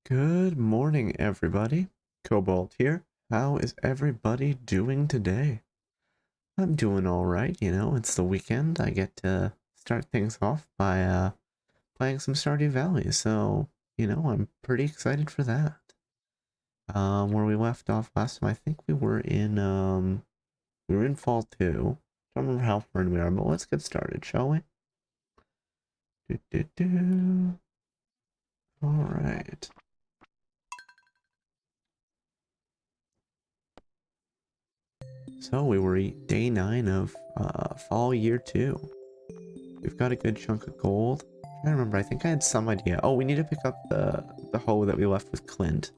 Good morning, everybody. Cobalt here. How is everybody doing today? I'm doing all right. It's the weekend. I get to start things off by playing some Stardew Valley. So, I'm pretty excited for that. Where we left off last time, I think we were in fall 2. Don't remember how far in we are, but let's get started, shall we? All right. So we were day 9 of fall year 2. We've got a good chunk of gold. I remember, I think I had some idea. Oh, we need to pick up the hoe that we left with Clint.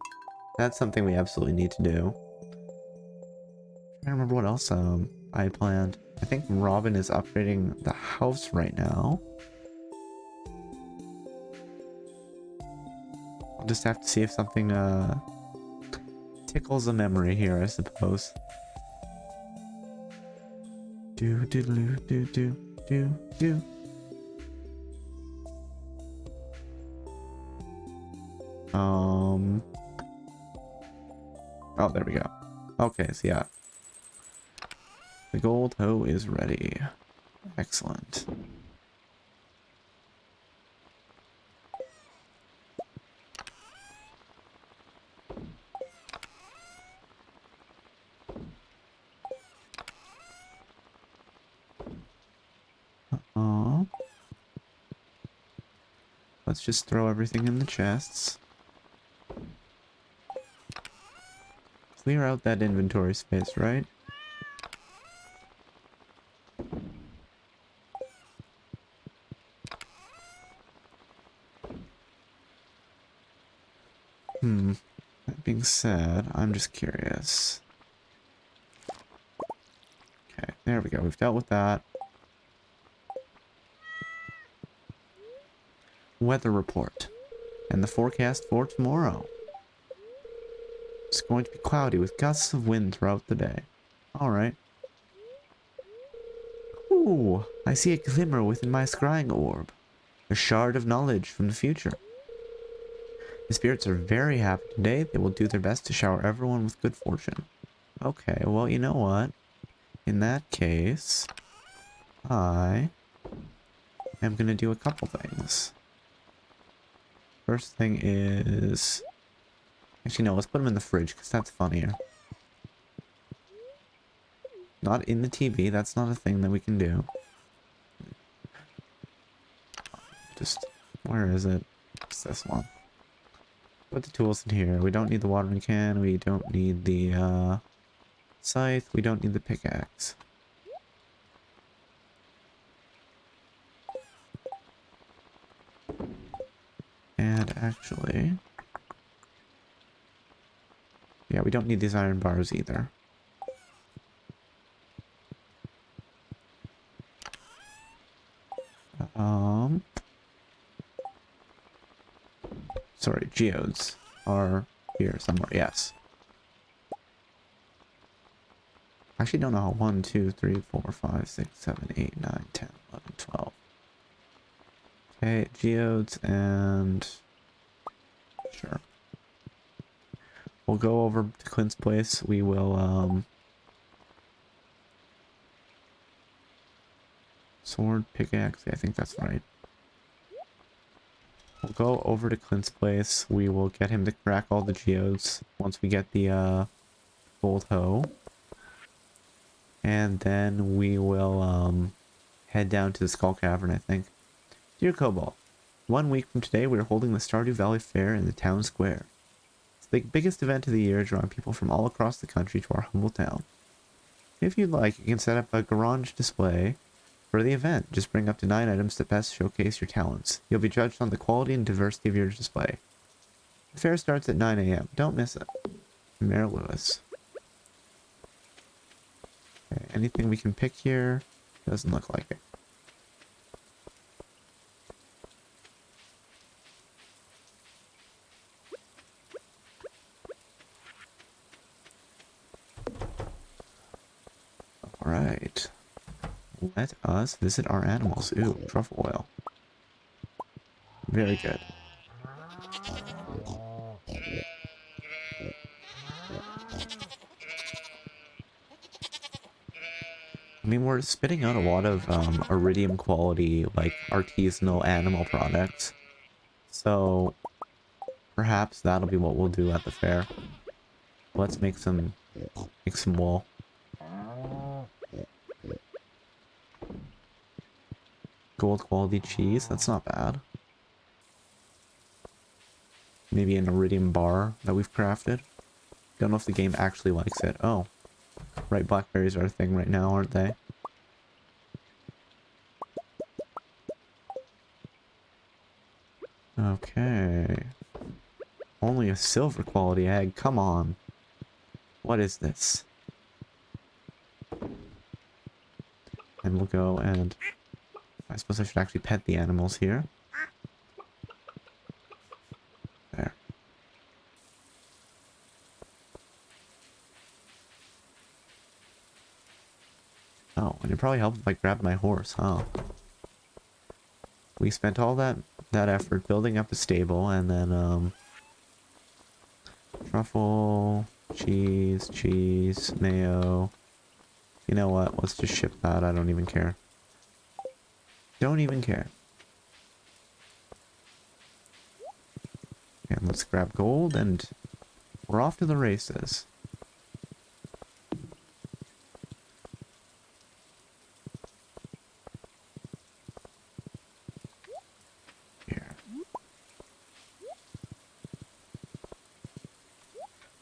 That's something we absolutely need to do. I remember what else I had planned. I think Robin is upgrading the house right now. I'll just have to see if something tickles a memory here, I suppose. Do do do do do do do. Oh, there we go. Okay, so yeah. The gold hoe is ready. Excellent. Let's just throw everything in the chests. Clear out that inventory space, right? That being said, I'm just curious. Okay, there we go. We've dealt with that. Weather report. And the forecast for tomorrow. It's going to be cloudy with gusts of wind throughout the day. Alright. Ooh, I see a glimmer within my scrying orb. A shard of knowledge from the future. The spirits are very happy today. They will do their best to shower everyone with good fortune. Okay, well, you know what? In that case, I am going to do a couple things. First thing is... Actually, no, let's put them in the fridge, because that's funnier. Not in the TV, that's not a thing that we can do. Just, where is it? It's this one. Put the tools in here. We don't need the watering can, we don't need the scythe, we don't need the pickaxe. And actually... Yeah, we don't need these iron bars either. Sorry, geodes are here somewhere. Yes. Actually, don't know. 1, 2, 3, 4, 5, 6, 7, 8, 9, 10, 11, 12. Okay, geodes and... Sure. We'll go over to Clint's place. We will, sword, pickaxe. Yeah, I think that's right. We'll go over to Clint's place. We will get him to crack all the geodes once we get the, gold hoe. And then we will, head down to the Skull Cavern, I think. Dear Cobalt, 1 week from today, we are holding the Stardew Valley Fair in the town square. It's the biggest event of the year, drawing people from all across the country to our humble town. If you'd like, you can set up a garage display for the event. Just bring up to 9 items that best showcase your talents. You'll be judged on the quality and diversity of your display. The fair starts at 9 a.m. Don't miss it. Mayor Lewis. Okay, anything we can pick here? Doesn't look like it. Alright. Let us visit our animals. Ooh, truffle oil. Very good. I mean, we're spitting out a lot of iridium quality, like artisanal animal products. So perhaps that'll be what we'll do at the fair. Let's make some wool. Gold quality cheese, that's not bad. Maybe an iridium bar that we've crafted. Don't know if the game actually likes it. Oh, right, blackberries are a thing right now, aren't they? Okay. Only a silver quality egg, come on. What is this? And we'll go and... I suppose I should actually pet the animals here. There. Oh, and it probably helped if I grabbed my horse, huh? We spent all that effort building up a stable, and then, truffle, cheese, mayo. You know what? Let's just ship that. I don't even care. Don't even care. And let's grab gold, and we're off to the races. Here.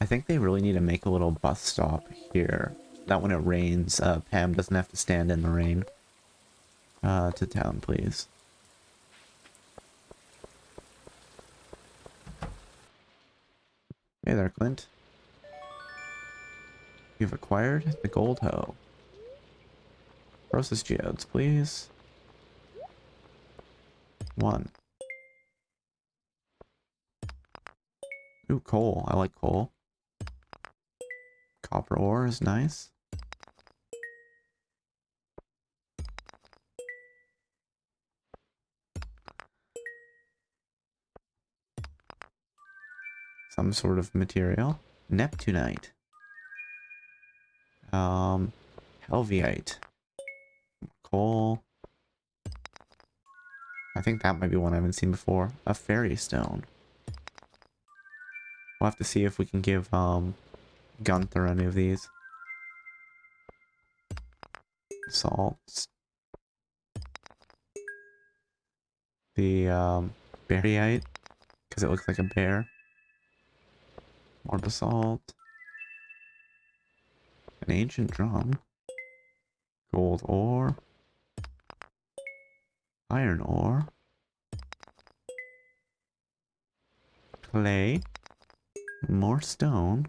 I think they really need to make a little bus stop here. That when it rains, Pam doesn't have to stand in the rain. To town, please. Hey there, Clint. You've acquired the gold hoe. Process geodes, please. 1. Ooh, coal. I like coal. Copper ore is nice. Some sort of material. Neptunite. Helviite. Coal. I think that might be one I haven't seen before. A fairy stone. We'll have to see if we can give, Gunther any of these. Salts. The, berryite. Because it looks like a bear. More basalt. An ancient drum. Gold ore. Iron ore. Clay. More stone.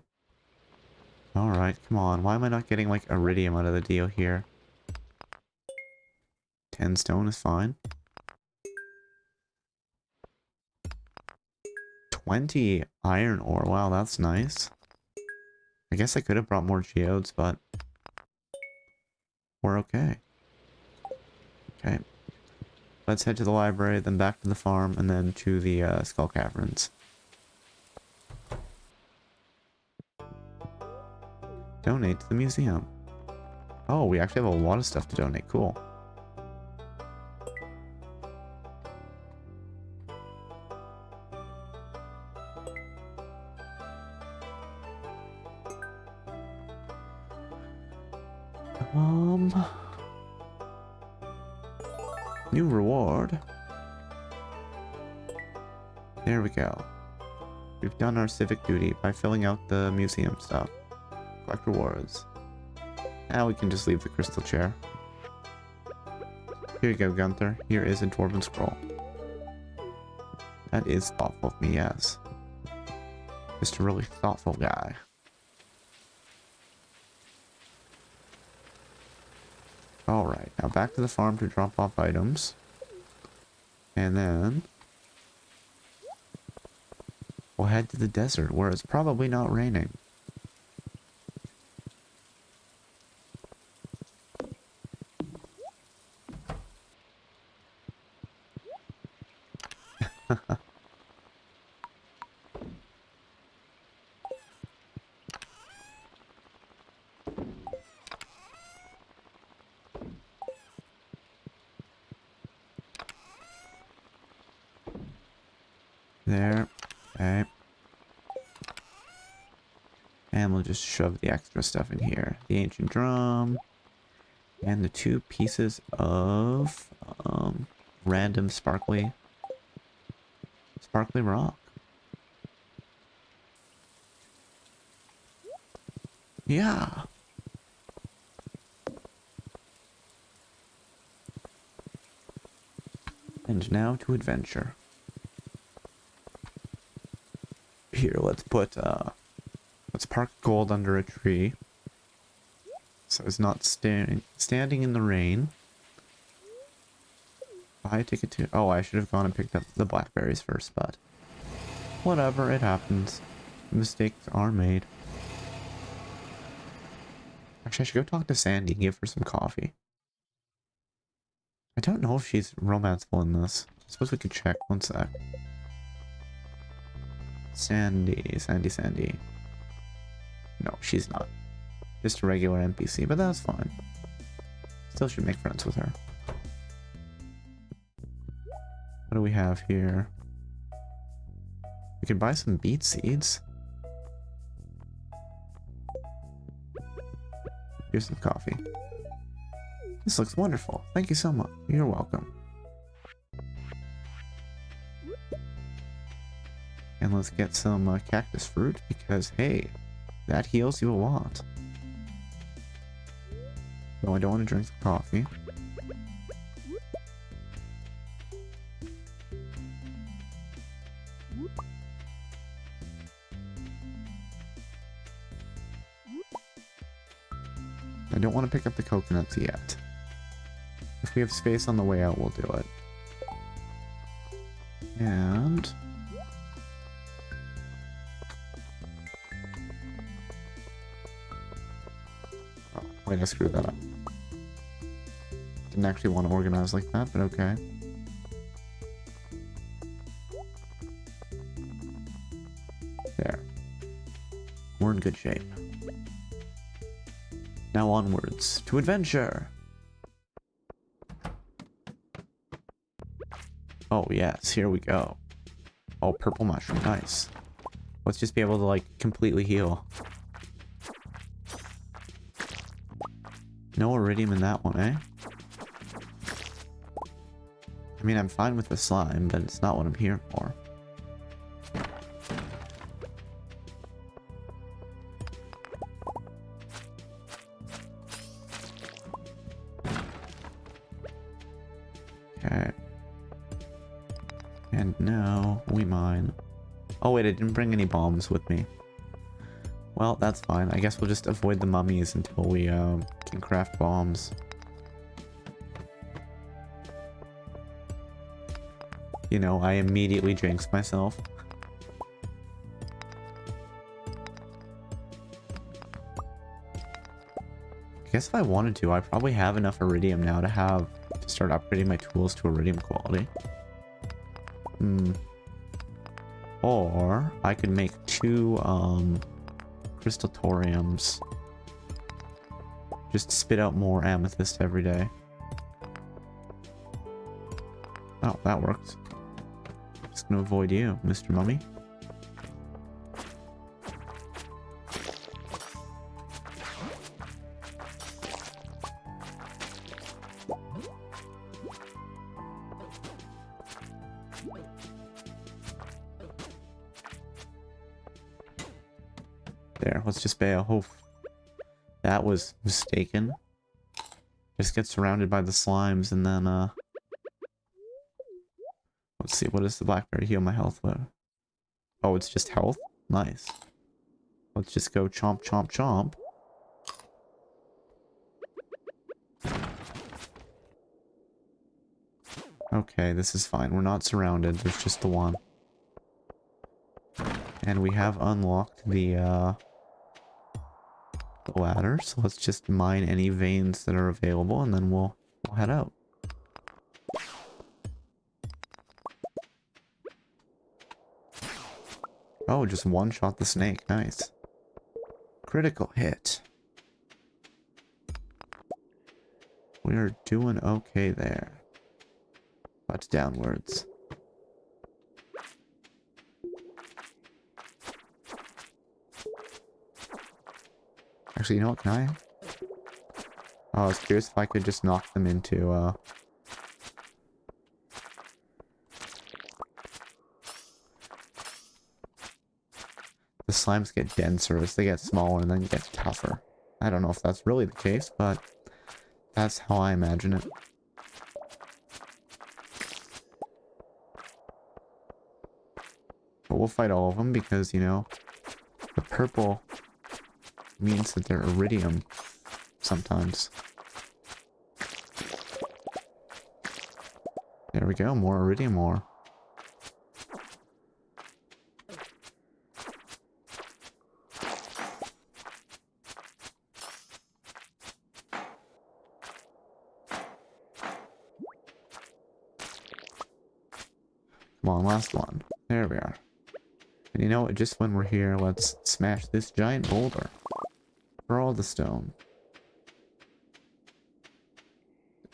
Alright, come on. Why am I not getting, like, iridium out of the deal here? 10 stone is fine. 20 iron ore. Wow, that's nice. I guess I could have brought more geodes, but we're okay. Okay. Let's head to the library, then back to the farm, and then to the Skull Caverns. Donate to the museum. Oh, we actually have a lot of stuff to donate. Cool. New reward. There we go. We've done our civic duty by filling out the museum stuff. Collect rewards. Now we can just leave the crystal chair. Here you go, Gunther. Here is a dwarven scroll. That is thoughtful of me, yes. Just a really thoughtful guy. Alright, now back to the farm to drop off items. And then we'll head to the desert where it's probably not raining. There. Okay. And we'll just shove the extra stuff in here. The ancient drum. And the 2 pieces of random sparkly rock. Yeah. And now to adventure. Here, let's park gold under a tree. So it's not standing in the rain. Buy a ticket to... Oh, I should have gone and picked up the blackberries first, but... Whatever, it happens. Mistakes are made. Actually, I should go talk to Sandy and give her some coffee. I don't know if she's romanceable in this. I suppose we could check. One sec. Sandy. No, she's not. Just a regular NPC, but that's fine. Still should make friends with her. What do we have here? We could buy some beet seeds. Here's some coffee. This looks wonderful. Thank you so much. You're welcome. And let's get some cactus fruit because, hey, that heals you a lot. No, I don't want to drink the coffee. I don't want to pick up the coconuts yet. If we have space on the way out, we'll do it. And... oh, wait, I screwed that up. Didn't actually want to organize like that, but okay. There. We're in good shape. Now onwards to adventure! Oh yes, here we go. Oh, purple mushroom, nice. Let's just be able to, like, completely heal. No iridium in that one, eh? I mean, I'm fine with the slime, but it's not what I'm here for. Okay. And now we mine. Oh wait, I didn't bring any bombs with me. Well, that's fine. I guess we'll just avoid the mummies until we can craft bombs. You know, I immediately jinxed myself. I guess if I wanted to, I probably have enough iridium now to start upgrading my tools to iridium quality. Or I could make 2 crystal thoriums. Just spit out more amethyst every day. Oh, that worked. Just gonna avoid you, Mr. Mummy. There, let's just bail. Oh, that was mistaken. Just get surrounded by the slimes and then, let's see, what does the blackberry heal my health with? Oh, it's just health? Nice. Let's just go chomp, chomp, chomp. Okay, this is fine. We're not surrounded. There's just the one. And we have unlocked the ladder, so let's just mine any veins that are available, and then we'll head out. Oh, just one-shot the snake. Nice. Critical hit. We're doing okay there. But downwards. Actually, you know what? Can I? Oh, I was curious if I could just knock them into, the slimes get denser as they get smaller and then get tougher. I don't know if that's really the case, but that's how I imagine it. But we'll fight all of them because, you know, the purple means that they're iridium sometimes. There we go, more iridium ore. Come on, last one. There we are. And you know what, just when we're here, let's smash this giant boulder for all the stone.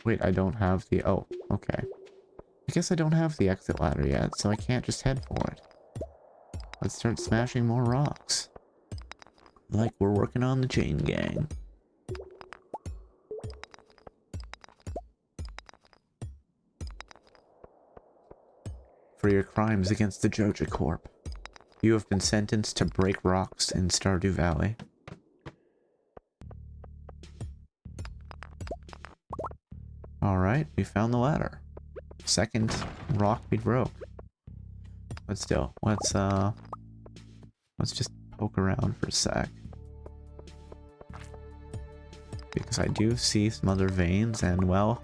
Wait, I don't have the... Oh, okay. I guess I don't have the exit ladder yet, so I can't just head for it. Let's start smashing more rocks. Like we're working on the chain gang. For your crimes against the Joja Corp, you have been sentenced to break rocks in Stardew Valley. Alright, we found the ladder. Second rock we broke. But still, let's just poke around for a sec. Because I do see some other veins, and well,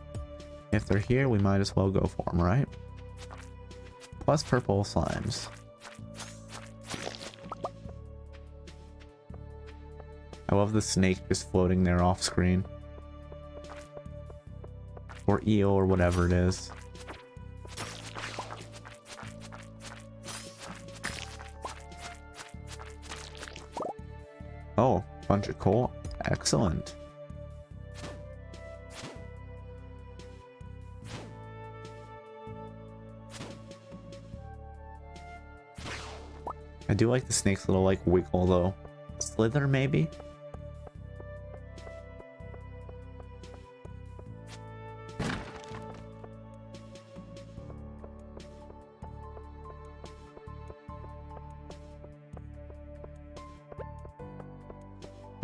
if they're here, we might as well go for them, right? Plus purple slimes. I love the snake just floating there off screen. Or eel or whatever it is. Oh, bunch of coal. Excellent. I do like the snake's little, like, wiggle, though. Slither, maybe?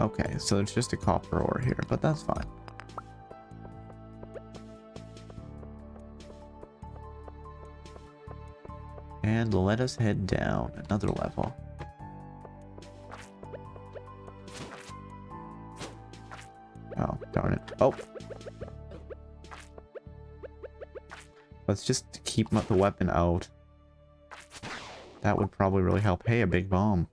Okay, so it's just a copper ore here, but that's fine. And let us head down another level. Oh, darn it. Oh! Let's just keep the weapon out. That would probably really help. Hey, a big bomb.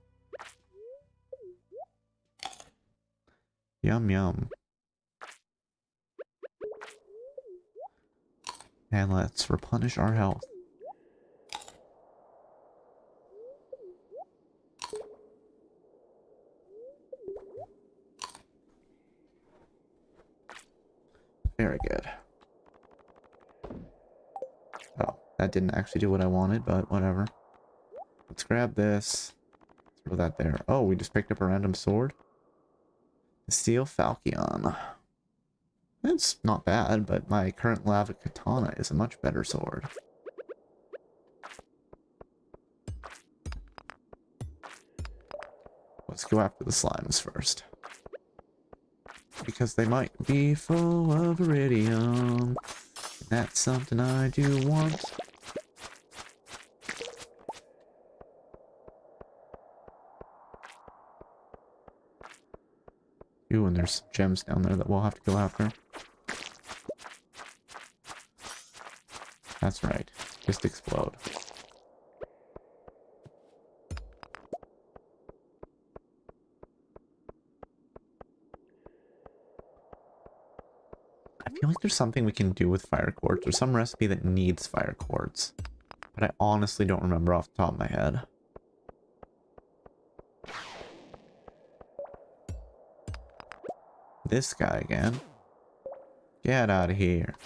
Yum, yum. And let's replenish our health. Very good. Oh, that didn't actually do what I wanted, but whatever. Let's grab this. Throw that there. Oh, we just picked up a random sword. The Steel Falchion. It's not bad, but my current lava katana is a much better sword. Let's go after the slimes first. Because they might be full of iridium. That's something I do want. Ooh, and there's some gems down there that we'll have to go after. That's right. Just explode. I feel like there's something we can do with fire quartz, or some recipe that needs fire quartz. But I honestly don't remember off the top of my head. This guy again. Get out of here.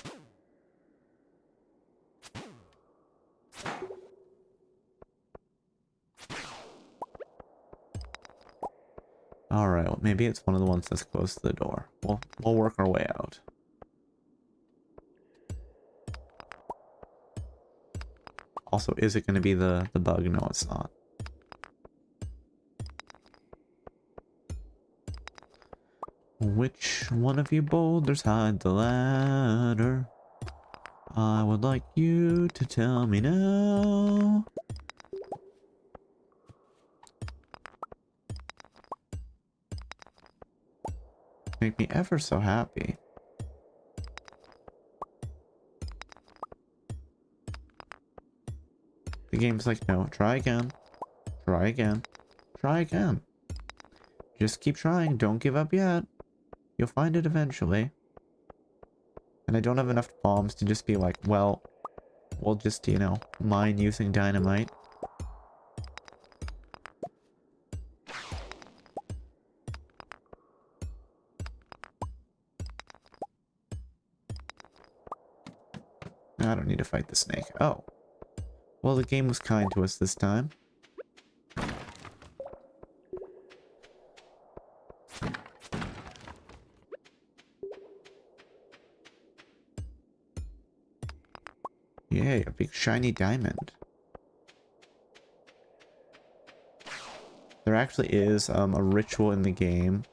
Alright, well, maybe it's one of the ones that's close to the door. We'll work our way out. Also, is it going to be the bug? No, it's not. Which one of you boulders hide the ladder? I would like you to tell me now. Make me ever so happy. The game's like, no, try again. Try again. Try again. Just keep trying. Don't give up yet. You'll find it eventually. And I don't have enough bombs to just be like, well, we'll just, you know, mine using dynamite. I don't need to fight the snake. Oh. Well, the game was kind to us this time. Yay, a big shiny diamond. There actually is a ritual in the game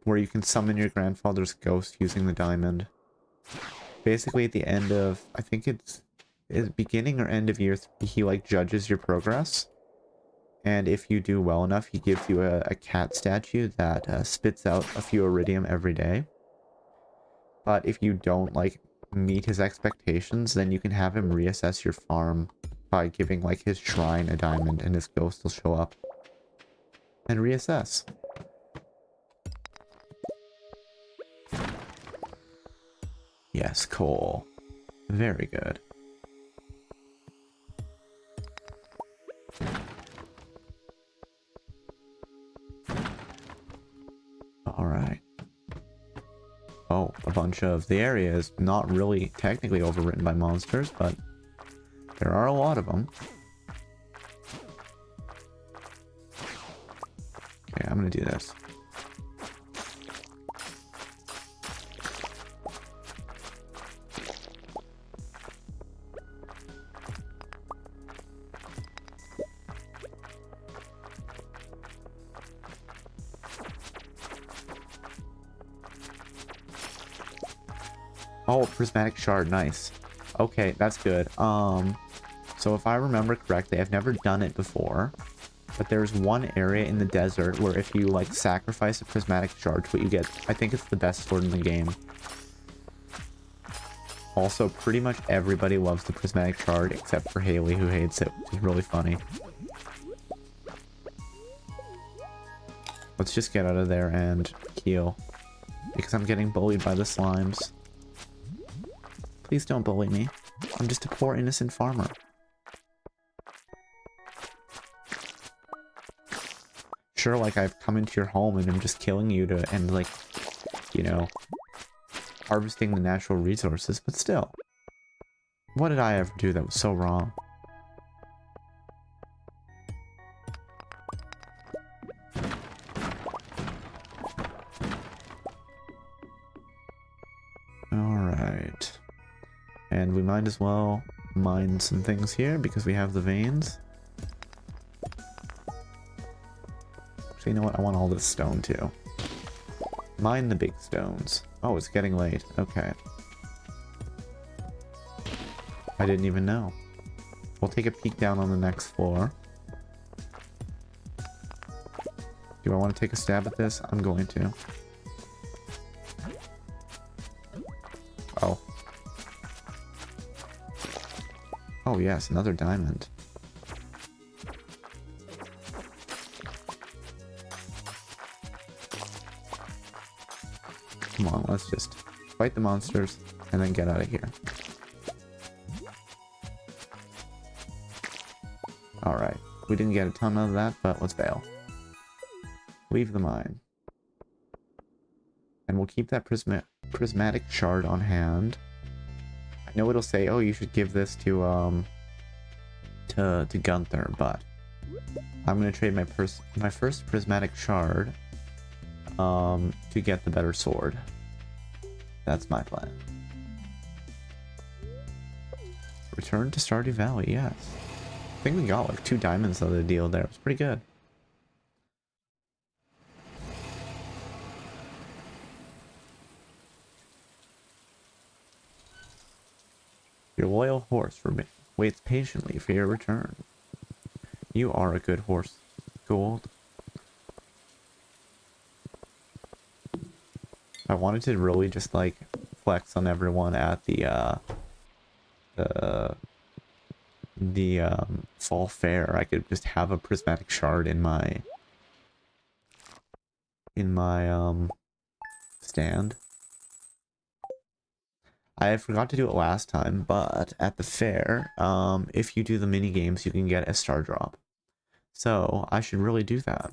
where you can summon your grandfather's ghost using the diamond. Basically at the end of, I think it's beginning or end of year 3, he like judges your progress. And if you do well enough, he gives you a cat statue that spits out a few iridium every day. But if you don't like meet his expectations, then you can have him reassess your farm by giving like his shrine a diamond, and his ghost will show up and reassess. Yes, coal. Very good. Alright. Oh, a bunch of the area is not really technically overwritten by monsters, but there are a lot of them. Okay, I'm gonna do this. Oh, prismatic shard, nice. Okay, that's good. So if I remember correctly, I've never done it before, but there's one area in the desert where if you like sacrifice a prismatic shard to it, you get, I think it's the best sword in the game. Also, pretty much everybody loves the prismatic shard except for Haley, who hates it, which is really funny. Let's just get out of there and heal, because I'm getting bullied by the slimes. Please don't bully me. I'm just a poor innocent farmer. Sure, like I've come into your home and I'm just killing you and like, you know, harvesting the natural resources, but still. What did I ever do that was so wrong? Alright. And we might as well mine some things here because we have the veins. So you know what? I want all this stone too. Mine the big stones. Oh, it's getting late. Okay. I didn't even know. We'll take a peek down on the next floor. Do I want to take a stab at this? I'm going to. Oh. Oh yes, another diamond. Come on, let's just fight the monsters and then get out of here. Alright, we didn't get a ton of that, but let's bail. Leave the mine. And we'll keep that prismatic shard on hand. I know it'll say, oh, you should give this to Gunther, but I'm gonna trade my first prismatic shard to get the better sword. That's my plan. Return to Stardew Valley, yes. I think we got like 2 diamonds out of the deal there. It was pretty good. Your loyal horse waits patiently for your return. You are a good horse, Gold. I wanted to really just like flex on everyone at the fall fair. I could just have a prismatic shard in my stand. I forgot to do it last time, but at the fair, if you do the mini games, you can get a star drop. So I should really do that.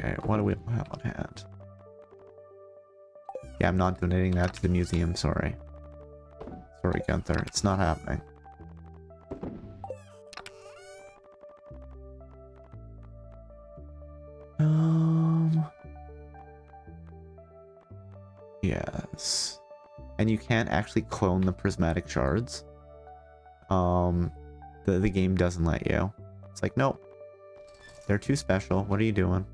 Okay, what do we have on hand? Yeah, I'm not donating that to the museum, sorry. Sorry, Gunther, it's not happening. Yes. And you can't actually clone the prismatic shards. The game doesn't let you. It's like, nope. They're too special. What are you doing?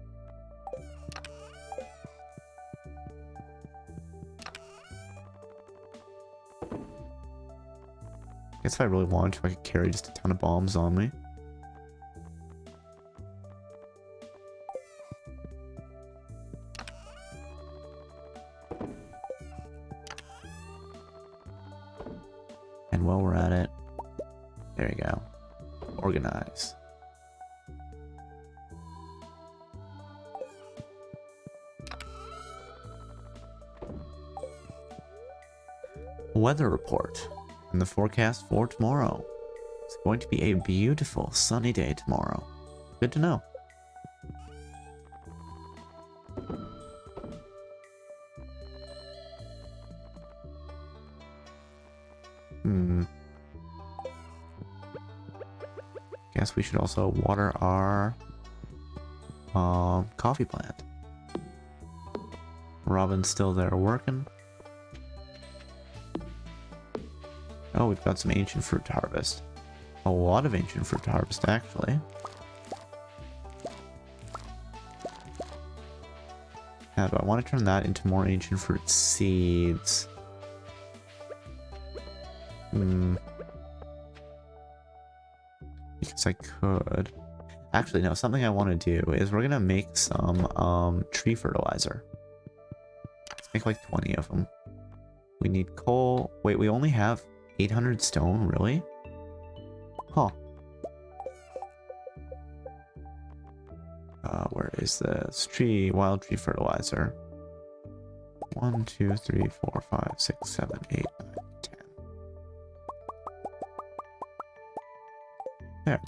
Guess if I really wanted to, I could carry just a ton of bombs on me. And while we're at it, there you go. Organize. Weather report and the forecast for tomorrow. It's going to be a beautiful sunny day tomorrow. Good to know. Guess we should also water our coffee plant. Robin's still there working. Oh, we've got some ancient fruit to harvest. A lot of ancient fruit to harvest, actually. Now, do I want to turn that into more ancient fruit seeds? Because I could. Actually, no, something I want to do is we're going to make some tree fertilizer. Let's make like 20 of them. We need coal. Wait, we only have 800 stone, really? Huh. Where is this? Wild tree fertilizer. 1, 2, 3, 4, 5, 6, 7, 8, 9, 10. There.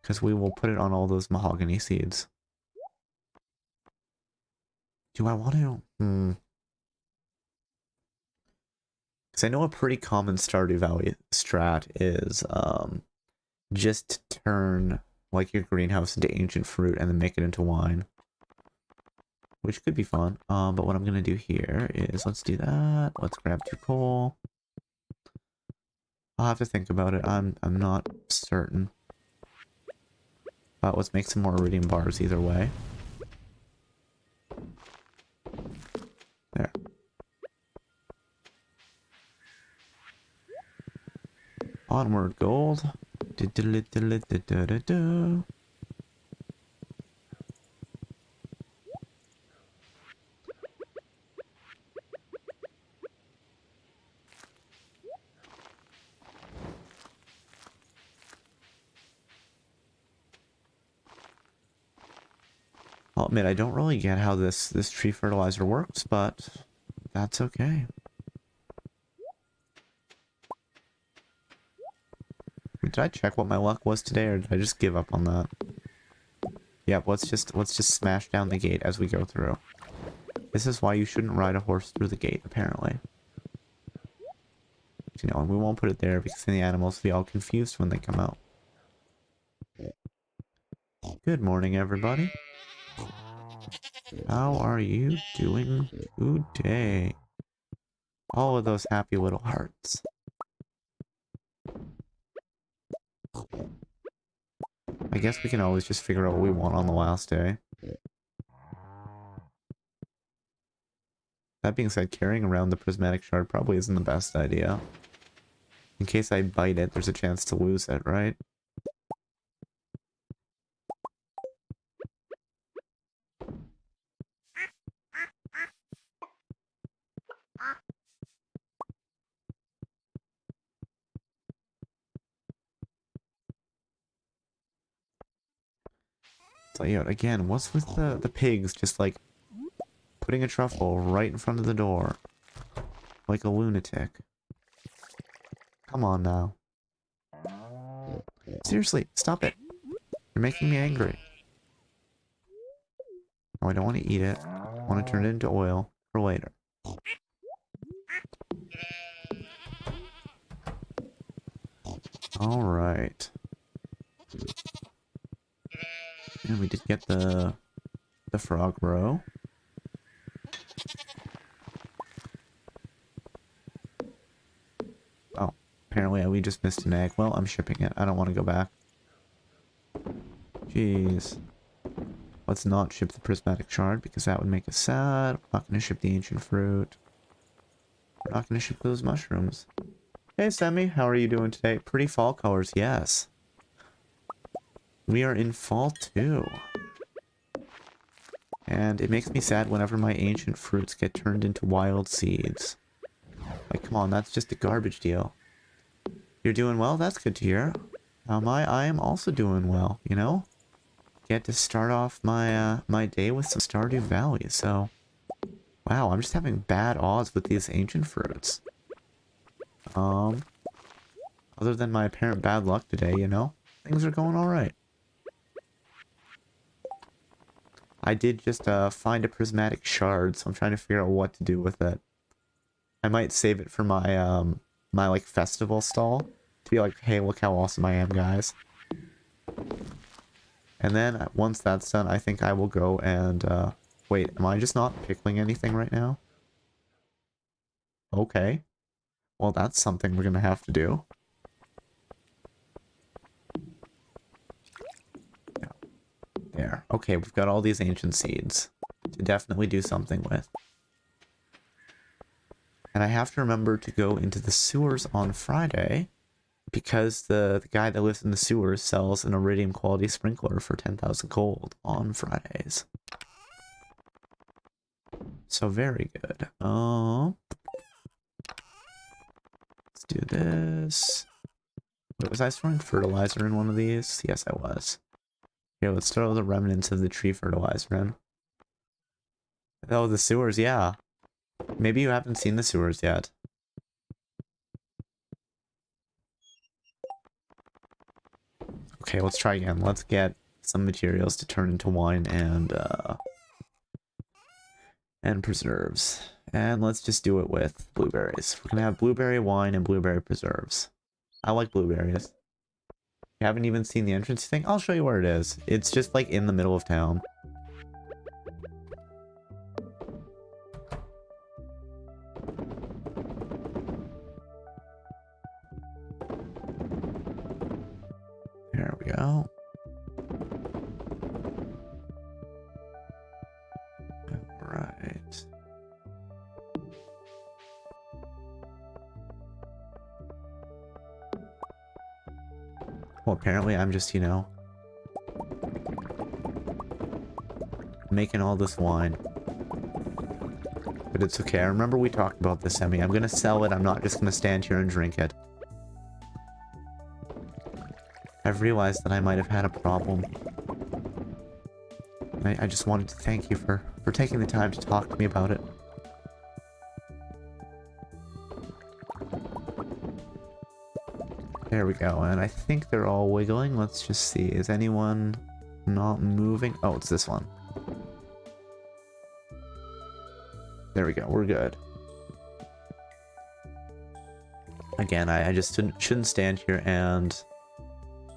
Because we will put it on all those mahogany seeds. Do I want to? Because I know a pretty common Stardew Valley strat is just turn like your greenhouse into ancient fruit and then make it into wine. Which could be fun. But what I'm going to do here is let's do that. Let's grab 2 coal. I'll have to think about it. I'm not certain. But let's make some more iridium bars either way. There. Onward, gold. I'll admit, I don't really get how this tree fertilizer works, but that's okay. Did I check what my luck was today, or did I just give up on that? Yep, let's just smash down the gate as we go through. This is why you shouldn't ride a horse through the gate, apparently. You know, and we won't put it there because then the animals will be all confused when they come out. Good morning, everybody. How are you doing today? All of those happy little hearts. I guess we can always just figure out what we want on the last day. That being said, carrying around the prismatic shard probably isn't the best idea. In case I bite it, there's a chance to lose it, right? So yeah, again, what's with the pigs just like putting a truffle right in front of the door? Like a lunatic. Come on now. Seriously, stop it. You're making me angry. Oh, I don't want to eat it. I want to turn it into oil for later. Alright. And we did get the frog roe. Oh, apparently we just missed an egg. Well, I'm shipping it. I don't want to go back. Jeez. Let's not ship the prismatic shard because that would make us sad. We're not going to ship the ancient fruit. We're not going to ship those mushrooms. Hey, Sammy, how are you doing today? Pretty fall colors, yes. We are in fall too. And it makes me sad whenever my ancient fruits get turned into wild seeds. Like, come on, that's just a garbage deal. You're doing well? That's good to hear. I am also doing well, you know? Get to start off my my day with some Stardew Valley, so... Wow, I'm just having bad odds with these ancient fruits. Other than my apparent bad luck today, you know? Things are going alright. I did just find a prismatic shard, so I'm trying to figure out what to do with it. I might save it for my my like festival stall to be like, hey, look how awesome I am, guys. And then once that's done, I think I will go and wait, am I just not pickling anything right now? Okay. Well, that's something we're gonna have to do. Yeah. There. Okay, we've got all these ancient seeds to definitely do something with. And I have to remember to go into the sewers on Friday because the guy that lives in the sewers sells an iridium quality sprinkler for 10,000 gold on Fridays. So very good. Let's do this. Wait, was I storing fertilizer in one of these? Yes, I was. Here, let's throw the remnants of the tree fertilizer in. Oh, the sewers, yeah. Maybe you haven't seen the sewers yet. Okay, let's try again. Let's get some materials to turn into wine and preserves. And let's just do it with blueberries. We're gonna have blueberry wine and blueberry preserves. I like blueberries. You haven't even seen the entrance thing? I'll show you where it is. It's just like in the middle of town. There we go. Alright. Well, apparently I'm just, you know, making all this wine. But it's okay. I remember we talked about this, Emmy. I'm gonna sell it. I'm not just gonna stand here and drink it. I've realized that I might have had a problem. I just wanted to thank you for taking the time to talk to me about it. There we go, and I think they're all wiggling. Let's just see. Is anyone not moving? Oh, it's this one. There we go, we're good. Again, I just shouldn't stand here and,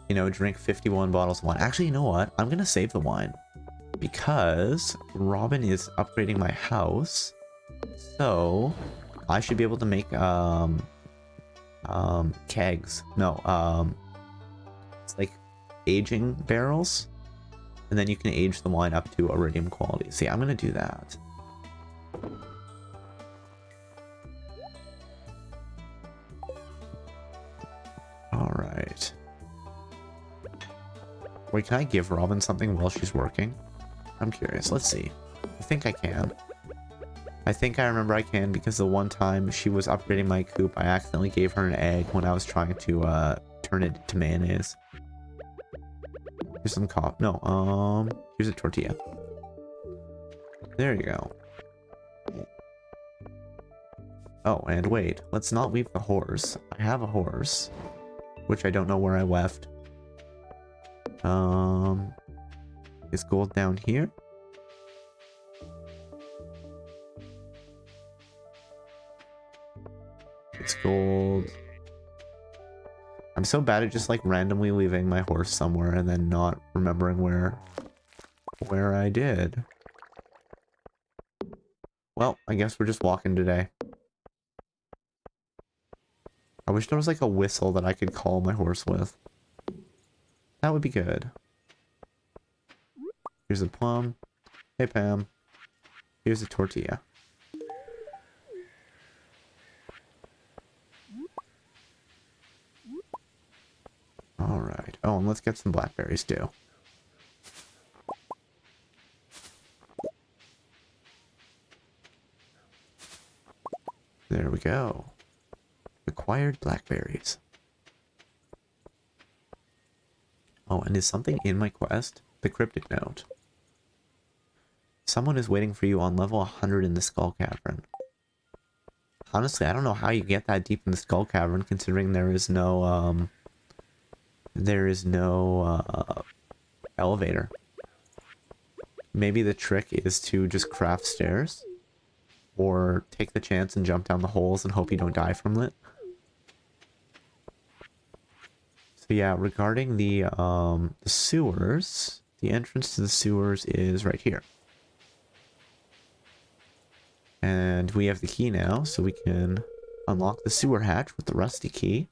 you know, drink 51 bottles of wine. Actually, you know what? I'm gonna save the wine because Robin is upgrading my house, so I should be able to make kegs. No, it's like aging barrels, and then you can age the wine up to iridium quality. See, I'm gonna do that. All right. Wait, can I give Robin something while she's working? I'm curious. Let's see. I think I can. I think I remember I can because the one time she was upgrading my coop, I accidentally gave her an egg when I was trying to turn it to mayonnaise. Here's some coffee. No, here's a tortilla. There you go. Oh, and wait. Let's not leave the horse. I have a horse, which I don't know where I left. Is gold down here? It's gold. I'm so bad at just like randomly leaving my horse somewhere and then not remembering where I did. Well, I guess we're just walking today. I wish there was like a whistle that I could call my horse with. That would be good. Here's a plum. Hey, Pam. Here's a tortilla. Alright. Oh, and let's get some blackberries too. There we go. Acquired blackberries. Oh, and is something in my quest? The cryptic note. Someone is waiting for you on level 100 in the Skull Cavern. Honestly, I don't know how you get that deep in the Skull Cavern, considering there is no, elevator. Maybe the trick is to just craft stairs? Or take the chance and jump down the holes and hope you don't die from it? So yeah, regarding the sewers, the entrance to the sewers is right here. And we have the key now, so we can unlock the sewer hatch with the rusty key.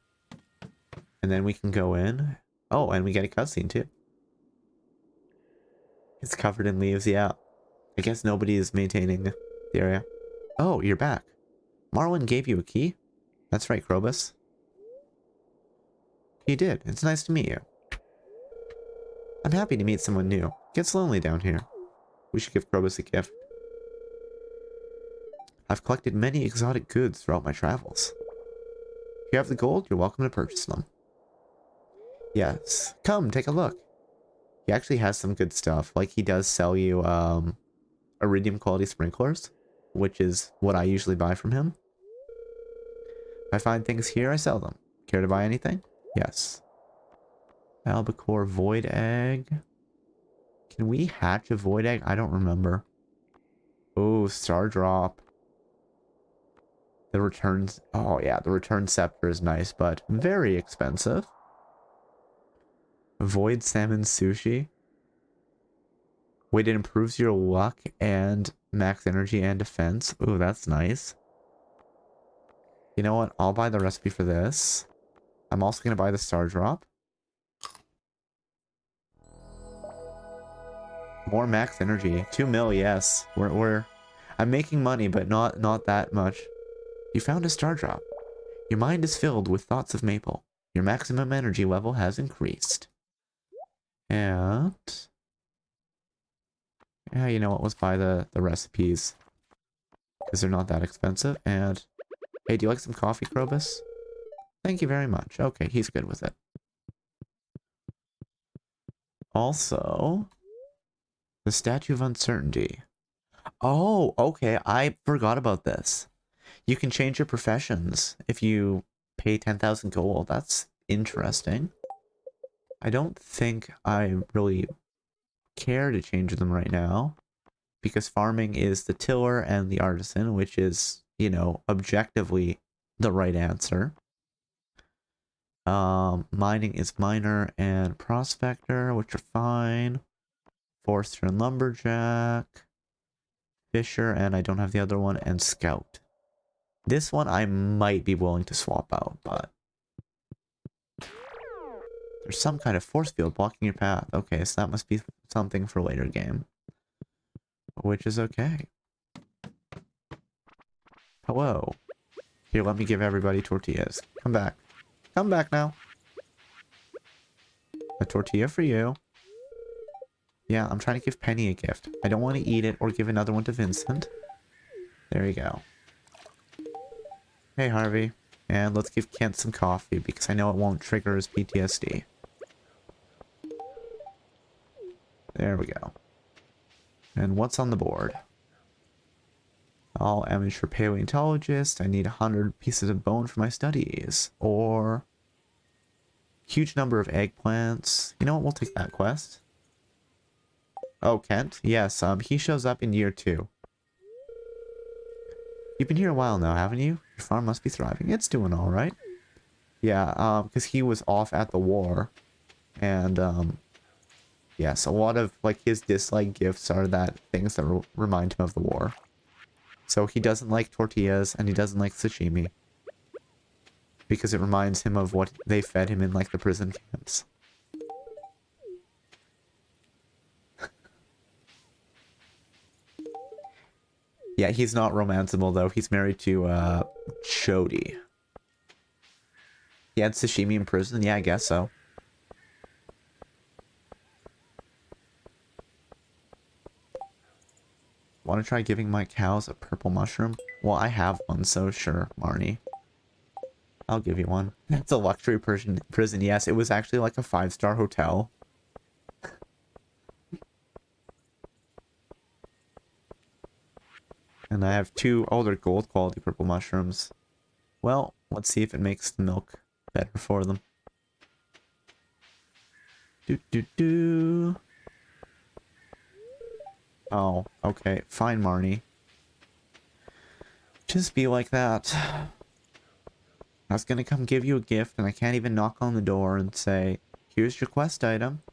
And then we can go in. Oh, and we get a cutscene too. It's covered in leaves, yeah. I guess nobody is maintaining the area. Oh, you're back. Marlin gave you a key? That's right, Krobus. He did. It's nice to meet you. I'm happy to meet someone new. Gets lonely down here. We should give Krobus a gift. I've collected many exotic goods throughout my travels. If you have the gold, you're welcome to purchase them. Yes. Come, take a look. He actually has some good stuff. Like, he does sell you, iridium quality sprinklers, which is what I usually buy from him. If I find things here, I sell them. Care to buy anything? Yes. Albacore void egg. Can we hatch a void egg? I don't remember. Oh, star drop. The returns. Oh yeah, the return scepter is nice, but very expensive. Void salmon sushi. Wait, it improves your luck and max energy and defense. Ooh, that's nice. You know what? I'll buy the recipe for this. I'm also gonna buy the star drop. More max energy. 2 mil, yes. I'm making money, but not that much. You found a star drop. Your mind is filled with thoughts of Maple. Your maximum energy level has increased. And yeah, you know what? Let's buy the recipes because they're not that expensive. And hey, do you like some coffee, Krobus? Thank you very much. Okay, he's good with it. Also, the Statue of Uncertainty. Oh, okay. I forgot about this. You can change your professions if you pay 10,000 gold. That's interesting. I don't think I really care to change them right now because farming is the tiller and the artisan, which is, you know, objectively the right answer. Mining is miner and prospector, which are fine. Forester and lumberjack. Fisher, and I don't have the other one, and scout. This one I might be willing to swap out, but there's some kind of force field blocking your path. Okay, so that must be something for later game, which is okay. Hello. Here, let me give everybody tortillas. Come back. Come back now. A tortilla for you. Yeah, I'm trying to give Penny a gift. I don't want to eat it or give another one to Vincent. There you go. Hey, Harvey. And let's give Kent some coffee, because I know it won't trigger his PTSD. There we go. And what's on the board? All amateur paleontologist. I need 100 pieces of bone for my studies. Or huge number of eggplants. You know what? We'll take that quest. Oh, Kent? Yes, he shows up in year 2. You've been here a while now, haven't you? Your farm must be thriving. It's doing alright. Yeah, because he was off at the war. And, yes, a lot of, like, his dislike gifts are that things that remind him of the war. So he doesn't like tortillas, and he doesn't like sashimi. Because it reminds him of what they fed him in, like, the prison camps. Yeah, he's not romanceable, though. He's married to, Jody. He had sashimi in prison? Yeah, I guess so. Want to try giving my cows a purple mushroom? Well, I have one, so sure, Marnie. I'll give you one. It's a luxury prison. Yes, it was actually like a 5-star hotel. And I have 2 older gold quality purple mushrooms. Well, let's see if it makes the milk better for them. Do. Oh, okay. Fine, Marnie. Just be like that. I was gonna come give you a gift, and I can't even knock on the door and say, here's your quest item.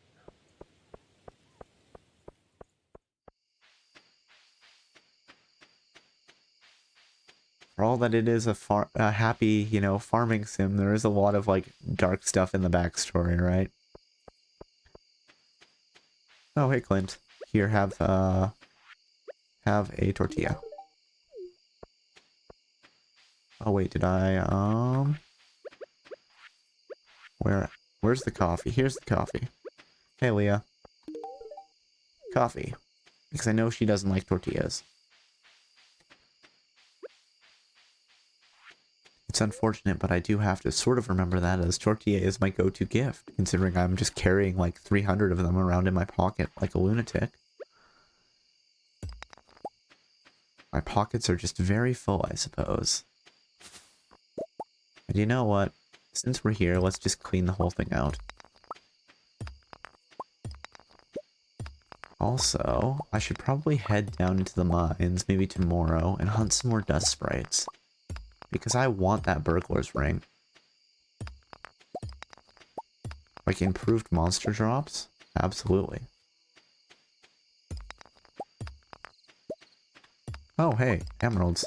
For all that it is a happy, you know, farming sim, there is a lot of, like, dark stuff in the backstory, right? Oh, hey, Clint. Here, have a tortilla. Oh, wait, did I, where's the coffee? Here's the coffee. Hey, Leah. Coffee. Because I know she doesn't like tortillas. It's unfortunate, but I do have to sort of remember that, as tortilla is my go-to gift, considering I'm just carrying like 300 of them around in my pocket like a lunatic. My pockets are just very full, I suppose. And you know what? Since we're here, let's just clean the whole thing out. Also, I should probably head down into the mines, maybe tomorrow, and hunt some more dust sprites. Because I want that burglar's ring. Like improved monster drops? Absolutely. Oh, hey, emeralds.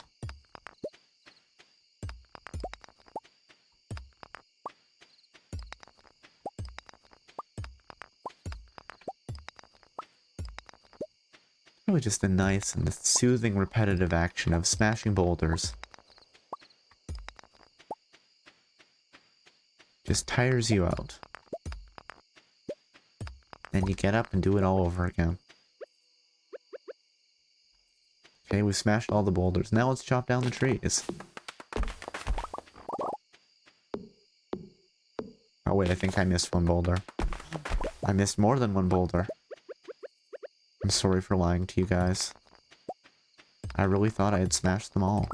Really just a nice and soothing repetitive action of smashing boulders. Just tires you out. Then you get up and do it all over again. Okay, we smashed all the boulders. Now let's chop down the trees. Oh wait, I think I missed one boulder. I missed more than one boulder. I'm sorry for lying to you guys. I really thought I had smashed them all.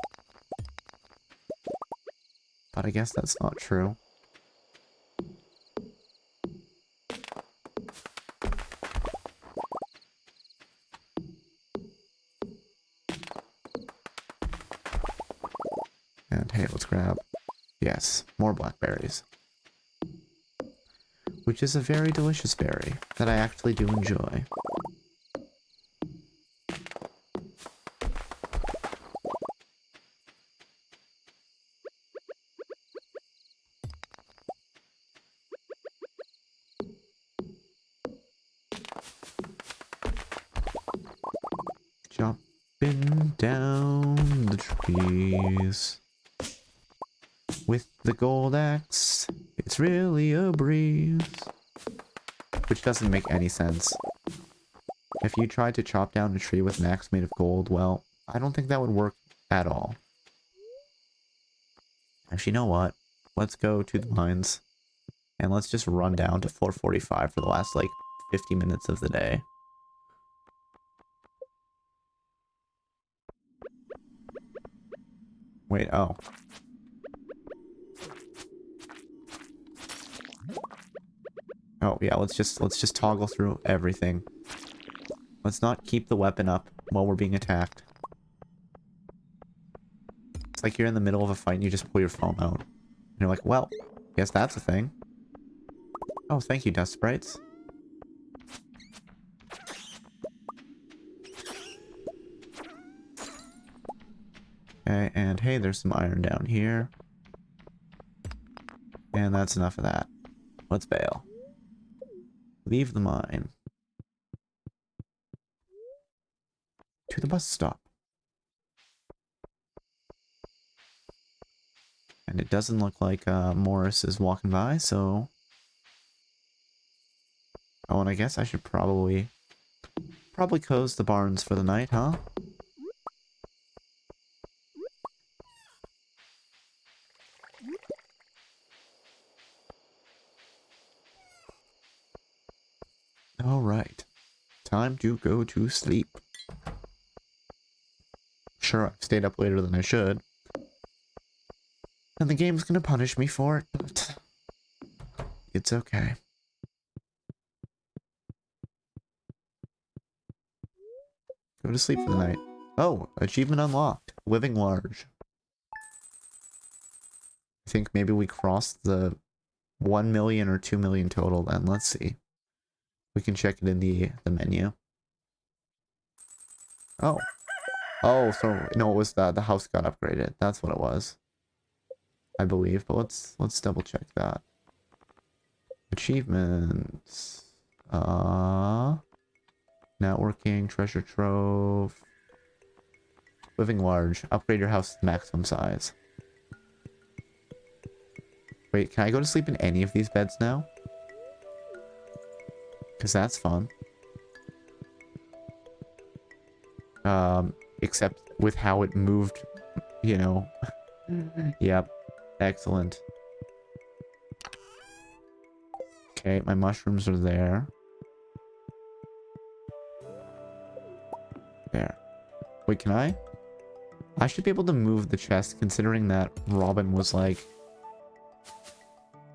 But I guess that's not true. And hey, let's grab... Yes, more blackberries. which is a very delicious berry that I actually do enjoy. Chopping down the trees with the gold axe. It's really a breeze. Which doesn't make any sense. If you tried to chop down a tree with an axe made of gold, well, I don't think that would work at all. Actually, you know what? Let's go to the mines. And let's just run down to 445 for the last, like, 50 minutes of the day. Wait, oh. Oh, yeah, let's just toggle through everything. Let's not keep the weapon up while we're being attacked. It's like you're in the middle of a fight and you just pull your phone out. And you're like, well, guess that's a thing. Oh, thank you, Dust Sprites. Okay, and hey, there's some iron down here. And that's enough of that. Let's bail. Leave the mine. To the bus stop. And it doesn't look like Morris is walking by, so... Oh, and I guess I should probably close the barns for the night, huh? Alright. Time to go to sleep. Sure, I've stayed up later than I should. And the game's gonna punish me for it, but... it's okay. Go to sleep for the night. Oh, achievement unlocked. Living large. I think maybe we crossed the 1 million or 2 million total then. Let's see. We can check it in the menu. Oh. Oh, so no, it was the house got upgraded. That's what it was. I believe, but let's double check that. Achievements. Networking, treasure trove. Living large. Upgrade your house to maximum size. Wait, can I go to sleep in any of these beds now? Because that's fun. Except with how it moved, you know. Yep. Excellent. Okay, my mushrooms are there. There. Wait, can I? I should be able to move the chest considering that Robin was like...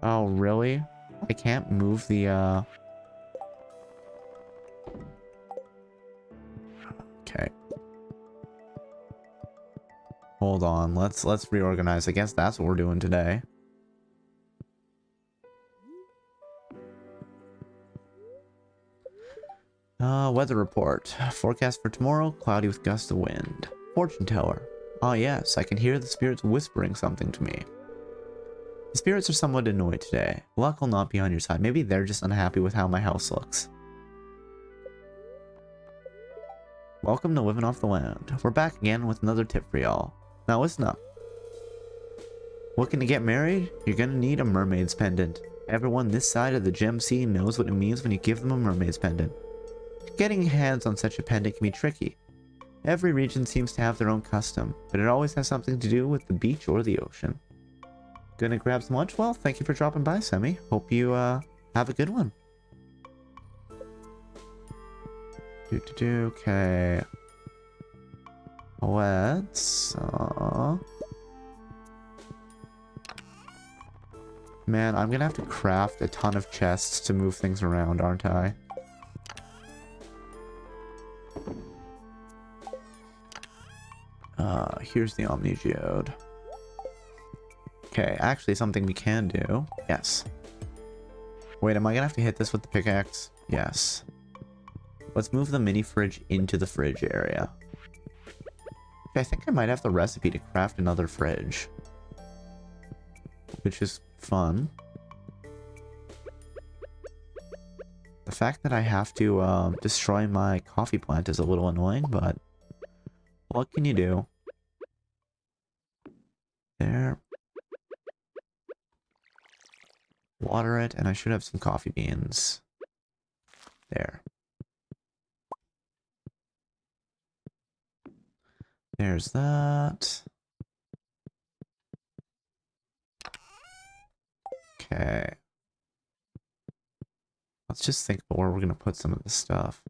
Oh, really? I can't move the, Okay. Hold on, let's reorganize. I guess that's what we're doing today. Weather report. Forecast for tomorrow, cloudy with gusts of wind. Fortune teller. Ah yes, I can hear the spirits whispering something to me. The spirits are somewhat annoyed today. Luck will not be on your side. Maybe they're just unhappy with how my house looks. Welcome to Living Off the Land. We're back again with another tip for y'all. Now listen up. Looking to get married? You're gonna need a mermaid's pendant. Everyone this side of the gem sea knows what it means when you give them a mermaid's pendant. Getting hands on such a pendant can be tricky. Every region seems to have their own custom, but it always has something to do with the beach or the ocean. Gonna grab some lunch? Well, thank you for dropping by, Semi. Hope you have a good one. Okay. Let's Man, I'm gonna have to craft a ton of chests to move things around, aren't I? Here's the Omni Geode. Okay, actually something we can do. Yes. Wait, am I gonna have to hit this with the pickaxe? Yes. Let's move the mini fridge into the fridge area. Okay, I think I might have the recipe to craft another fridge. Which is fun. The fact that I have to destroy my coffee plant is a little annoying, but what can you do? There. Water it, and I should have some coffee beans. There. There's that. Okay. Let's just think about where we're going to put some of this stuff.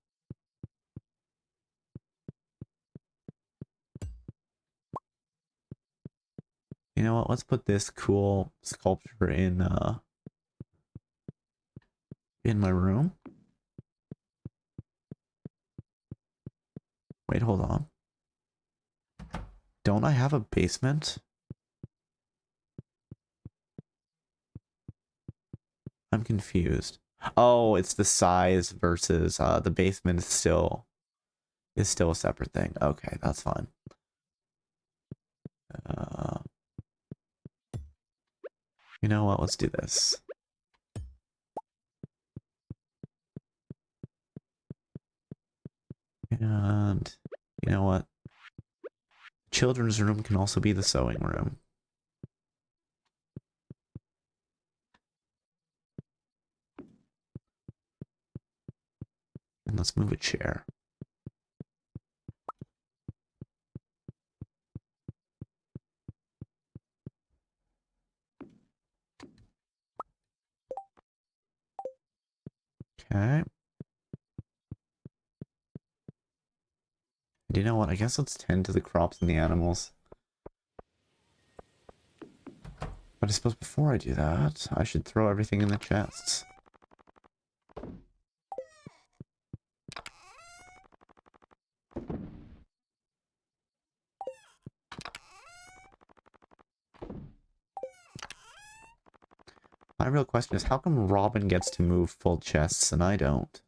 You know what? Let's put this cool sculpture in my room. Wait, hold on. Don't I have a basement? I'm confused. Oh, it's the size versus the basement is still a separate thing. Okay, that's fine. Uh, you know what? Let's do this. And you know what? Children's room can also be the sewing room. And let's move a chair. Okay. And you know what? I guess let's tend to the crops and the animals. But I suppose before I do that, I should throw everything in the chests. My real question is, how come Robin gets to move full chests and I don't?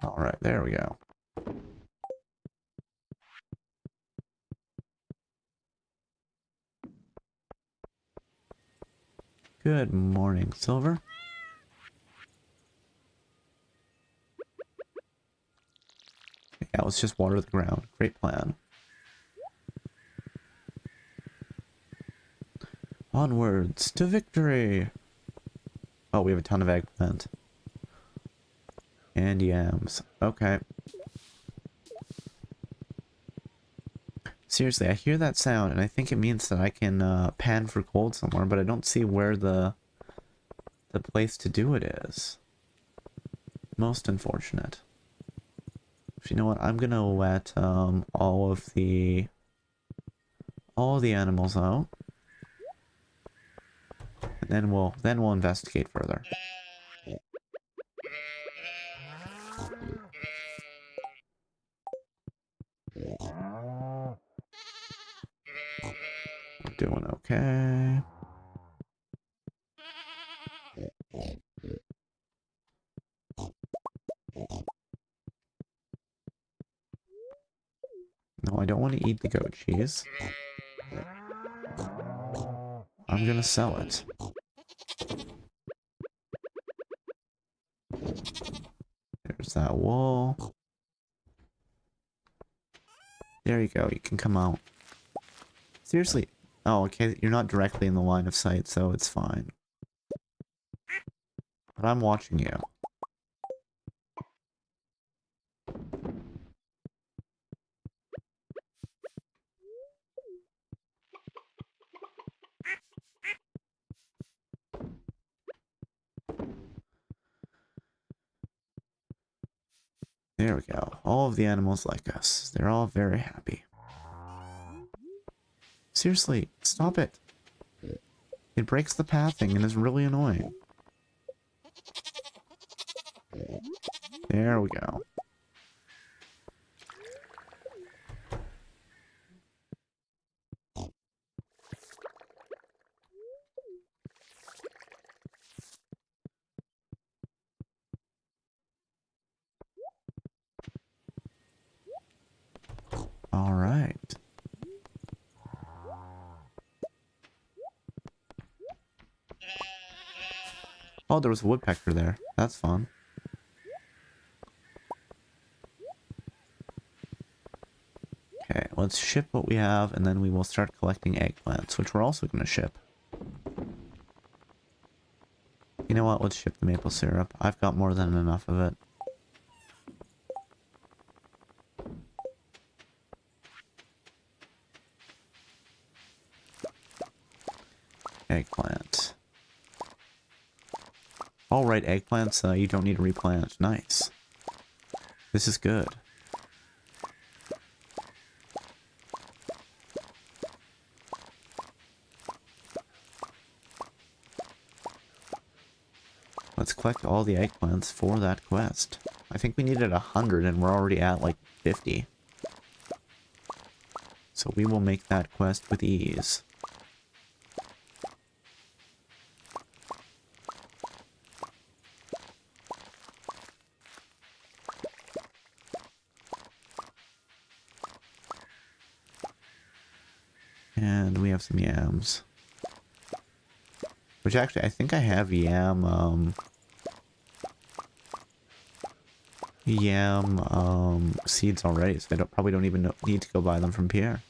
Alright, there we go. Good morning, Silver. Yeah, let's just water the ground. Great plan. Onwards to victory! Oh, we have a ton of eggplant. And yams. Okay. Seriously, I hear that sound, and I think it means that I can pan for gold somewhere, but I don't see where the place to do it is. Most unfortunate. So you know what? I'm gonna let all of the animals out, and then we'll investigate further. We're doing okay. No, I don't want to eat the goat cheese. I'm gonna sell it. There's that wool. There you go, you can come out. Seriously. Oh, okay, you're not directly in the line of sight, so it's fine. But I'm watching you. There we go. All of the animals like us. They're all very happy. Seriously, stop it. It breaks the pathing and is really annoying. There we go. All right. Oh, there was a woodpecker there. That's fun. Okay, let's ship what we have, and then we will start collecting eggplants, which we're also going to ship. You know what? Let's ship the maple syrup. I've got more than enough of it. Eggplant. Alright, eggplants, you don't need to replant. Nice. This is good. Let's collect all the eggplants for that quest. I think we needed 100 and we're already at like 50. So we will make that quest with ease. And we have some yams. Which actually, I think I have yam seeds already, so I probably don't even need to go buy them from Pierre.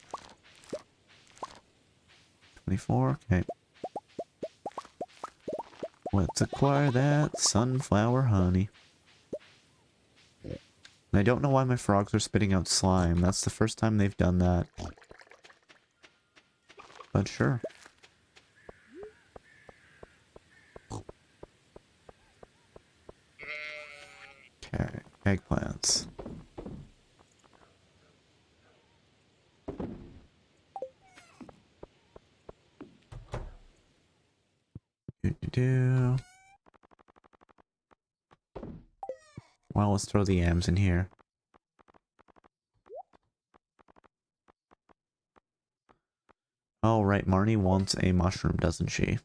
24, okay. Let's acquire that sunflower honey. And I don't know why my frogs are spitting out slime. That's the first time they've done that. But sure. Okay, eggplants. Do. Well, let's throw the yams in here. Oh, right, Marnie wants a mushroom, doesn't she?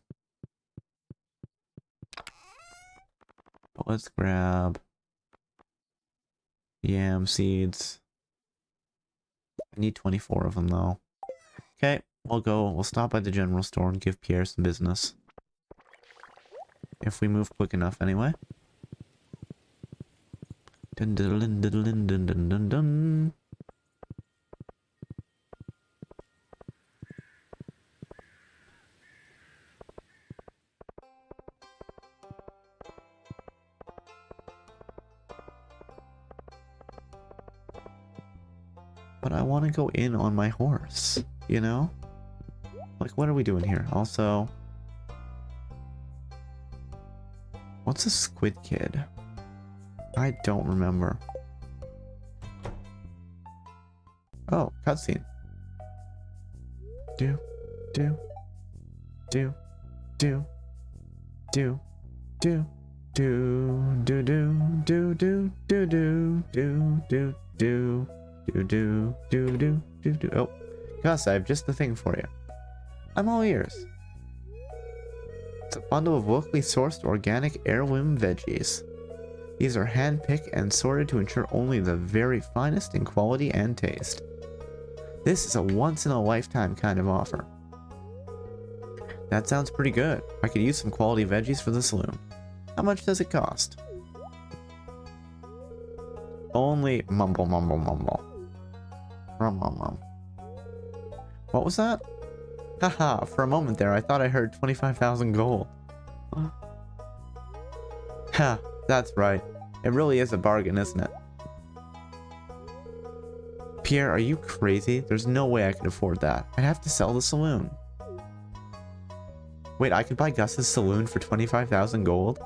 But let's grab yam seeds. I need 24 of them, though. Okay, we'll stop by the general store and give Pierre some business. If we move quick enough, anyway. Dun dun dun dun dun dun dun dun dun. But I want to go in on my horse, you know? Like, what are we doing here? Also, what's a squid kid? I don't remember. Oh, cutscene. Do, do, do, do, do, do, do, do, do, do, do, do, do, do, do, do. Do. Oh, Gus, I have just the thing for you. I'm all ears. It's a bundle of locally sourced organic heirloom veggies. These are hand-picked and sorted to ensure only the very finest in quality and taste. This is a once-in-a-lifetime kind of offer. That sounds pretty good. I could use some quality veggies for the saloon. How much does it cost? Only mumble. What was that? Haha, for a moment there I thought I heard 25,000 gold. Ha, that's right. It really is a bargain, isn't it? Pierre, are you crazy? There's no way I could afford that. I'd have to sell the saloon. Wait, I could buy Gus's saloon for 25,000 gold?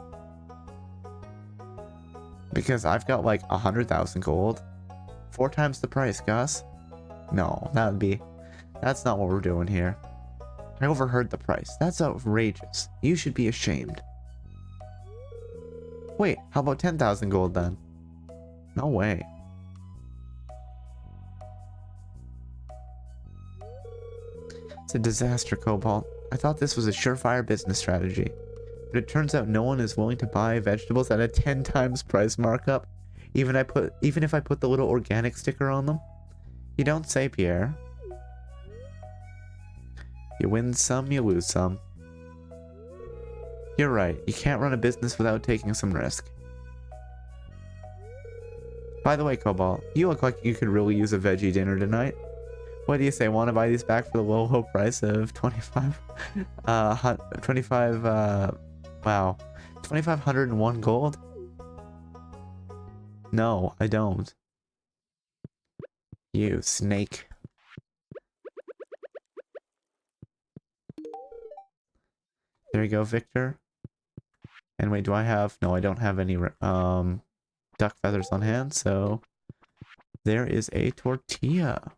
Because I've got like 100,000 gold. 4 times the price, Gus. No, that's not what we're doing here. I overheard the price. That's outrageous. You should be ashamed. Wait, how about 10,000 gold then? No way. It's a disaster, Cobalt. I thought this was a surefire business strategy. But it turns out no one is willing to buy vegetables at a 10 times price markup. Even if I put the little organic sticker on them. You don't say, Pierre. You win some, you lose some. You're right. You can't run a business without taking some risk. By the way, Cobalt, you look like you could really use a veggie dinner tonight. What do you say? Want to buy these back for the low price of 25? Wow. 2,501 gold? No, I don't. You snake. There you go, Victor. And wait, do I have... No, I don't have any duck feathers on hand, so... There is a tortilla.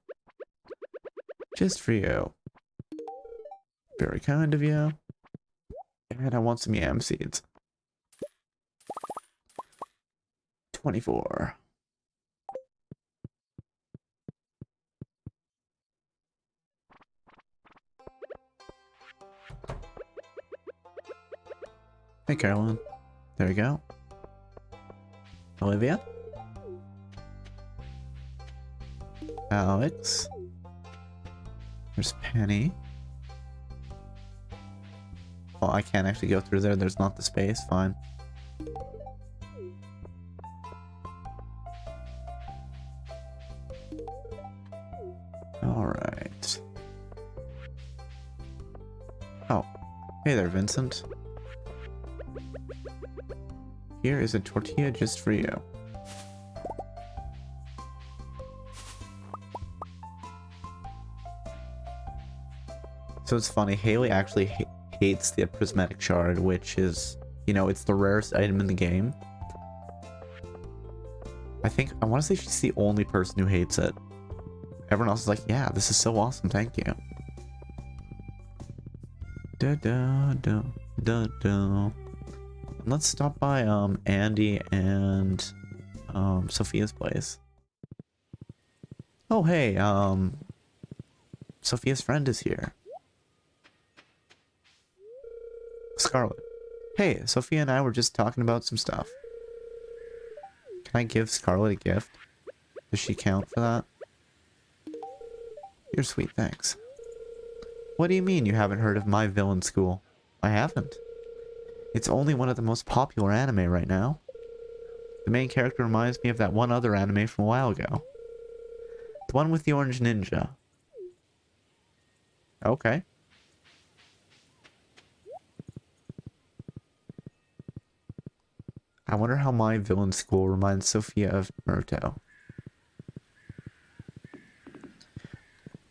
Just for you. Very kind of you. And I want some yam seeds. 24. Hey, Carolyn. There you go. Olivia. Alex. There's Penny. Oh, I can't actually go through there. There's not the space. Fine. Alright. Oh. Hey there, Vincent. Here is a tortilla just for you. So it's funny, Haley actually hates the prismatic shard, which is, you know, it's the rarest item in the game. I want to say she's the only person who hates it. Everyone else is like, yeah, this is so awesome, thank you. Da da da da da. Let's stop by Andy and Sophia's place. Oh hey, Sophia's friend is here. Scarlet. Hey, Sophia and I were just talking about some stuff. Can I give Scarlet a gift? Does she count for that? You're sweet, thanks. What do you mean you haven't heard of My Villain School? I haven't. It's only one of the most popular anime right now. The main character reminds me of that one other anime from a while ago. The one with the orange ninja. Okay. I wonder how My Villain School reminds Sophia of Naruto.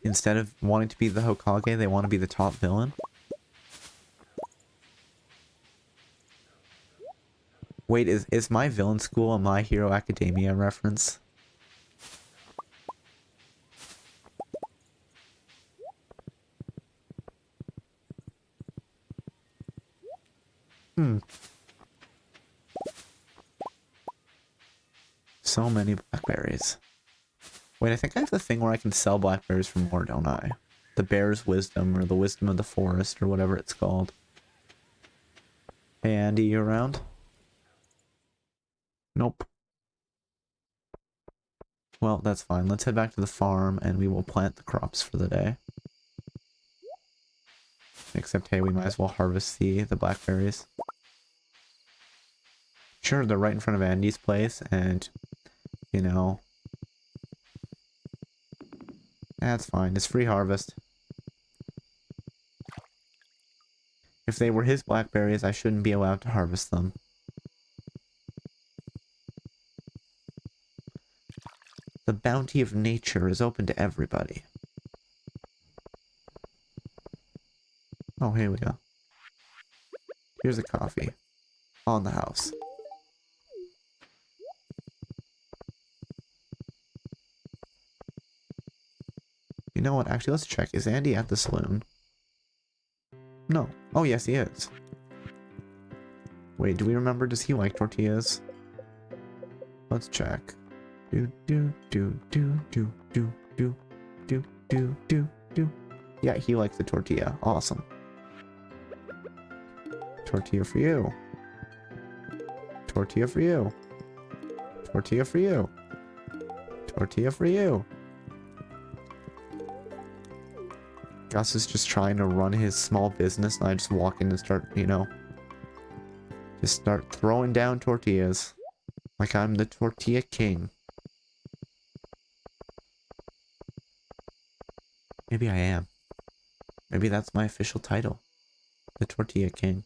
Instead of wanting to be the Hokage, they want to be the top villain? Wait, is My Villain School a My Hero Academia reference? So many blackberries. Wait, I think I have the thing where I can sell blackberries for more, don't I? The bear's wisdom, or the wisdom of the forest, or whatever it's called. Hey Andy, you around? Nope. Well, that's fine. Let's head back to the farm, and we will plant the crops for the day. Except, hey, we might as well harvest the blackberries. Sure, they're right in front of Andy's place, and, you know... That's fine. It's free harvest. If they were his blackberries, I shouldn't be allowed to harvest them. The bounty of nature is open to everybody. Oh, here we go. Here's a coffee. On the house. You know what? Actually, let's check. Is Andy at the saloon? No. Oh, yes, he is. Wait, do we remember? Does he like tortillas? Let's check. Do do do do do do do do do do do. Yeah, he likes the tortilla. Awesome. Tortilla for you. Tortilla for you. Tortilla for you. Tortilla for you. Gus is just trying to run his small business, and I just walk in and start, you know, just start throwing down tortillas. Like I'm the tortilla king. Maybe I am. Maybe that's my official title. The tortilla king.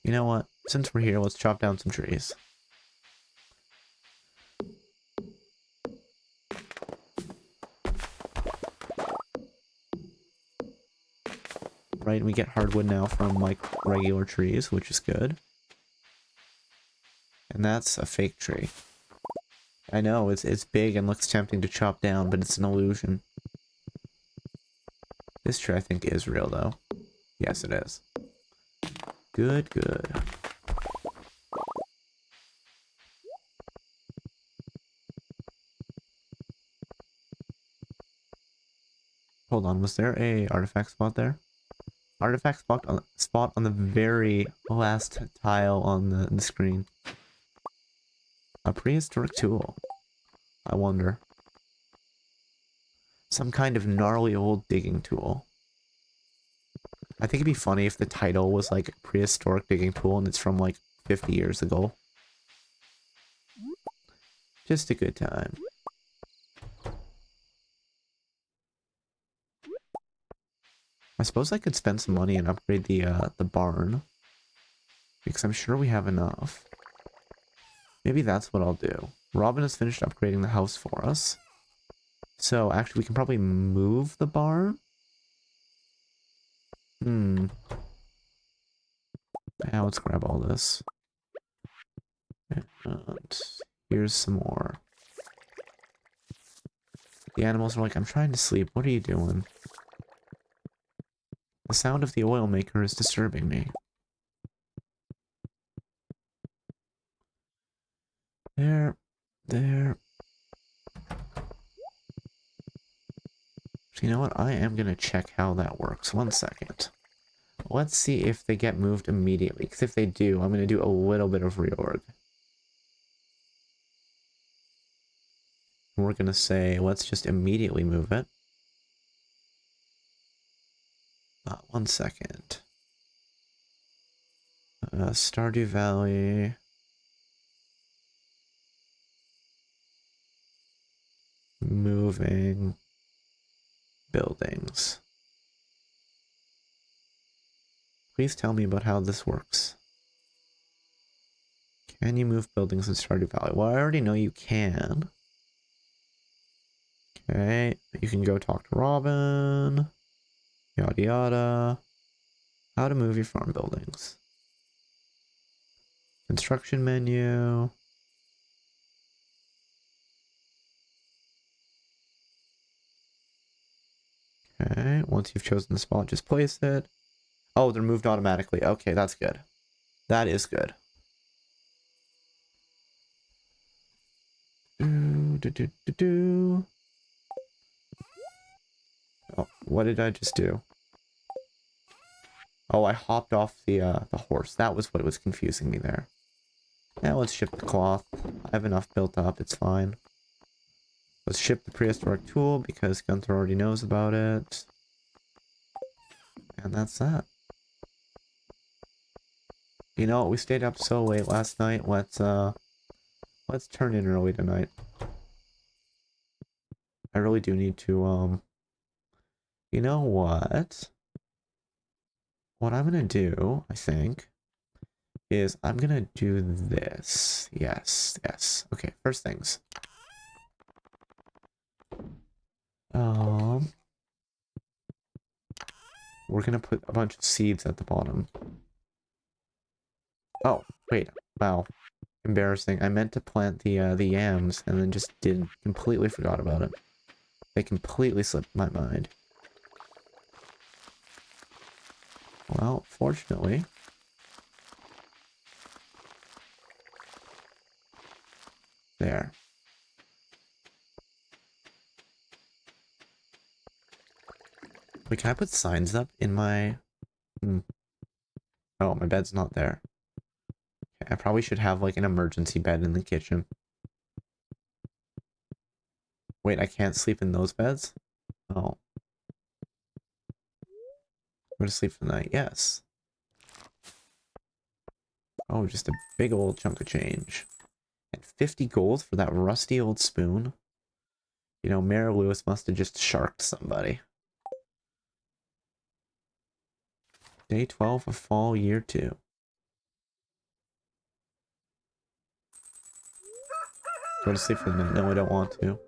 You know what? Since we're here, let's chop down some trees. Right, we get hardwood now from, like, regular trees, which is good. And that's a fake tree. I know, it's big and looks tempting to chop down, but it's an illusion. This tree, I think, is real, though. Yes, it is. Good, good. Hold on, was there a artifact spot there? Artifact spot on the very last tile on the screen. A prehistoric tool. I wonder. Some kind of gnarly old digging tool. I think it'd be funny if the title was like prehistoric digging tool and it's from like 50 years ago. Just a good time. I suppose I could spend some money and upgrade the barn. Because I'm sure we have enough. Maybe that's what I'll do. Robin has finished upgrading the house for us. So actually we can probably move the barn. Now let's grab all this. And here's some more. The animals are like, I'm trying to sleep. What are you doing? The sound of the oil maker is disturbing me. There. So you know what? I am going to check how that works. 1 second. Let's see if they get moved immediately. Because if they do, I'm going to do a little bit of reorg. And we're going to say, let's just immediately move it. 1 second. Stardew Valley. Moving buildings. Please tell me about how this works. Can you move buildings in Stardew Valley? Well, I already know you can. Okay, you can go talk to Robin. Yada yada. How to move your farm buildings. Construction menu. Okay, once you've chosen the spot, just place it. Oh, they're moved automatically. Okay, that's good. That is good. Oh, what did I just do? Oh, I hopped off the horse. That was what was confusing me there. Now let's ship the cloth. I have enough built up. It's fine. Let's ship the prehistoric tool because Gunther already knows about it. And that's that. You know, we stayed up so late last night. Let's turn in early tonight. I really do need to, you know what? What I'm gonna do, I think, is I'm gonna do this. Yes. Okay, first things. We're gonna put a bunch of seeds at the bottom. Oh, wait. Wow. Embarrassing. I meant to plant the yams and then just didn't. Completely forgot about it. They completely slipped my mind. Well, fortunately. There. Wait, can I put signs up in my... Oh, my bed's not there. Okay, I probably should have like an emergency bed in the kitchen. Wait, I can't sleep in those beds? Oh. Go to sleep for the night, yes. Oh, just a big old chunk of change. And 50 gold for that rusty old spoon. You know, Mayor Lewis must have just sharked somebody. Day 12 of fall, year 2. Go to sleep for the night. No, I don't want to.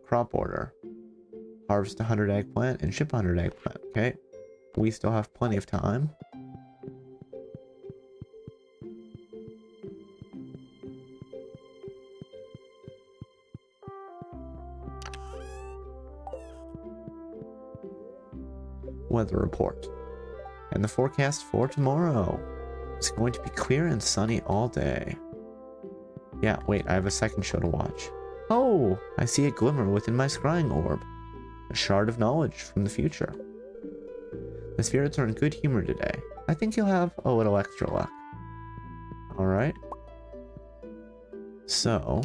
Crop order. Harvest 100 eggplant and ship 100 eggplant. Okay. We still have plenty of time. Weather report. And the forecast for tomorrow. It's going to be clear and sunny all day. Yeah, wait, I have a second show to watch. Oh, I see a glimmer within my scrying orb. A shard of knowledge from the future. The spirits are in good humor today. I think you'll have a little extra luck. Alright. So...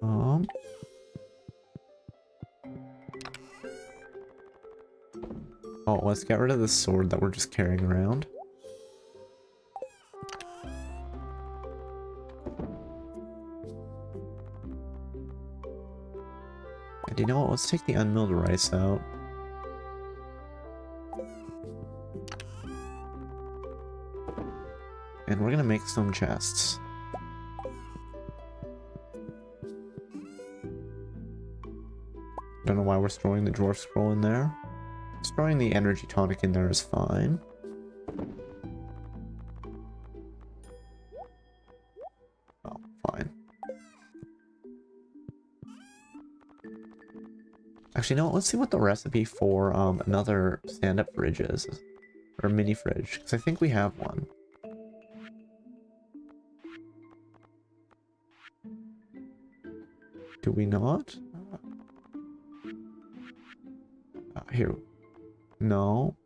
Um... Oh, let's get rid of the sword that we're just carrying around. And you know what? Let's take the unmilled rice out. And we're gonna make some chests. Don't know why we're throwing the dwarf scroll in there. Throwing the energy tonic in there is fine. Oh, fine. Actually, no, let's see what the recipe for another stand-up fridge is. Or mini fridge, because I think we have one. Do we not? Here. No.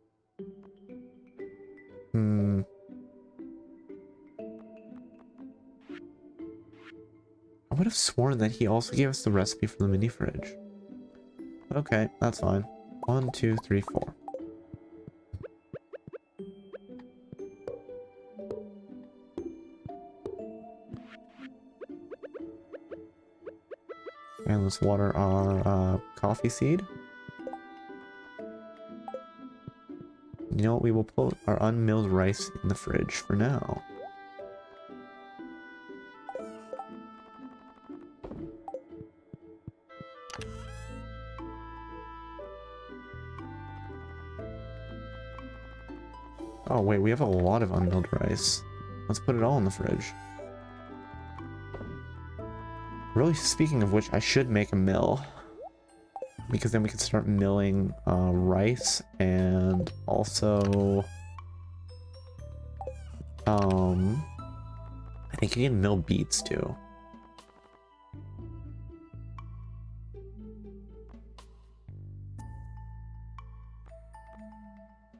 Hmm. I would have sworn that he also gave us the recipe for the mini fridge. Okay, that's fine. 1, 2, 3, 4. And let's water our coffee seed. You know what? We will put our unmilled rice in the fridge for now. Oh wait, we have a lot of unmilled rice. Let's put it all in the fridge. Really, speaking of which, I should make a mill. Because then we can start milling rice and also... I think you can mill beets too.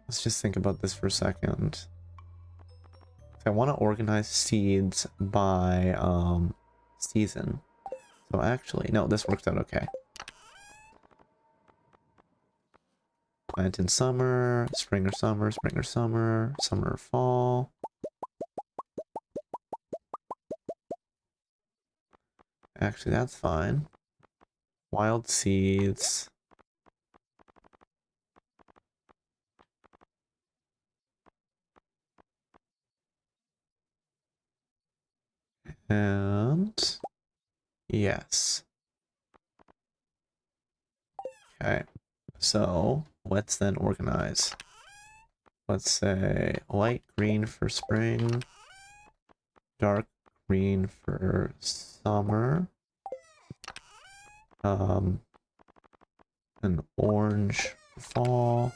Let's just think about this for a second. I want to organize seeds by season. So actually, no, this works out okay. Plant in summer, spring or summer, spring or summer, summer or fall. Actually, that's fine. Wild seeds. And yes. Okay. So let's then organize. Let's say light green for spring, dark green for summer, an orange for fall,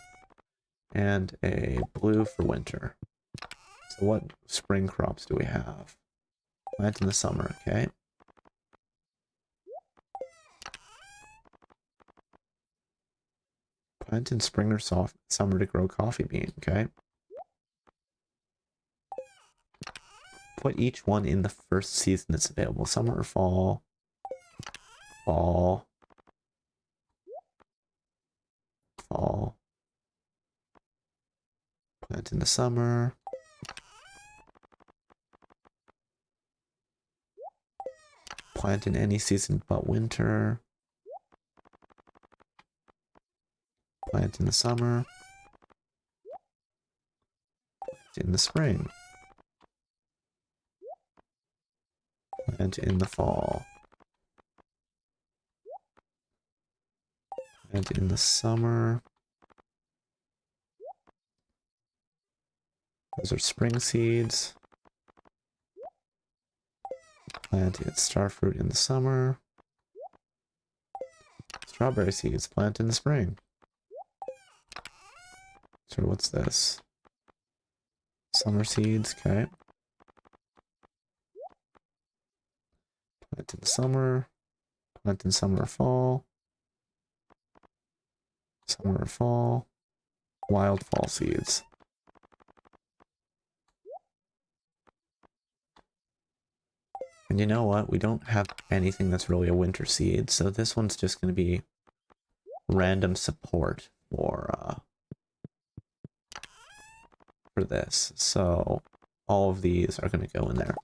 and a blue for winter. So what spring crops do we have? Plant in the summer, okay. Plant in spring or summer to grow coffee bean, okay. put each one in the first season that's available. Summer or fall. Fall. Fall. Plant in the summer. Plant in any season but winter. Plant in the summer. Plant in the spring. Plant in the fall. Plant in the summer. Those are spring seeds. Plant in starfruit in the summer. Strawberry seeds, plant in the spring. So what's this? Summer seeds, okay. Plant in the summer. Plant in summer or fall. Summer or fall. Wild fall seeds. And you know what? We don't have anything that's really a winter seed, so this one's just going to be random support for this. So all of these are going to go in there.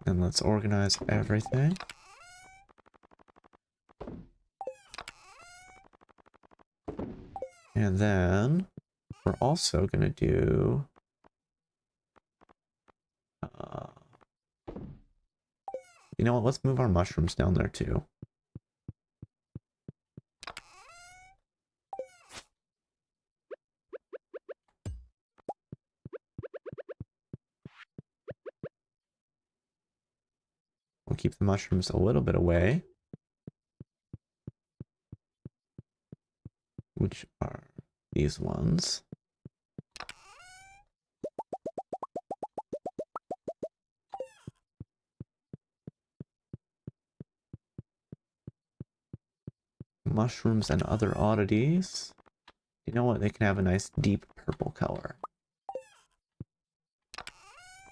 And let's organize everything. And then we're also going to do you know what, let's move our mushrooms down there too. We'll keep the mushrooms a little bit away. Which are these ones. Mushrooms and other oddities. You know what? They can have a nice deep purple color.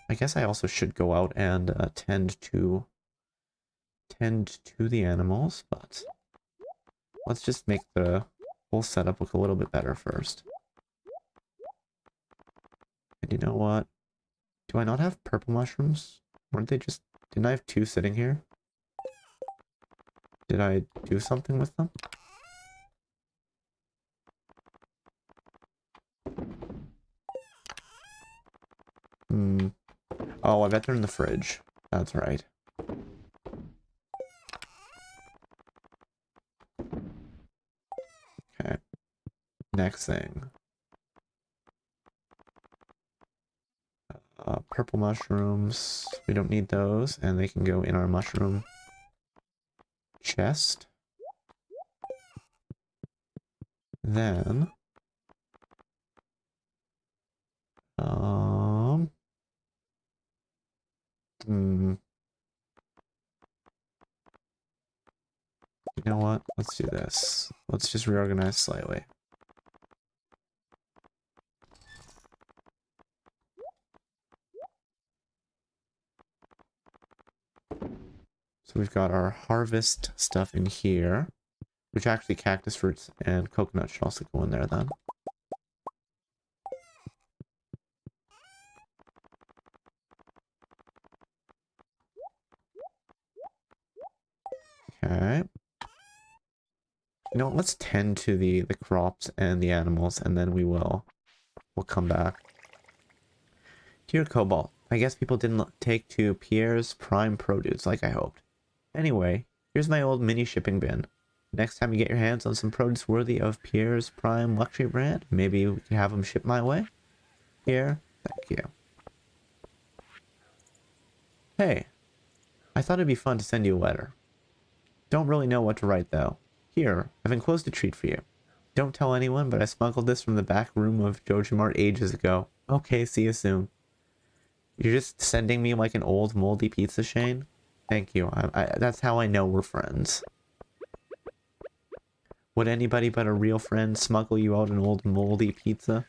I guess I also should go out and tend to the animals, but let's just make the whole setup look a little bit better first. And you know what? Do I not have purple mushrooms? Weren't they just... Didn't I have two sitting here? Did I do something with them? Oh, I bet they're in the fridge. That's right. Okay. Next thing. Purple mushrooms. We don't need those, and they can go in our mushroom chest. Then... You know what? Let's do this. Let's just reorganize slightly. So we've got our harvest stuff in here, which actually cactus fruits and coconut should also go in there then. Okay. You know what, let's tend to the crops and the animals, and then we'll come back. Dear Cobalt, I guess people didn't take to Pierre's prime produce like I hoped. Anyway, here's my old mini shipping bin. Next time you get your hands on some produce worthy of Pierre's prime luxury brand, maybe we can have them shipped my way. Here, thank you. Hey, I thought it'd be fun to send you a letter. Don't really know what to write though. Here, I've enclosed a treat for you. Don't tell anyone, but I smuggled this from the back room of Joja Mart ages ago. Okay, see you soon. You're just sending me like an old moldy pizza, Shane? Thank you. That's how I know we're friends. Would anybody but a real friend smuggle you out an old moldy pizza?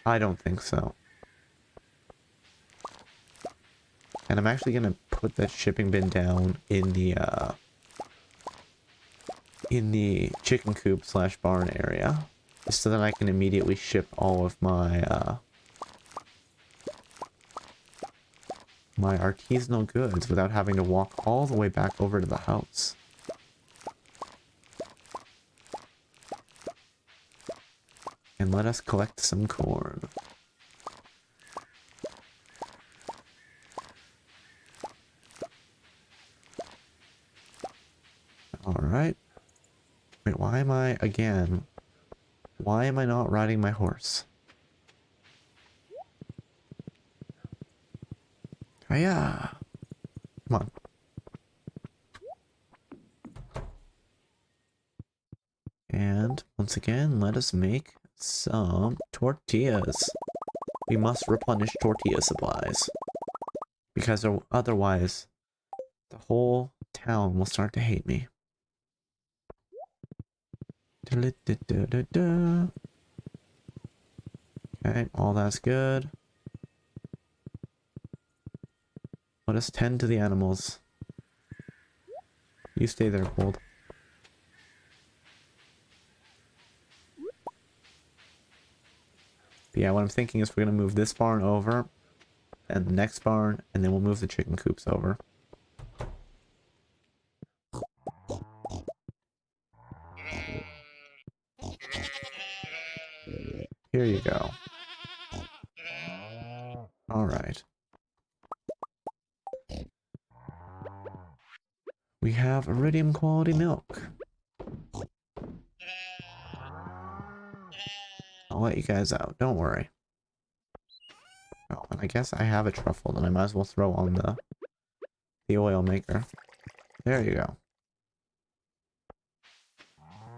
I don't think so. And I'm actually gonna put that shipping bin down in the chicken coop / barn area, just so that I can immediately ship all of my my artisanal goods without having to walk all the way back over to the house. And let us collect some corn. Alright. Wait, why am I not riding my horse? Hiya! Come on. And once again, let us make some tortillas. We must replenish tortilla supplies. Because otherwise, the whole town will start to hate me. Okay, all that's good. Let us tend to the animals. You stay there, Bold. But yeah, what I'm thinking is we're gonna move this barn over, and the next barn, and then we'll move the chicken coops over. Here you go. Alright. We have iridium quality milk. I'll let you guys out, don't worry. Oh, and I guess I have a truffle that I might as well throw on the oil maker. There you go.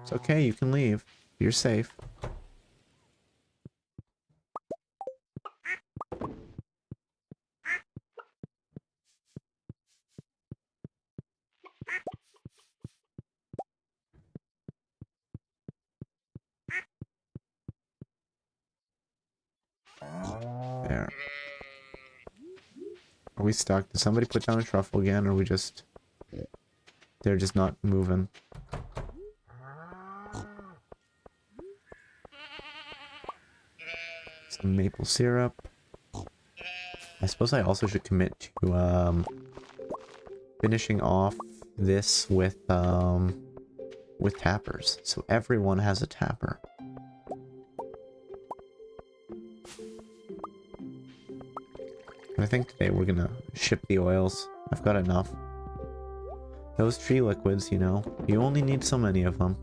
It's okay, you can leave. You're safe. There. Are we stuck? Did somebody put down a truffle again, or we just... They're just not moving? Some maple syrup. I suppose I also should commit to, finishing off this with tappers. So everyone has a tapper. And I think today we're gonna ship the oils. I've got enough. Those tree liquids, you know, you only need so many of them.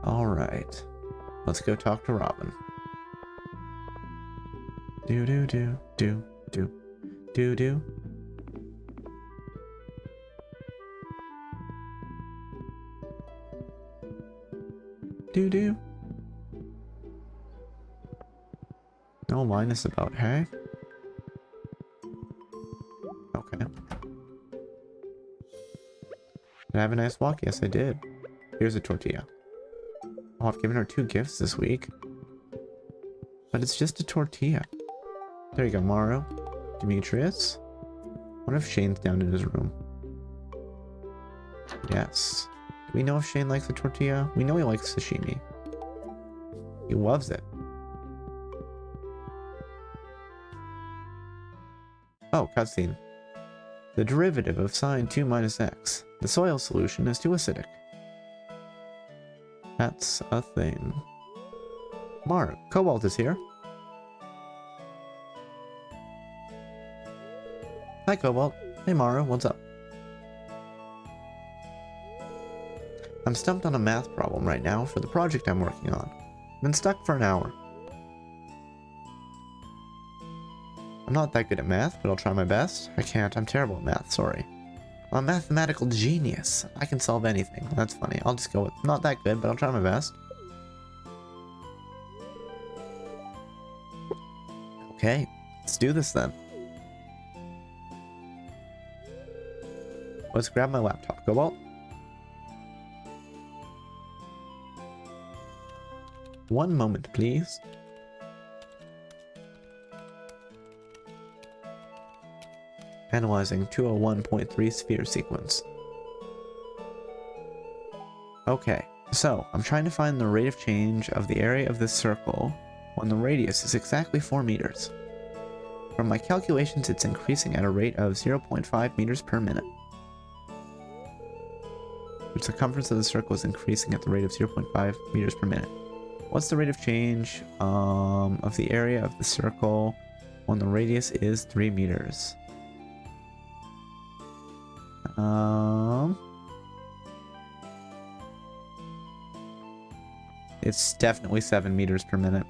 Alright. Let's go talk to Robin. Do do do do do do do. Do do. No Linus about, hey? Okay. Did I have a nice walk? Yes, I did. Here's a tortilla. Oh, I've given her 2 gifts this week. But it's just a tortilla. There you go, Mauro. Demetrius. What if Shane's down in his room? Yes. Do we know if Shane likes the tortilla? We know he likes sashimi. He loves it. Oh, cutscene. The derivative of sine 2 minus x. The soil solution is too acidic. That's a thing. Mar, Cobalt is here. Hi, Cobalt. Hey, Maru, what's up? I'm stumped on a math problem right now for the project I'm working on. Been stuck for an hour. I'm not that good at math, but I'll try my best. I can't, I'm terrible at math, sorry. I'm a mathematical genius. I can solve anything. That's funny. I'll just go with not that good, but I'll try my best. Okay, let's do this then. Let's grab my laptop. Cobalt. One moment, please. Analyzing 201.3 sphere sequence. Okay, so I'm trying to find the rate of change of the area of this circle when the radius is exactly 4 meters. From my calculations, it's increasing at a rate of 0.5 meters per minute. The circumference of the circle is increasing at the rate of 0.5 meters per minute. What's the rate of change of the area of the circle when the radius is 3 meters? It's definitely 7 meters per minute.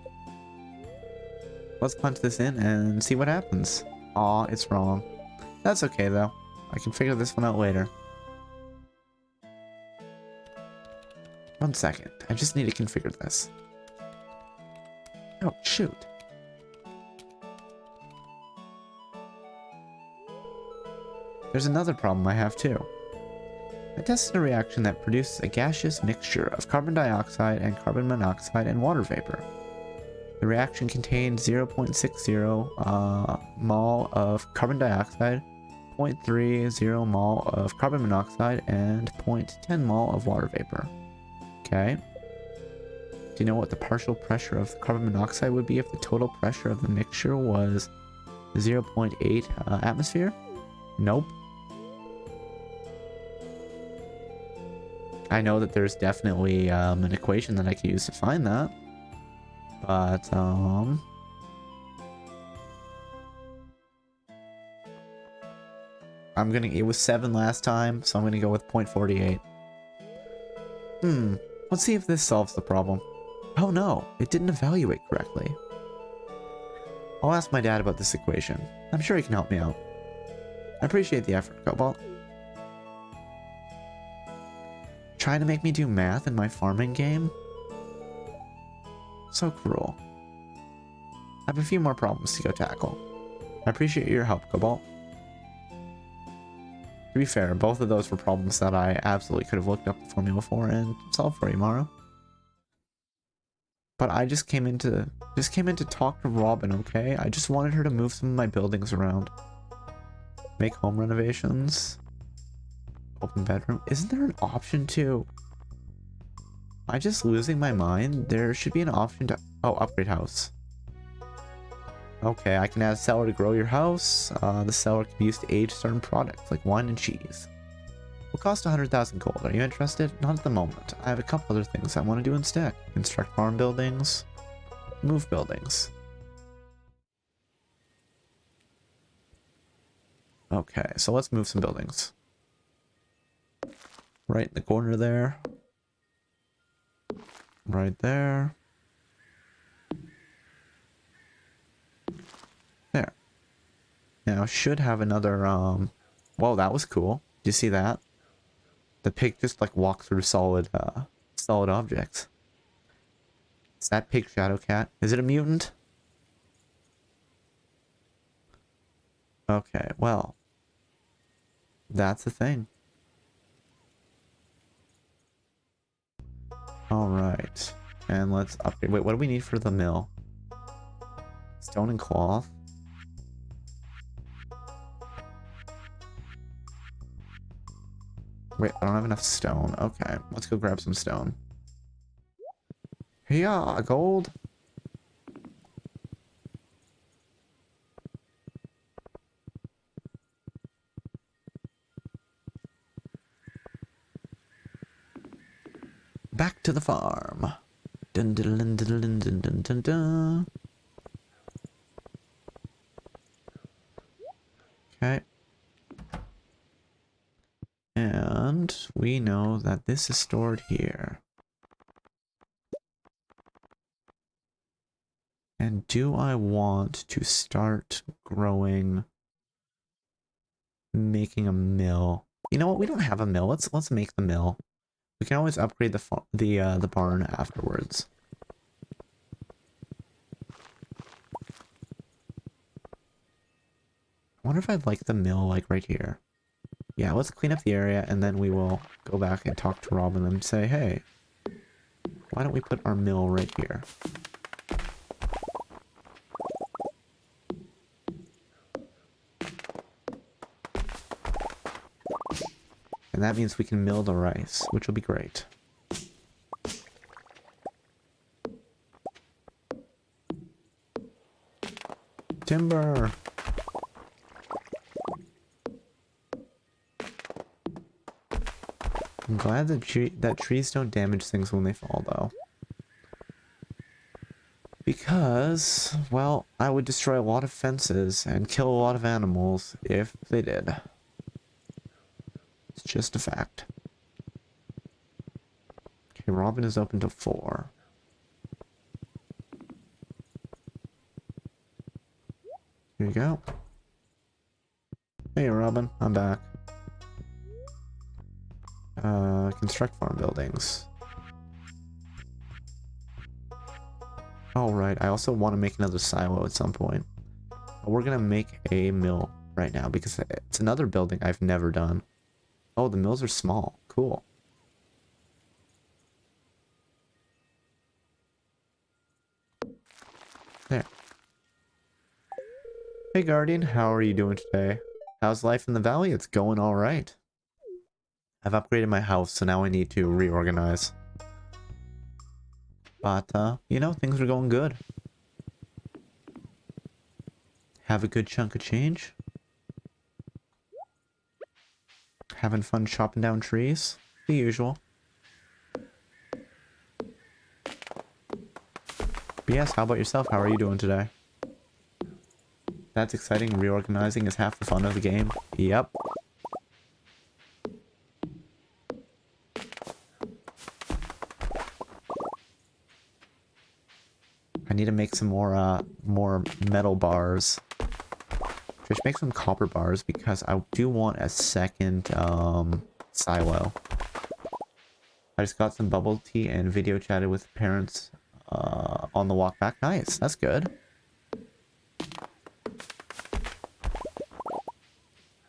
Let's punch this in and see what happens. Aw, it's wrong. That's okay though. I can figure this one out later. 1 second. I just need to configure this. Oh, shoot. There's another problem I have too. I tested a reaction that produces a gaseous mixture of carbon dioxide and carbon monoxide and water vapor. The reaction contained 0.60 mol of carbon dioxide, 0.30 mol of carbon monoxide, and 0.10 mol of water vapor. Okay. Do you know what the partial pressure of the carbon monoxide would be if the total pressure of the mixture was 0.8 atmosphere? Nope. I know that there's definitely an equation that I could use to find that. But, it was 7 last time, so I'm gonna go with 0.48. Let's see if this solves the problem. Oh no, it didn't evaluate correctly. I'll ask my dad about this equation. I'm sure he can help me out. I appreciate the effort, Cobalt. Trying to make me do math in my farming game? So cruel. I have a few more problems to go tackle. I appreciate your help, Cobalt. To be fair, both of those were problems that I absolutely could have looked up the formula for and solved for you, Maru. But I just came in to talk to Robin, okay? I just wanted her to move some of my buildings around. Make home renovations. Open bedroom. Isn't there an option to... Am I just losing my mind? There should be an option to... Oh, upgrade house. Okay, I can add a cellar to grow your house. The cellar can be used to age certain products, like wine and cheese. Will cost 100,000 gold. Are you interested? Not at the moment. I have a couple other things I want to do instead. Construct farm buildings. Move buildings. Okay, so let's move some buildings. Right in the corner there. Right there. There. Now, should have another, Whoa, that was cool. Did you see that? The pig just, like, walked through solid objects. Is that pig Shadow Cat? Is it a mutant? Okay, well. That's the thing. Alright. And let's upgrade. Wait, what do we need for the mill? Stone and cloth. Wait, I don't have enough stone. Okay, let's go grab some stone. Yeah, gold. Back to the farm. Dun dun dun dun dun dun dun dun dun. Okay. And we know that this is stored here. And do I want to start growing, making a mill? You know what? We don't have a mill. Let's make the mill. We can always upgrade the barn afterwards. I wonder if I'd like the mill like right here. Yeah, let's clean up the area and then we will go back and talk to Rob and say, hey, why don't we put our mill right here? And that means we can mill the rice, which will be great. Timber! I'm glad that trees don't damage things when they fall, though. Because, well, I would destroy a lot of fences and kill a lot of animals if they did. It's just a fact. Okay, Robin is open till 4. Here you go. Hey, Robin, I'm back. Construct farm buildings. Oh, right, I also want to make another silo at some point. We're gonna make a mill right now because it's another building I've never done. Oh, the mills are small. Cool. There. Hey, Guardian, how are you doing today? How's life in the valley? It's going all right. I've upgraded my house, so now I need to reorganize. But, you know, things are going good. Have a good chunk of change. Having fun chopping down trees. The usual. But yes, how about yourself? How are you doing today? That's exciting. Reorganizing is half the fun of the game. Yep. I need to make some more metal bars. Just make some copper bars because I do want a second, silo. I just got some bubble tea and video chatted with parents, on the walk back. Nice, that's good.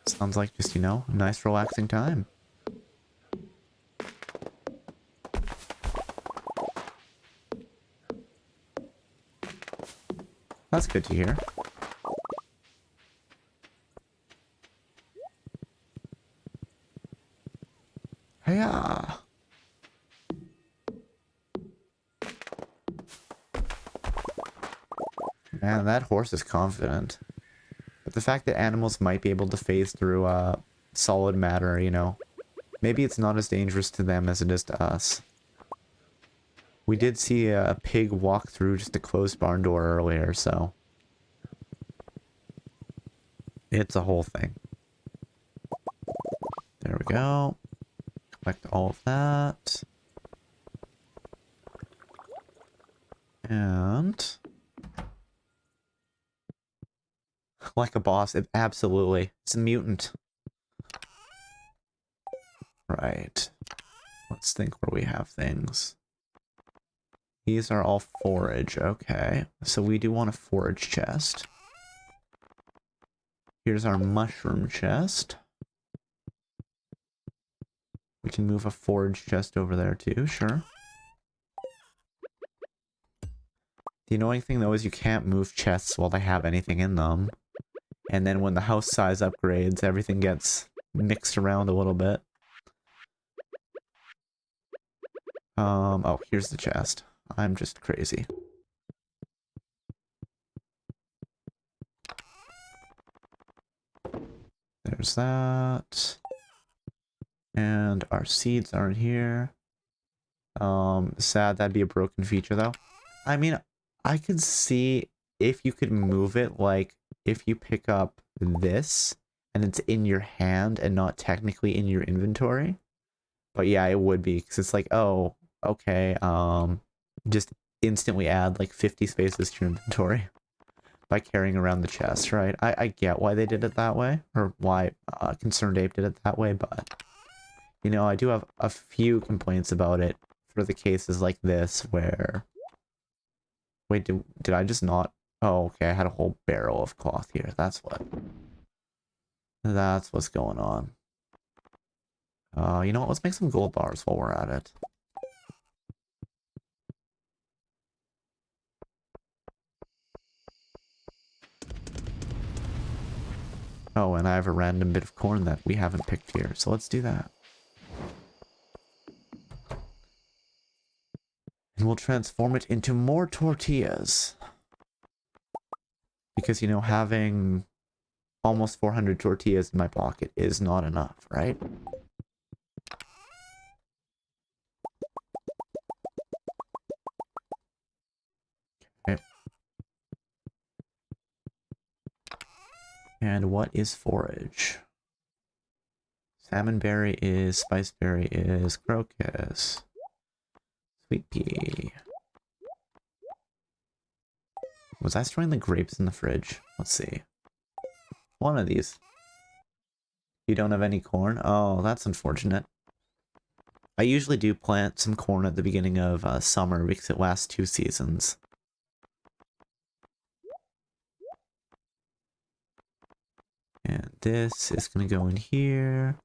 Sounds like just, you know, a nice relaxing time. That's good to hear. Hiya! Man, that horse is confident. But the fact that animals might be able to phase through, solid matter, you know, maybe it's not as dangerous to them as it is to us. We did see a pig walk through just a closed barn door earlier, so... It's a whole thing. There we go. Collect all of that. And... like a boss, absolutely. It's a mutant. Right. Let's think where we have things. These are all forage, okay. So we do want a forage chest. Here's our mushroom chest. We can move a forage chest over there too, sure. The annoying thing though is you can't move chests while they have anything in them. And then when the house size upgrades, everything gets mixed around a little bit. Oh, here's the chest. I'm just crazy. There's that. And our seeds aren't here. Sad that'd be a broken feature though. I mean, I could see if you could move it, like, if you pick up this and it's in your hand and not technically in your inventory. But yeah, it would be, because it's like, oh, okay, just instantly add like 50 spaces to your inventory by carrying around the chest, right? I get why they did it that way, or why Concerned Ape did it that way, but, you know, I do have a few complaints about it for the cases like this where... Wait, did I just not... Oh, okay, I had a whole barrel of cloth here, that's what. That's what's going on. You know what? Let's make some gold bars while we're at it. Oh, and I have a random bit of corn that we haven't picked here, so let's do that. And we'll transform it into more tortillas. Because, you know, having almost 400 tortillas in my pocket is not enough, right? Okay. And what is forage? Salmonberry is, spiceberry is, crocus, sweet pea. Was I storing the grapes in the fridge? Let's see. One of these. You don't have any corn? Oh, that's unfortunate. I usually do plant some corn at the beginning of summer because it lasts 2 seasons. And this is going to go in here.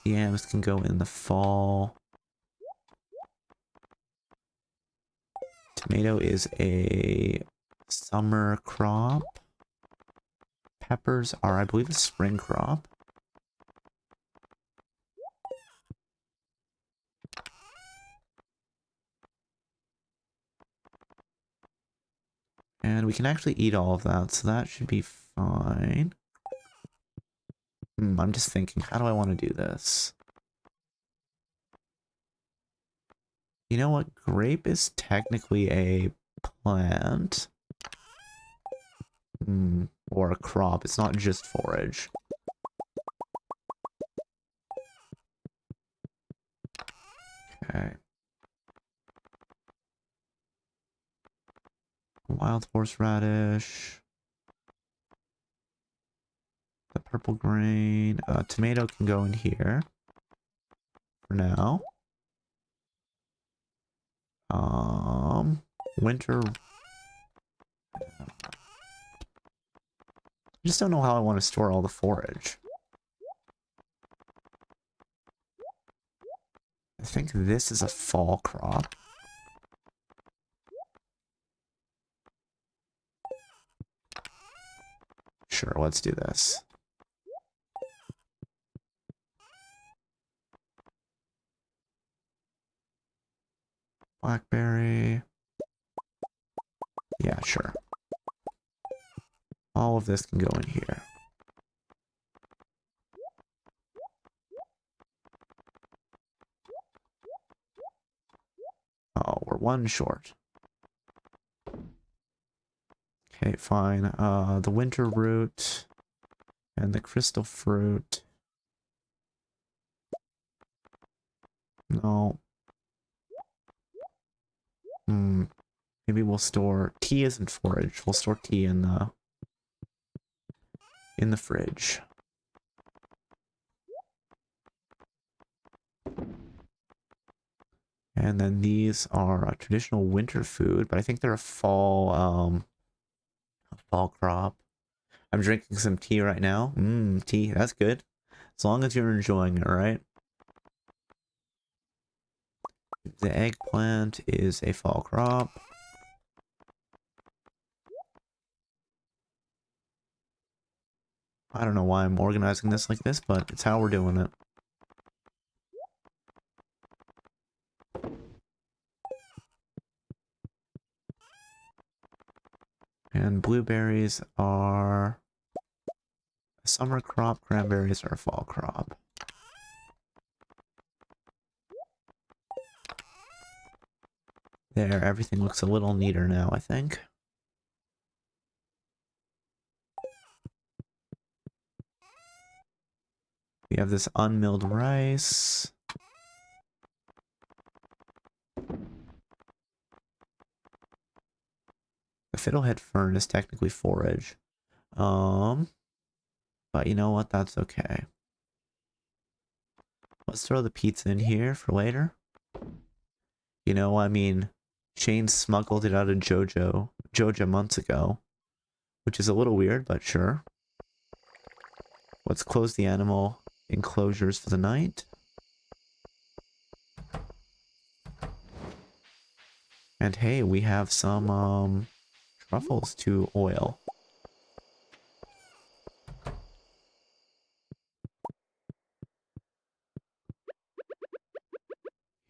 Yams can go in the fall. Tomato is a summer crop. Peppers are, I believe, a spring crop. And we can actually eat all of that, so that should be fine. I'm just thinking, how do I want to do this? You know what? Grape is technically a plant. Or a crop. It's not just forage. Okay. Wild horseradish. The purple grain. Tomato can go in here. For now. Winter. I just don't know how I want to store all the forage. I think this is a fall crop. Sure, let's do this. Blackberry. Yeah, sure. All of this can go in here. Oh, we're one short. Okay, fine. The winter root and the crystal fruit. No. Maybe we'll store tea isn't forage. We'll store tea in the fridge. And then these are a traditional winter food, but I think they're a fall crop. I'm drinking some tea right now. Tea, that's good. As long as you're enjoying it, right? The eggplant is a fall crop. I don't know why I'm organizing this like this, but it's how we're doing it. And blueberries are a summer crop, cranberries are a fall crop. There, everything looks a little neater now, I think. We have this unmilled rice. The fiddlehead fern is technically forage. But you know what? That's okay. Let's throw the pizza in here for later. You know, I mean, Shane smuggled it out of Joja months ago, which is a little weird, but sure. Let's close the animal enclosures for the night. And hey, we have some truffles to oil.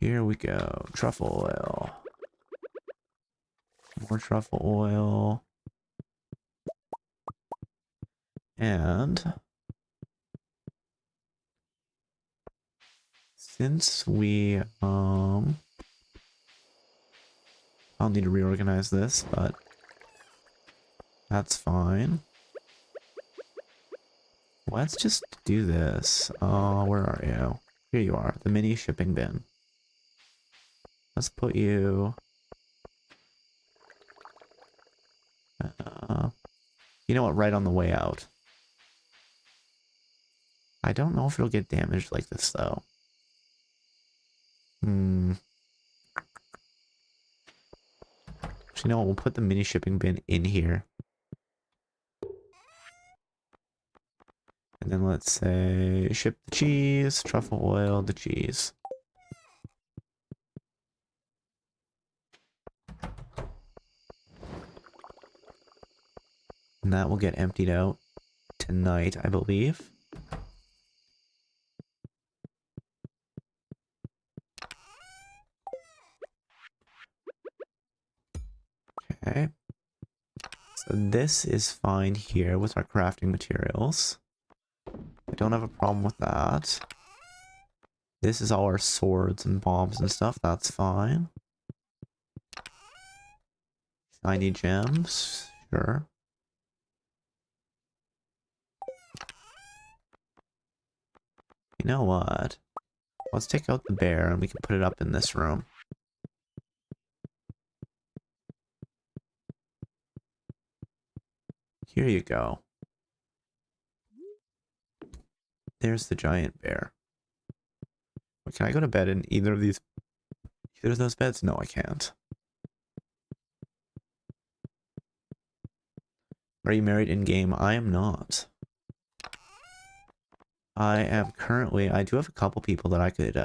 Here we go. Truffle oil. More truffle oil. And since we I'll need to reorganize this, but that's fine. Let's just do this. Where are you? Here you are, the mini shipping bin. Let's put you you know what, right on the way out. I don't know if it'll get damaged like this though. Actually, no, we'll put the mini shipping bin in here. And then let's say ship the cheese, truffle oil, the cheese. And that will get emptied out tonight, I believe. Okay. So this is fine here with our crafting materials. I don't have a problem with that. This is all our swords and bombs and stuff. That's fine. Shiny gems. Sure. You know what? Let's take out the bear and we can put it up in this room. Here you go. There's the giant bear. Can I go to bed in either of those beds? No, I can't. Are you married in game? I am not. I am currently, I do have a couple people that I could,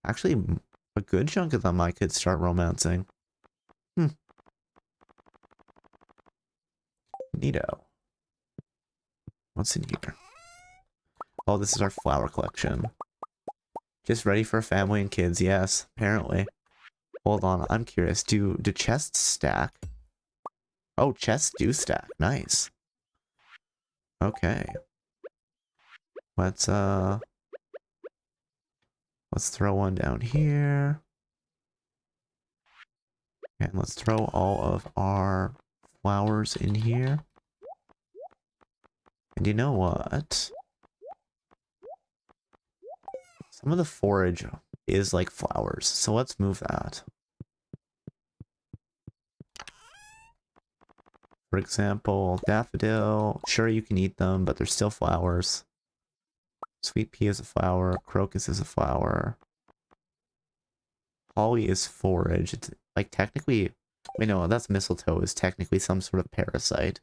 actually, a good chunk of them I could start romancing. Neato. What's in here? Oh, this is our flower collection. Just ready for a family and kids, yes, apparently. Hold on, I'm curious. Do chests stack? Oh, chests do stack. Nice. Okay. Let's throw one down here. And let's throw all of our flowers in here. And you know what? Some of the forage is like flowers, so let's move that. For example, daffodil. Sure, you can eat them, but they're still flowers. Sweet pea is a flower. Crocus is a flower. Holly is forage. It's like technically, wait, no, that's mistletoe is technically some sort of parasite.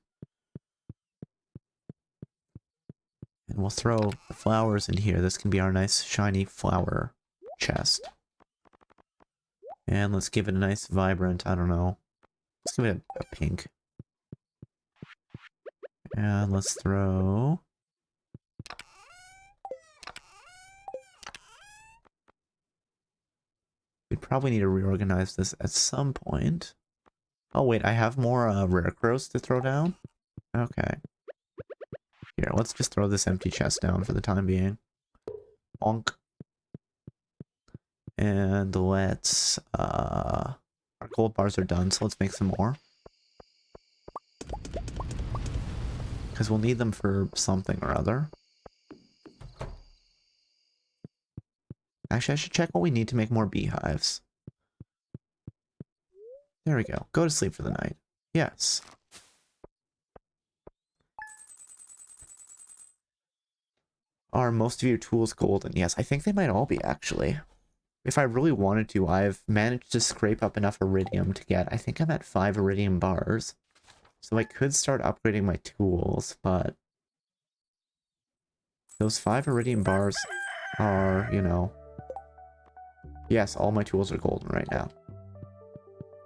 And we'll throw the flowers in here. This can be our nice shiny flower chest. And let's give it a nice vibrant, I don't know. Let's give it a pink. And let's throw... We'd probably need to reorganize this at some point. Oh wait, I have more rare crows to throw down? Okay. Here, let's just throw this empty chest down for the time being. Bonk. And let's, our gold bars are done, so let's make some more. Because we'll need them for something or other. Actually, I should check what we need to make more beehives. There we go. Go to sleep for the night. Yes. Are most of your tools golden? Yes, I think they might all be, actually. If I really wanted to, I've managed to scrape up enough iridium to get, I think I'm at 5 iridium bars. So I could start upgrading my tools, but those 5 iridium bars are, you know... Yes, all my tools are golden right now,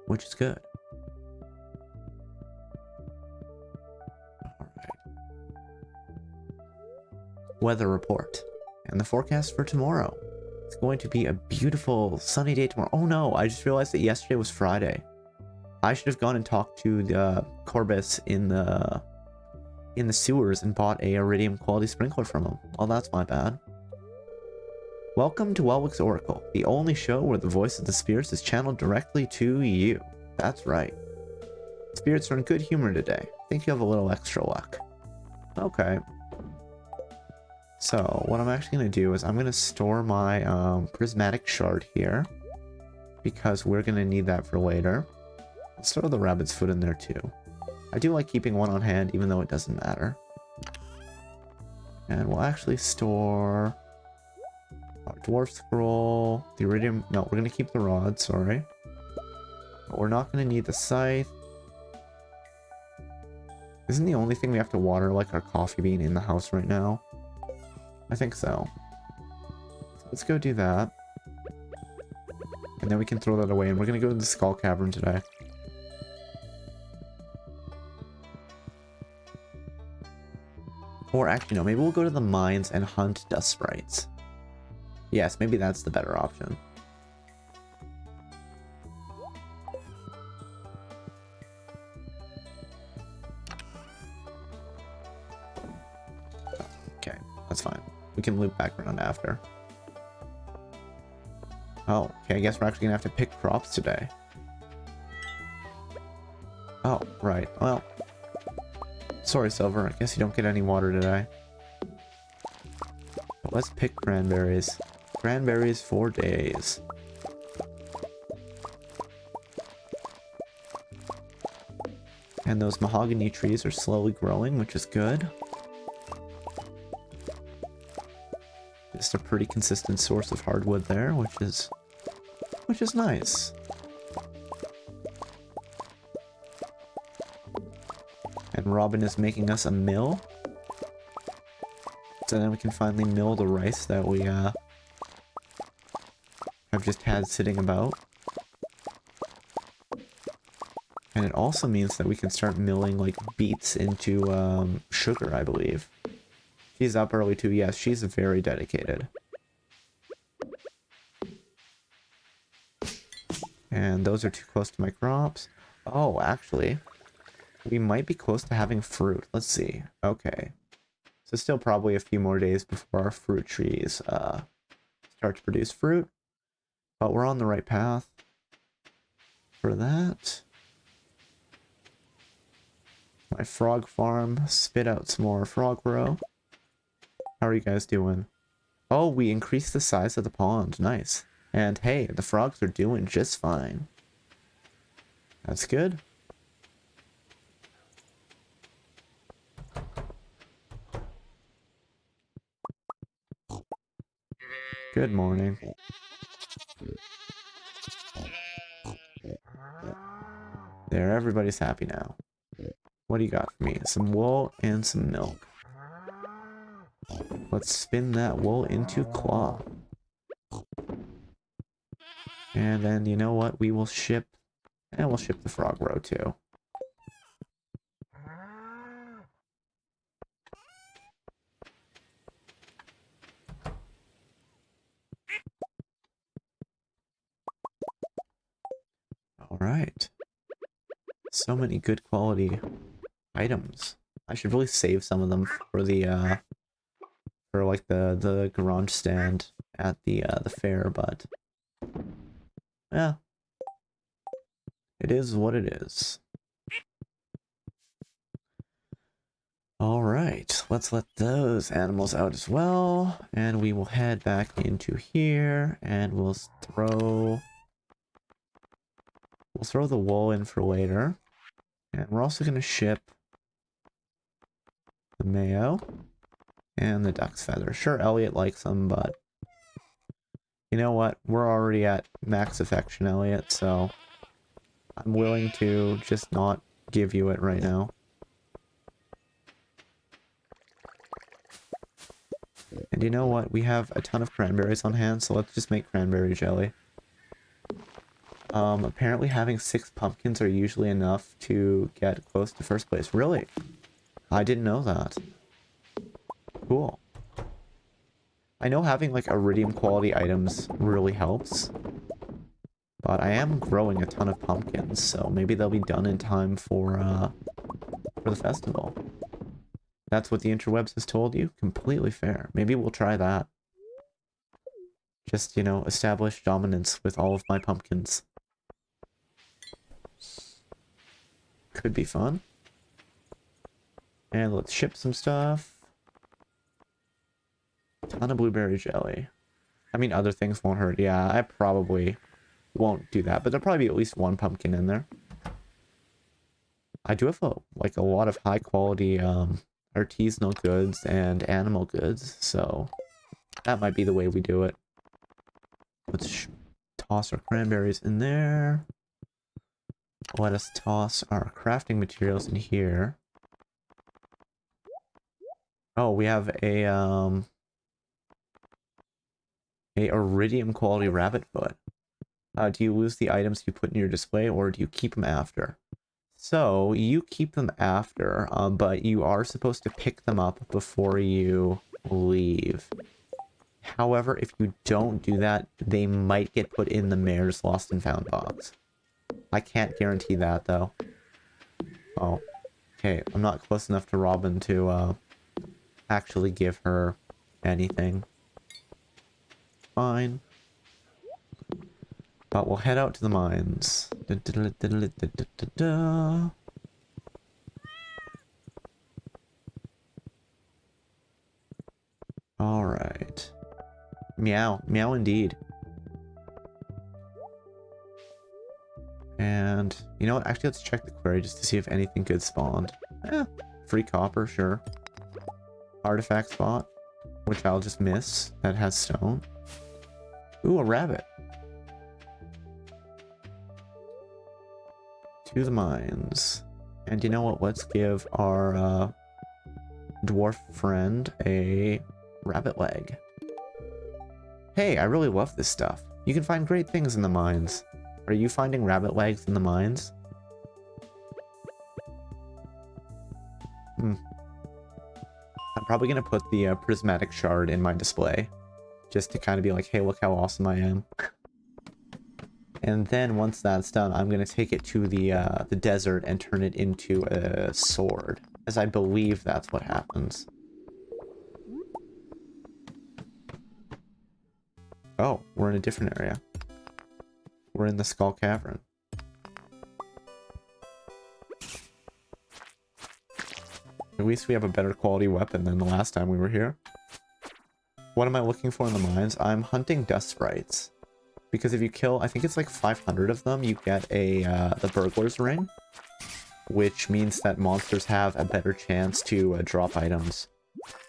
which is good. Alright. Weather report. And the forecast for tomorrow. It's going to be a beautiful sunny day tomorrow. Oh no, I just realized that yesterday was Friday. I should have gone and talked to the Corbus in the sewers and bought a iridium quality sprinkler from him. Well, that's my bad. Welcome to Welwick's Oracle, the only show where the voice of the spirits is channeled directly to you. That's right. Spirits are in good humor today. Think you have a little extra luck. Okay. So, what I'm actually going to do is I'm going to store my prismatic shard here, because we're going to need that for later. Let's throw the rabbit's foot in there too. I do like keeping one on hand, even though it doesn't matter. And we'll actually store our dwarf scroll, the iridium... No, we're going to keep the rod, sorry. But we're not going to need the scythe. Isn't the only thing we have to water like our coffee bean in the house right now? I think so. Let's go do that. And then we can throw that away, and we're going to go to the Skull Cavern today. Or actually, no, maybe we'll go to the mines and hunt dust sprites. Yes, maybe that's the better option. Okay, that's fine. We can loop back around after. Oh, okay, I guess we're actually gonna have to pick crops today. Oh, right, well... Sorry, Silver, I guess you don't get any water today. But let's pick cranberries. Cranberries for days. And those mahogany trees are slowly growing, which is good. Just a pretty consistent source of hardwood there, which is nice. And Robin is making us a mill. So then we can finally mill the rice that we have just had sitting about. And it also means that we can start milling like beets into sugar, I believe. She's up early too. Yes, she's very dedicated. And those are too close to my crops. Oh, actually, we might be close to having fruit. Let's see. Okay. So still probably a few more days before our fruit trees start to produce fruit. But we're on the right path for that. My frog farm spit out some more frog roe. How are you guys doing? Oh, we increased the size of the pond. Nice. And hey, the frogs are doing just fine. That's good. Good morning. There, everybody's happy now. What do you got for me? Some wool and some milk. Let's spin that wool into cloth. And then, you know what? We will ship... And we'll ship the frog roe too. Alright. So many good quality items. I should really save some of them for the, for like the garage stand at the fair, but... Yeah. It is what it is. Alright, let's let those animals out as well. And we will head back into here, and we'll throw the wool in for later. And we're also going to ship the mayo and the duck's feather. Sure, Elliot likes them, but you know what? We're already at max affection, Elliot, so I'm willing to just not give you it right now. And you know what? We have a ton of cranberries on hand, so let's just make cranberry jelly. Apparently having 6 pumpkins are usually enough to get close to first place. Really? I didn't know that. Cool. I know having like iridium quality items really helps. But I am growing a ton of pumpkins, so maybe they'll be done in time for the festival. That's what the interwebs has told you? Completely fair. Maybe we'll try that. Just, you know, establish dominance with all of my pumpkins. Could be fun. And let's ship some stuff. Ton of blueberry jelly. I mean, other things won't hurt. Yeah, I probably won't do that, but there'll probably be at least 1 pumpkin in there. I do have a lot of high quality artisanal goods and animal goods, so that might be the way we do it. Let's toss our cranberries in there. Let us toss our crafting materials in here. Oh, we have a iridium quality rabbit foot. Do you lose the items you put in your display, or do you keep them after? So, you keep them after, but you are supposed to pick them up before you leave. However, if you don't do that, they might get put in the mayor's lost and found box. I can't guarantee that, though. Oh. Okay, I'm not close enough to Robin to, actually give her anything. Fine. But we'll head out to the mines. Alright. Meow. Meow indeed. And, you know what? Actually, let's check the query just to see if anything good spawned. Free copper, sure. Artifact spot, which I'll just miss. That has stone. Ooh, a rabbit. To the mines. And you know what? Let's give our dwarf friend a rabbit leg. Hey, I really love this stuff. You can find great things in the mines. Are you finding rabbit legs in the mines? I'm probably going to put the prismatic shard in my display. Just to kind of be like, hey, look how awesome I am. And then once that's done, I'm going to take it to the desert and turn it into a sword. As I believe that's what happens. Oh, we're in a different area. We're in the Skull Cavern. At least we have a better quality weapon than the last time we were here. What am I looking for in the mines? I'm hunting dust sprites. Because if you kill, I think it's like 500 of them, you get the burglar's ring. Which means that monsters have a better chance to drop items.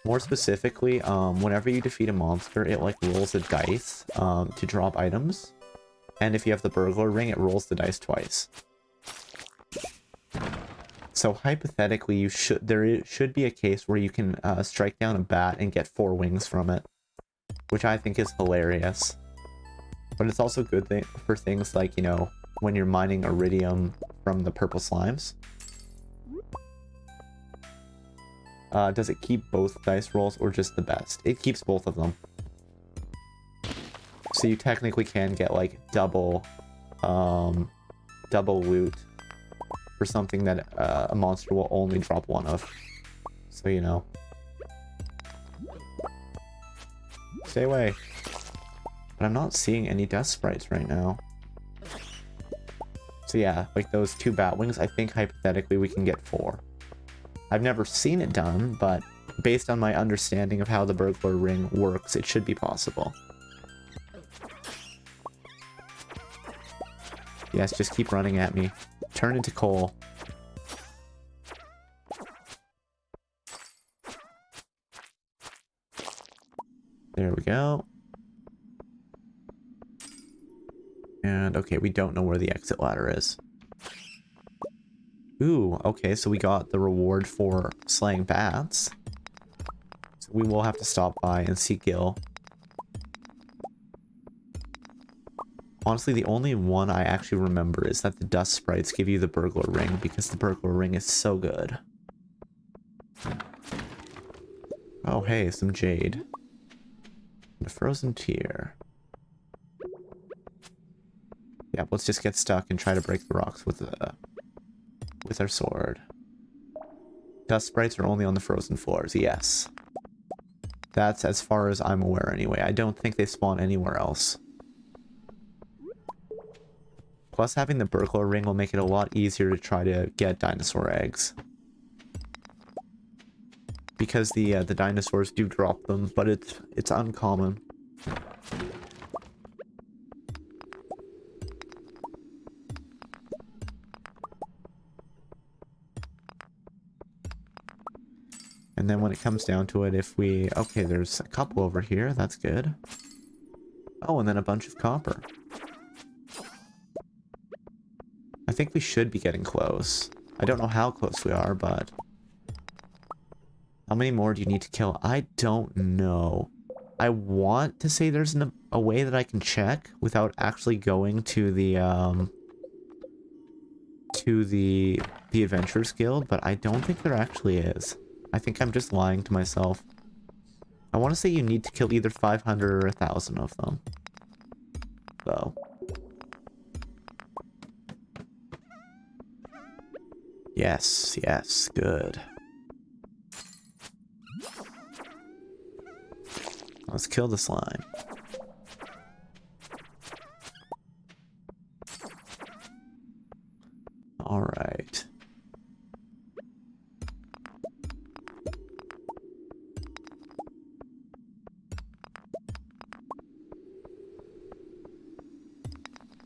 More specifically, whenever you defeat a monster, it like rolls a dice to drop items. And if you have the burglar ring, it rolls the dice twice. So hypothetically, there should be a case where you can strike down a bat and get 4 wings from it. Which I think is hilarious. But it's also good for things like, you know, when you're mining iridium from the purple slimes. Does it keep both dice rolls or just the best? It keeps both of them. So you technically can get like double loot for something that a monster will only drop 1 of. So you know. Stay away. But I'm not seeing any death sprites right now. So yeah, like those 2 bat wings, I think hypothetically we can get 4. I've never seen it done, but based on my understanding of how the burglar ring works, it should be possible. Yes, just keep running at me. Turn into coal. There we go. And okay, we don't know where the exit ladder is. Ooh, okay, so we got the reward for slaying bats. So we will have to stop by and see Gil. Honestly, the only one I actually remember is that the dust sprites give you the burglar ring because the burglar ring is so good. Oh, hey, some jade. And a frozen tear. Yeah, let's just get stuck and try to break the rocks with our sword. Dust sprites are only on the frozen floors, yes. That's as far as I'm aware anyway. I don't think they spawn anywhere else. Plus, having the burglar ring will make it a lot easier to try to get dinosaur eggs. Because the dinosaurs do drop them, but it's uncommon. And then when it comes down to it, if we... Okay, there's a couple over here. That's good. Oh, and then a bunch of copper. I think we should be getting close. I don't know how close we are, but... How many more do you need to kill? I don't know. I want to say there's a way that I can check without actually going to the Adventurers Guild, but I don't think there actually is. I think I'm just lying to myself. I want to say you need to kill either 500 or 1,000 of them. So. Yes, yes, good. Let's kill the slime. Alright.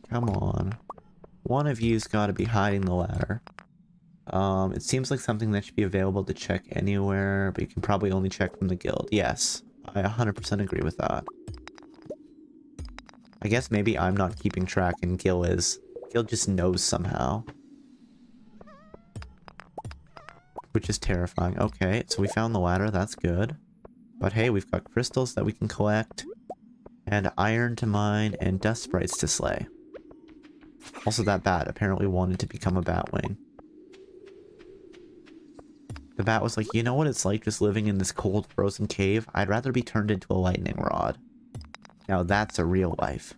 Come on. One of you's got to be hiding the ladder. It seems like something that should be available to check anywhere, but you can probably only check from the guild. Yes, I 100% agree with that. I guess maybe I'm not keeping track and Gil is. Gil just knows somehow. Which is terrifying. Okay, so we found the ladder, that's good. But hey, we've got crystals that we can collect, and iron to mine, and dust sprites to slay. Also, that bat apparently wanted to become a batwing. The bat was like, you know what it's like just living in this cold, frozen cave? I'd rather be turned into a lightning rod. Now that's a real life.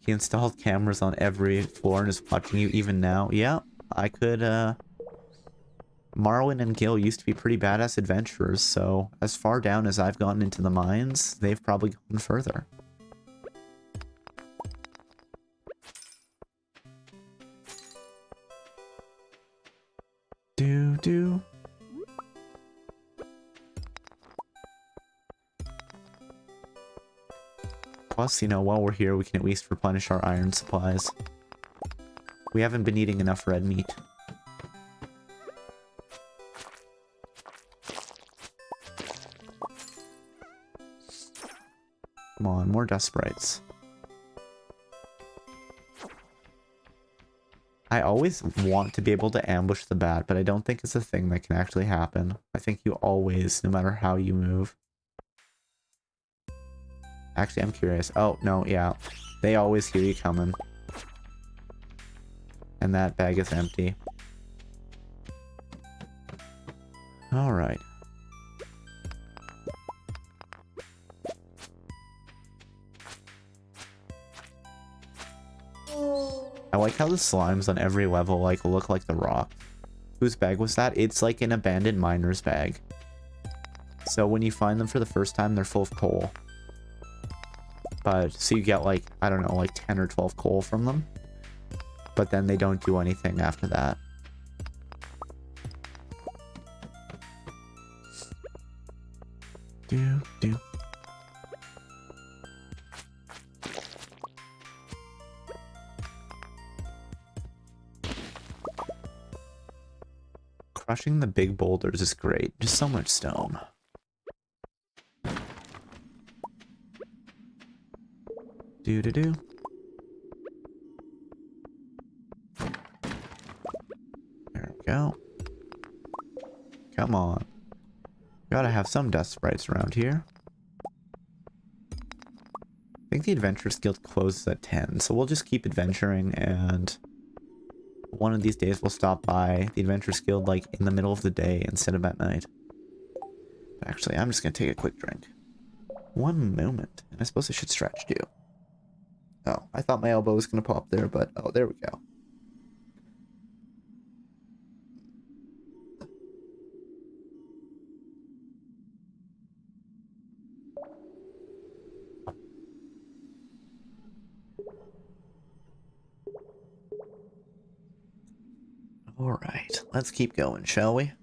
He installed cameras on every floor and is watching you even now. Yeah, I could, Marwin and Gil used to be pretty badass adventurers, so as far down as I've gotten into the mines, they've probably gone further. Do. Plus, you know, while we're here, we can at least replenish our iron supplies. We haven't been eating enough red meat. Come on, more dust sprites. I always want to be able to ambush the bat, but I don't think it's a thing that can actually happen. I think you always, no matter how you move. Actually, I'm curious. Oh, no, yeah. They always hear you coming. And that bag is empty. Alright. I like how the slimes on every level like look like the rock. Whose bag was that? It's like an abandoned miner's bag. So when you find them for the first time, they're full of coal. But, so you get like, I don't know, like 10 or 12 coal from them. But then they don't do anything after that. Do. Crushing the big boulders is great. Just so much stone. Do-do-do. There we go. Come on. Gotta have some dust sprites around here. I think the Adventurers Guild closes at 10, so we'll just keep adventuring, and one of these days we'll stop by the Adventurers Guild, like, in the middle of the day instead of at night. But actually, I'm just gonna take a quick drink. One moment. And I suppose I should stretch, too. Oh, I thought my elbow was gonna pop there, but oh, there we go. Alright, let's keep going, shall we?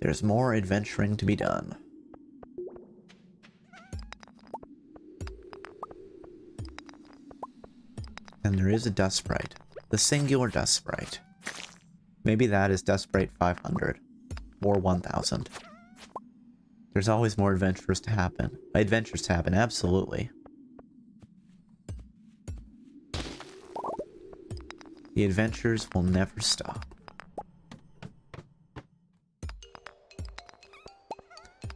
There's more adventuring to be done. And there is a dust sprite. The singular dust sprite. Maybe that is dust sprite 500. Or 1000. There's always more adventures to happen. Adventures to happen, absolutely. The adventures will never stop.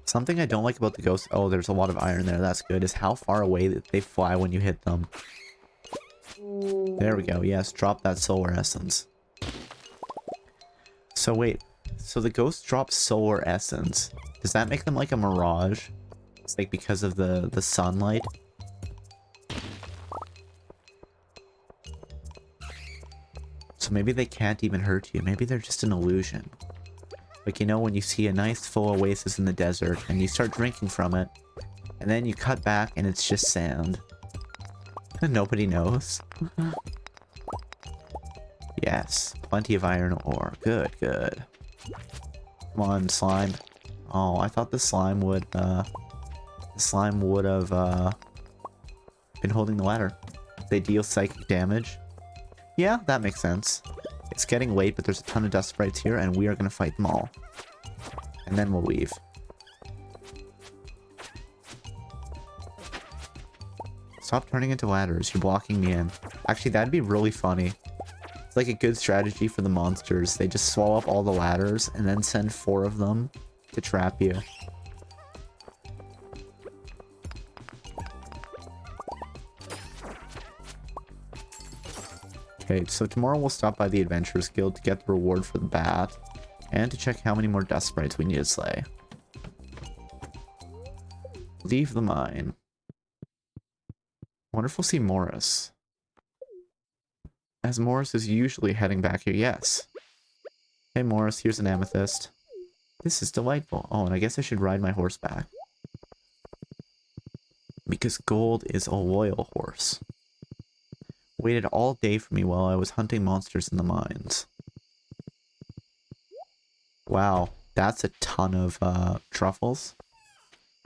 Something I don't like about the ghosts— oh, there's a lot of iron there, that's good— is how far away they fly when you hit them. There we go, yes, drop that solar essence. So wait, so the ghosts drop solar essence. Does that make them like a mirage? It's like because of the sunlight? So maybe they can't even hurt you. Maybe they're just an illusion. Like, you know, when you see a nice full oasis in the desert and you start drinking from it, and then you cut back and it's just sand. Nobody knows. Yes, plenty of iron ore. Good, good. Come on, slime. Oh, I thought the slime would have been holding the ladder. They deal psychic damage. Yeah, that makes sense. It's getting late, but there's a ton of dust sprites here, and we are going to fight them all. And then we'll leave. Stop turning into ladders. You're blocking me in. Actually, that'd be really funny. It's like a good strategy for the monsters. They just swallow up all the ladders, and then send 4 of them to trap you. Okay, so tomorrow we'll stop by the Adventurers Guild to get the reward for the bat, and to check how many more dust sprites we need to slay. Leave the mine. Wonder if we'll see Morris. As Morris is usually heading back here, yes. Hey Morris, here's an amethyst. This is delightful. Oh, and I guess I should ride my horse back. Because gold is a loyal horse. Waited all day for me while I was hunting monsters in the mines. Wow, that's a ton of truffles.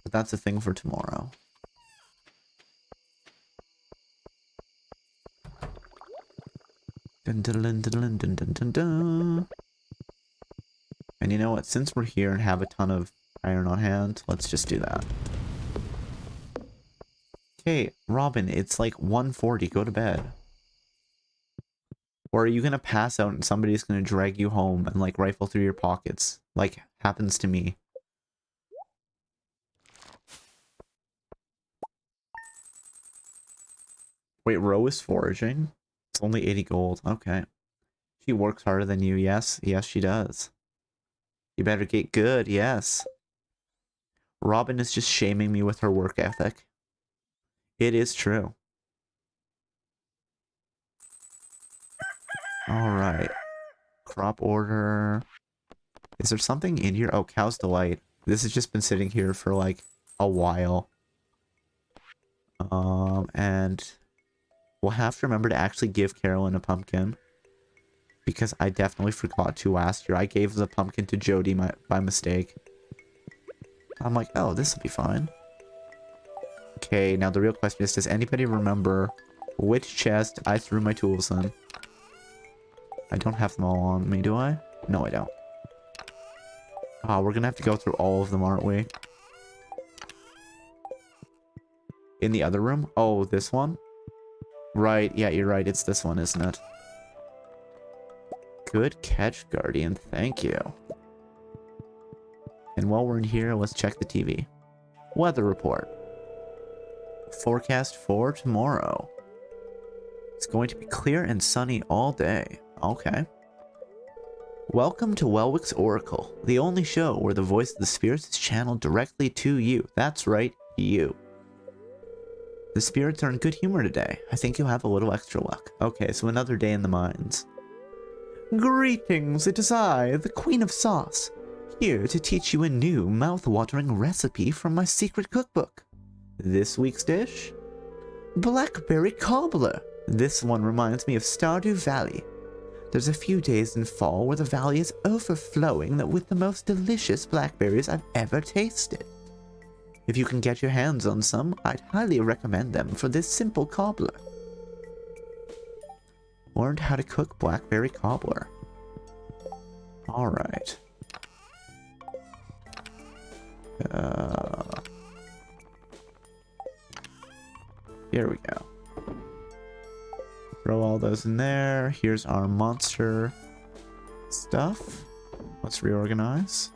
But that's a thing for tomorrow. Dun, dun, dun, dun, dun, dun, dun, dun. And you know what? Since we're here and have a ton of iron on hand, let's just do that. Okay, Robin, it's like 1:40. Go to bed. Or are you gonna pass out and somebody's gonna drag you home and like rifle through your pockets? Like, happens to me. Wait, Ro is foraging? It's only 80 gold. Okay. She works harder than you. Yes. Yes, she does. You better get good. Yes. Robin is just shaming me with her work ethic. It is true. Alright. Crop order. Is there something in here? Oh, Cow's Delight. This has just been sitting here for like a while. And we'll have to remember to actually give Carolyn a pumpkin. Because I definitely forgot to last year. I gave the pumpkin to Jody by mistake. I'm like, oh, this will be fine. Okay, now the real question is, does anybody remember which chest I threw my tools in? I don't have them all on me, do I? No, I don't. Ah, we're gonna have to go through all of them, aren't we? In the other room? Oh, this one? Right, yeah, you're right. It's this one, isn't it? Good catch, Guardian. Thank you. And while we're in here, let's check the TV. Weather report. Forecast for tomorrow. It's going to be clear and sunny all day. Okay. Welcome to Welwick's Oracle, the only show where the voice of the spirits is channeled directly to you. That's right, you. The spirits are in good humor today. I think you'll have a little extra luck. Okay, so another day in the mines. Greetings, it is I, the Queen of Sauce, here to teach you a new mouth-watering recipe from my secret cookbook. This week's dish? Blackberry cobbler. This one reminds me of Stardew Valley. There's a few days in fall where the valley is overflowing with the most delicious blackberries I've ever tasted. If you can get your hands on some, I'd highly recommend them for this simple cobbler. Learned how to cook blackberry cobbler. Alright. Here we go. Throw all those in there. Here's our monster stuff. Let's reorganize.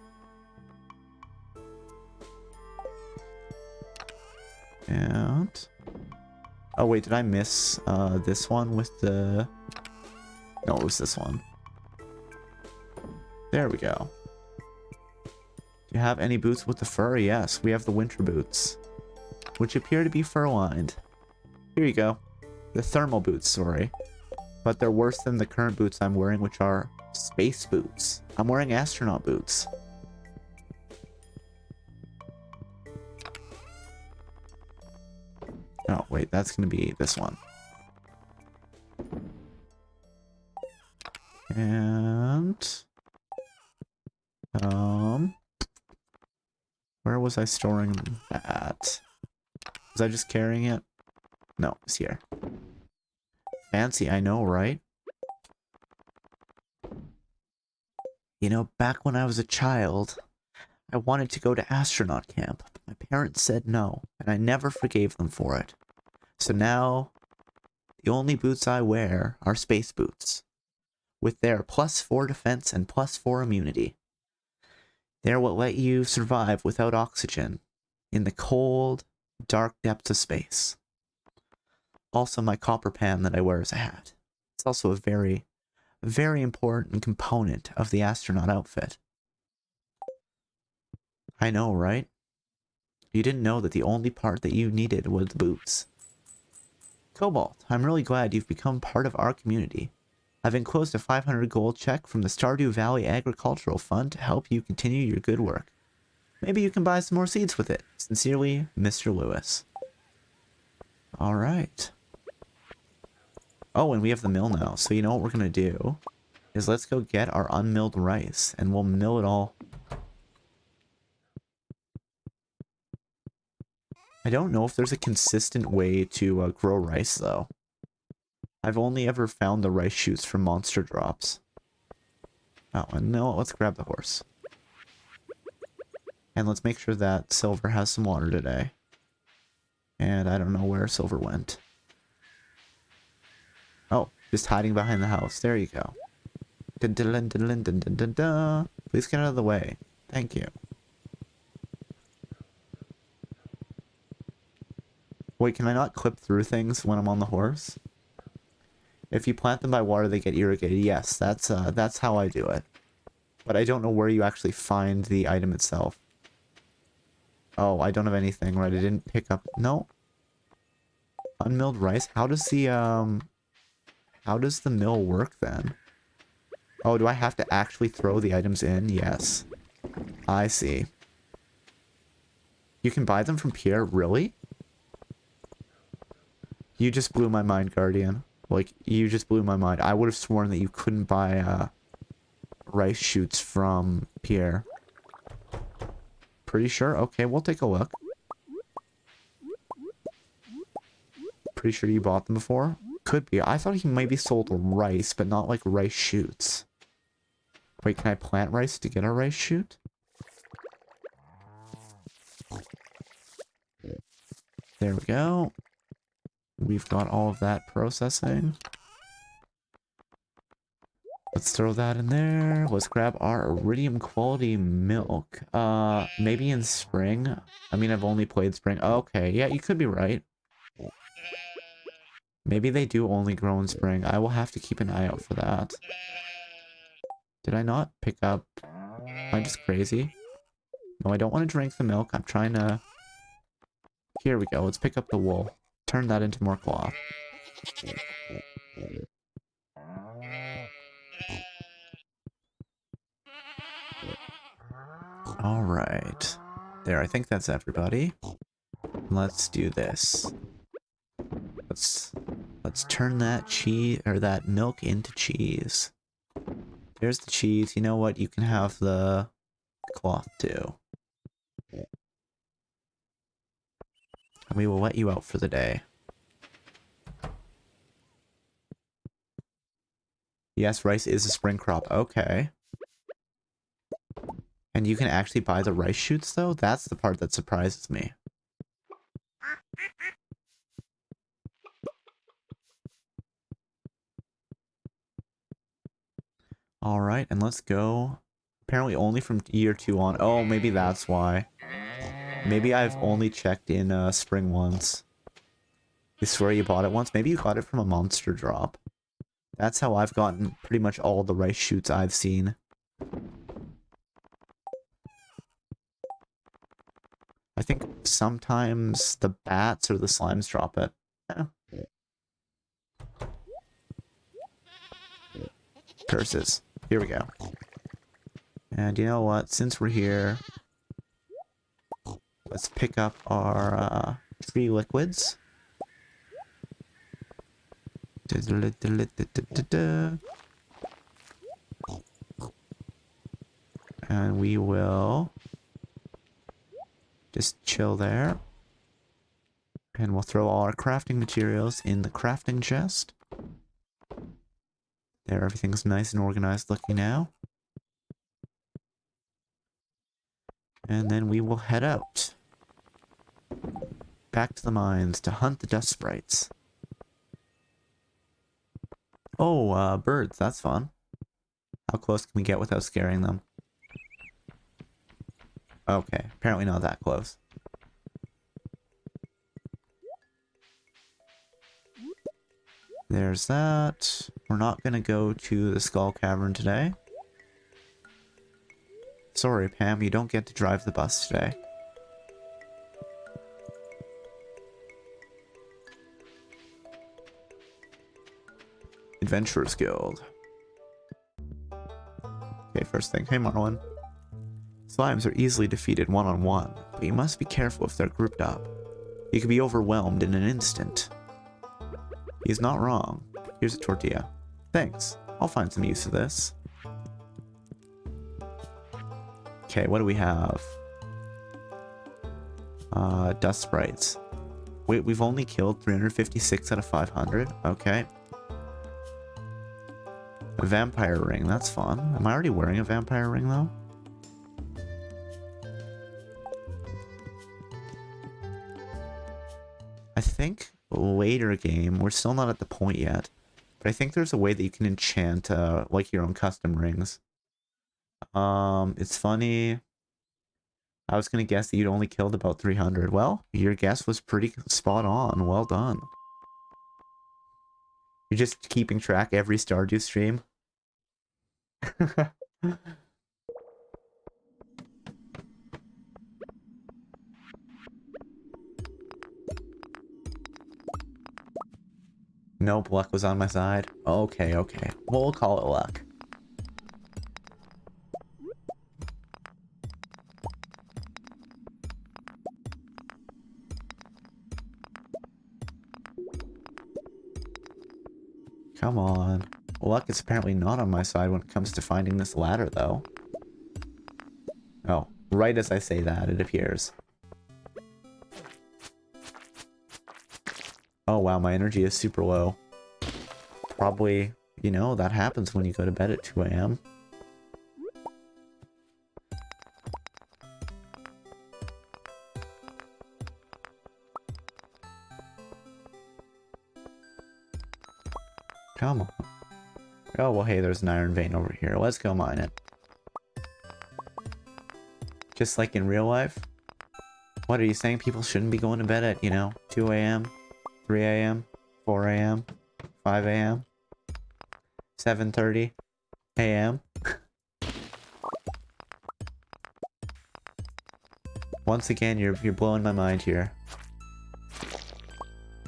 And... oh wait, did I miss this one with the... no, it was this one. There we go. Do you have any boots with the fur? Yes, we have the winter boots, which appear to be fur-lined. Here you go. The thermal boots, sorry. But they're worse than the current boots I'm wearing, which are space boots. I'm wearing astronaut boots. Oh, wait, that's going to be this one. And... where was I storing that? Was I just carrying it? No, it's here. Fancy, I know, right? You know, back when I was a child, I wanted to go to astronaut camp, but my parents said no, and I never forgave them for it. So now, the only boots I wear are space boots, with their +4 defense and +4 immunity. They're what let you survive without oxygen in the cold, dark depths of space. Also, my copper pan that I wear as a hat. It's also a very, very important component of the astronaut outfit. I know, right? You didn't know that the only part that you needed was the boots. Cobalt, I'm really glad you've become part of our community. I've enclosed a 500 gold check from the Stardew Valley Agricultural Fund to help you continue your good work. Maybe you can buy some more seeds with it. Sincerely, Mr. Lewis. Alright. Oh, and we have the mill now, so you know what we're gonna do is let's go get our unmilled rice, and we'll mill it all. I don't know if there's a consistent way to grow rice, though. I've only ever found the rice shoots from monster drops. Oh, and no, let's grab the horse. And let's make sure that Silver has some water today. And I don't know where Silver went. Oh, just hiding behind the house. There you go. Dun, dun, dun, dun, dun, dun, dun, dun. Please get out of the way. Thank you. Wait, can I not clip through things when I'm on the horse? If you plant them by water, they get irrigated. Yes, that's how I do it. But I don't know where you actually find the item itself. Oh, I don't have anything, right? I didn't pick up... no. Unmilled rice? How does the mill work then? Oh, do I have to actually throw the items in? Yes. I see. You can buy them from Pierre? Really? You just blew my mind, Guardian. Like, you just blew my mind. I would have sworn that you couldn't buy, rice shoots from Pierre. Pretty sure? Okay, we'll take a look. Pretty sure you bought them before? Could be. I thought he maybe sold rice, but not like rice shoots. Wait, can I plant rice to get a rice shoot? There we go. We've got all of that processing. Let's throw that in there. Let's grab our iridium quality milk. Maybe in spring. I mean, I've only played spring. Okay, yeah, you could be right. Maybe they do only grow in spring. I will have to keep an eye out for that. Did I not pick up? Am I just crazy? No, I don't want to drink the milk. I'm trying to... Here we go. Let's pick up the wool. Turn that into more cloth. Alright. There, I think that's everybody. Let's do this. Let's turn that cheese, or that milk into cheese. There's the cheese. You know what? You can have the cloth too. And we will let you out for the day. Yes, rice is a spring crop. Okay. And you can actually buy the rice shoots though? That's the part that surprises me. Alright, and let's go. Apparently only from year 2 on. Oh, maybe that's why. Maybe I've only checked in spring once. You swear you bought it once? Maybe you got it from a monster drop. That's how I've gotten pretty much all the rice shoots I've seen. I think sometimes the bats or the slimes drop it. Yeah. Curses. Here we go. And you know what? Since we're here, let's pick up our 3 liquids. And we will just chill there. And we'll throw all our crafting materials in the crafting chest. There, everything's nice and organized looking now. And then we will head out. Back to the mines to hunt the dust sprites. Oh, birds, that's fun. How close can we get without scaring them? Okay, apparently not that close. There's that. We're not gonna go to the Skull Cavern today. Sorry, Pam, you don't get to drive the bus today. Adventurers Guild. Okay, first thing. Hey, Marlon. Slimes are easily defeated one-on-one, but you must be careful if they're grouped up. You can be overwhelmed in an instant. He's not wrong. Here's a tortilla. Thanks. I'll find some use of this. Okay, what do we have? Dust sprites. Wait, we've only killed 356 out of 500? Okay. A vampire ring, that's fun. Am I already wearing a vampire ring, though? I think later game, we're still not at the point yet, but I think there's a way that you can enchant, like, your own custom rings. It's funny. I was gonna guess that you'd only killed about 300. Well, your guess was pretty spot on. Well done. You're just keeping track every Stardew stream? Nope, luck was on my side. Okay, okay. Well, we'll call it luck. Come on. Luck is apparently not on my side when it comes to finding this ladder, though. Oh, right as I say that, it appears. Oh wow, my energy is super low. Probably, you know, that happens when you go to bed at 2 AM. Come on. Oh, well, hey, there's an iron vein over here. Let's go mine it. Just like in real life? What are you saying? People shouldn't be going to bed at, 2 a.m., 3 a.m., 4 a.m., 5 a.m., 7:30 a.m.? Once again, you're blowing my mind here.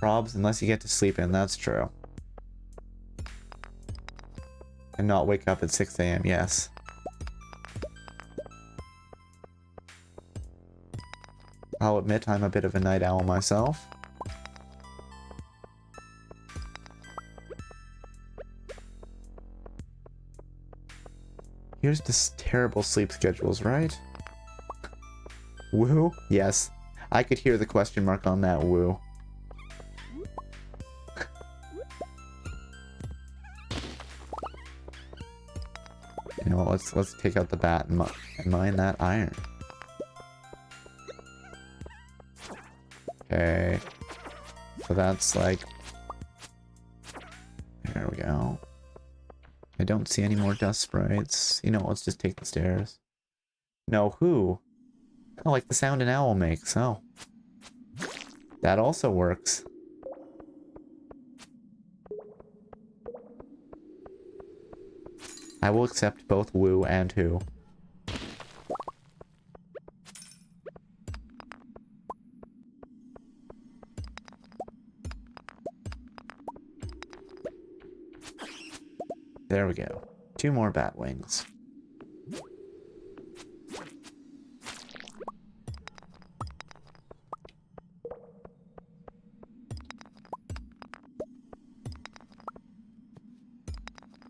Probs, unless you get to sleep in, that's true. And not wake up at 6 a.m., yes. I'll admit I'm a bit of a night owl myself. Here's this terrible sleep schedules, right? Woo? Yes. I could hear the question mark on that woo. You know what, let's take out the bat and mine that iron. Okay. So that's like... There we go. I don't see any more dust sprites. You know, let's just take the stairs. No, who? I like the sound an owl makes, oh. That also works. I will accept both woo and who. There we go. 2 more bat wings.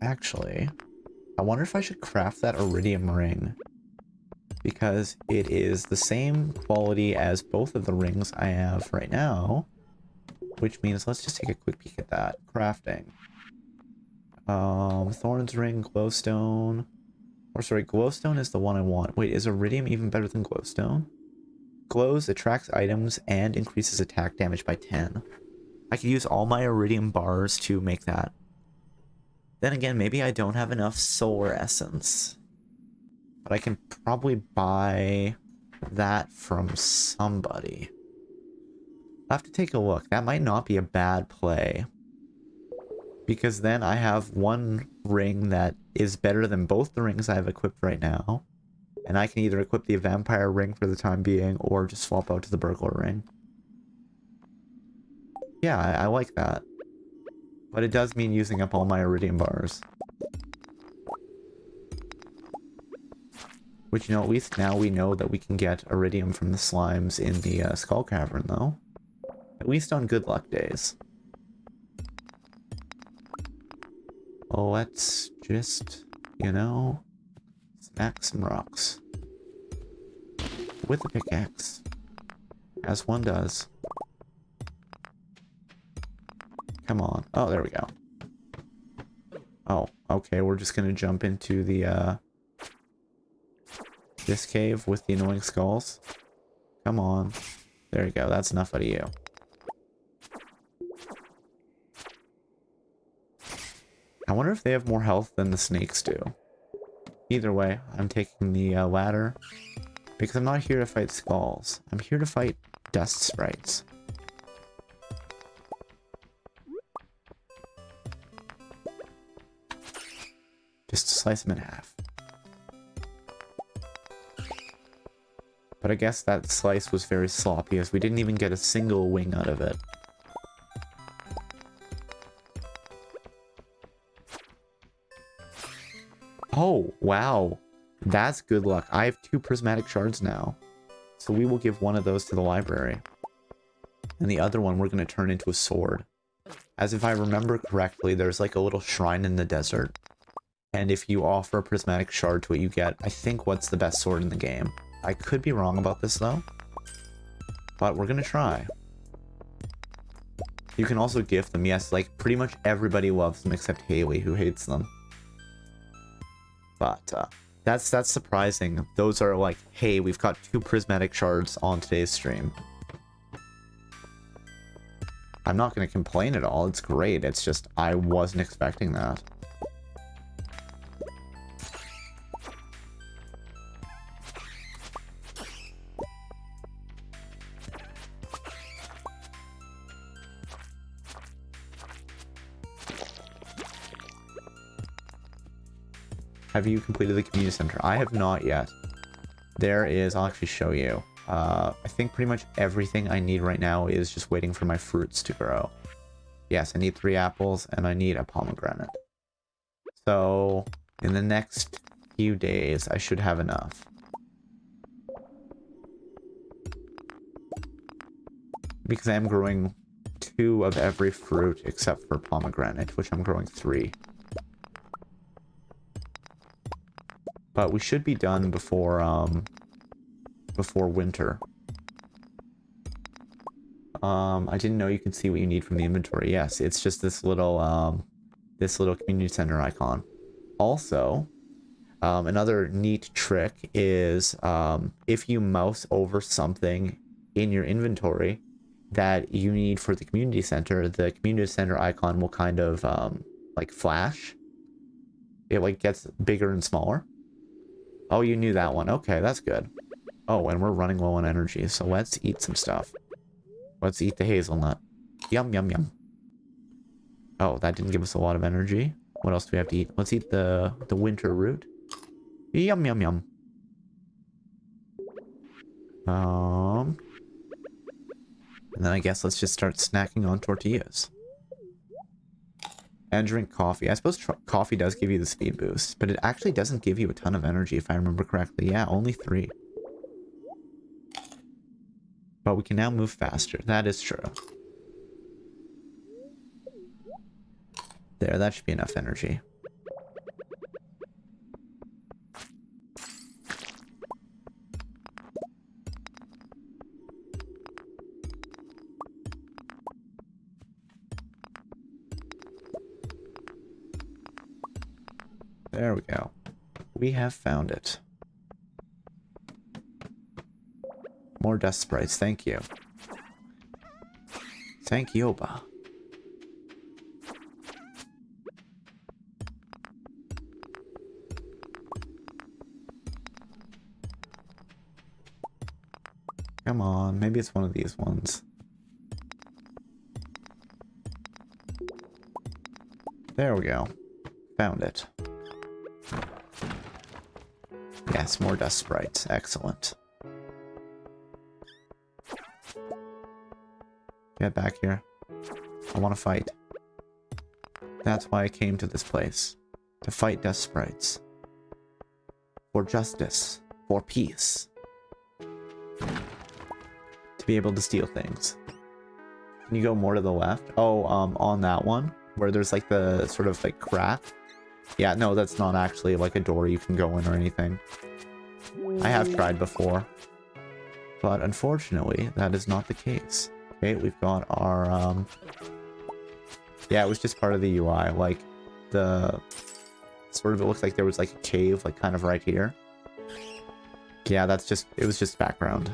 Actually, I wonder if I should craft that iridium ring. Because it is the same quality as both of the rings I have right now. Which means, let's just take a quick peek at that. Crafting. Thorns ring, glowstone. Or sorry, glowstone is the one I want. Wait, is iridium even better than glowstone? Glows, attracts items, and increases attack damage by 10. I could use all my iridium bars to make that. Then again, maybe I don't have enough solar essence. But I can probably buy that from somebody. I'll have to take a look. That might not be a bad play. Because then I have one ring that is better than both the rings I have equipped right now. And I can either equip the vampire ring for the time being, or just swap out to the burglar ring. Yeah, I like that. But it does mean using up all my iridium bars. Which, at least now we know that we can get iridium from the slimes in the Skull Cavern, though. At least on good luck days. Let's just, smack some rocks. With a pickaxe. As one does. Come on. Oh, there we go. Oh, okay, we're just gonna jump into the, this cave with the annoying skulls. Come on. There you go, that's enough out of you. I wonder if they have more health than the snakes do. Either way, I'm taking the ladder. Because I'm not here to fight skulls. I'm here to fight dust sprites. Just to slice them in half. But I guess that slice was very sloppy as we didn't even get a single wing out of it. Oh, wow. That's good luck. I have 2 prismatic shards now. So we will give one of those to the library. And the other one we're going to turn into a sword. As if I remember correctly, there's like a little shrine in the desert. And if you offer a prismatic shard to it, you get, I think, what's the best sword in the game. I could be wrong about this, though. But we're going to try. You can also gift them. Yes, like, pretty much everybody loves them except Haley, who hates them. But, that's surprising. Those are like, hey, we've got 2 prismatic shards on today's stream. I'm not going to complain at all. It's great. It's just I wasn't expecting that. Have you completed the community center? I have not yet. There is, I'll actually show you. I think pretty much everything I need right now is just waiting for my fruits to grow. Yes, I need 3 apples and I need a pomegranate. So, in the next few days, I should have enough. Because I am growing 2 of every fruit except for pomegranate, which I'm growing 3. But we should be done before winter. I didn't know you could see what you need from the inventory. Yes, it's just this little community center icon. Also, another neat trick is if you mouse over something in your inventory that you need for the community center icon will kind of like flash. It like gets bigger and smaller. Oh, you knew that one. Okay, that's good. Oh, and we're running low on energy, so let's eat some stuff. Let's eat the hazelnut. Yum, yum, yum. Oh, that didn't give us a lot of energy. What else do we have to eat? Let's eat the winter root. Yum, yum, yum. And then I guess let's just start snacking on tortillas. And drink coffee. I suppose coffee does give you the speed boost, but it actually doesn't give you a ton of energy if I remember correctly. Yeah, only 3. But we can now move faster. That is true. There, that should be enough energy. There we go. We have found it. More dust sprites, thank you. Thank Yoba. Come on, maybe it's one of these ones. There we go. Found it. Yes, more dust sprites. Excellent. Get back here. I want to fight. That's why I came to this place. To fight dust sprites. For justice. For peace. To be able to steal things. Can you go more to the left? Oh, on that one? Where there's like the sort of like crack? Yeah, no, that's not actually like a door you can go in or anything. I have tried before. But unfortunately, that is not the case. Okay, we've got our, yeah, it was just part of the UI. Like, the... Sort of, it looks like there was like a cave, like kind of right here. Yeah, that's just, it was just background.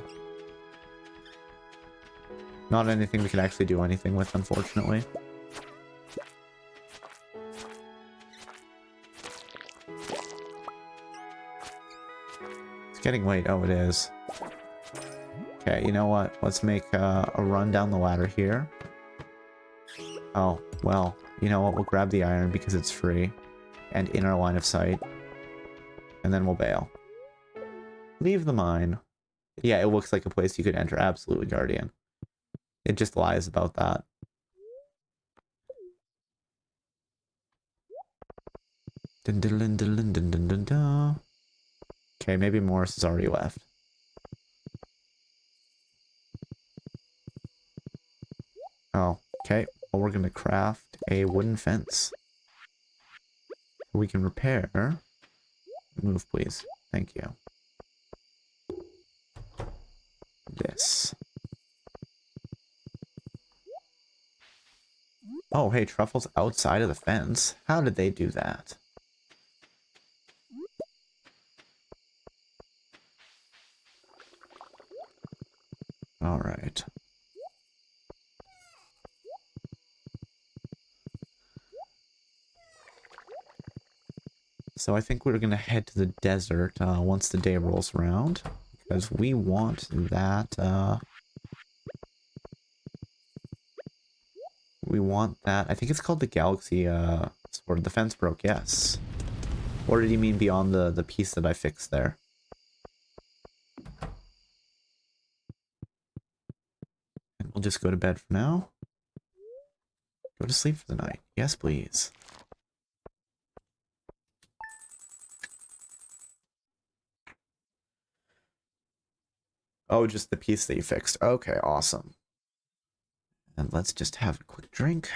Not anything we can actually do anything with, unfortunately. It's getting late. Oh, it is. Okay, you know what? Let's make a run down the ladder here. Oh, well, you know what? We'll grab the iron because it's free and in our line of sight. And then we'll bail. Leave the mine. Yeah, it looks like a place you could enter. Absolutely, Guardian. It just lies about that. Dun, dun, dun, dun, dun, dun, dun, dun, dun. Okay, maybe Morris has already left. Oh, okay. Well, we're gonna craft a wooden fence. We can repair. Move, please. Thank you. This. Oh, hey, truffles outside of the fence. How did they do that? All right. So I think we're going to head to the desert once the day rolls around. Because we want that, I think it's called the Galaxy, Sword. The fence broke, yes. Or did you mean beyond the piece that I fixed there? And we'll just go to bed for now. Go to sleep for the night. Yes, please. Oh, just the piece that you fixed. Okay, awesome. And let's just have a quick drink.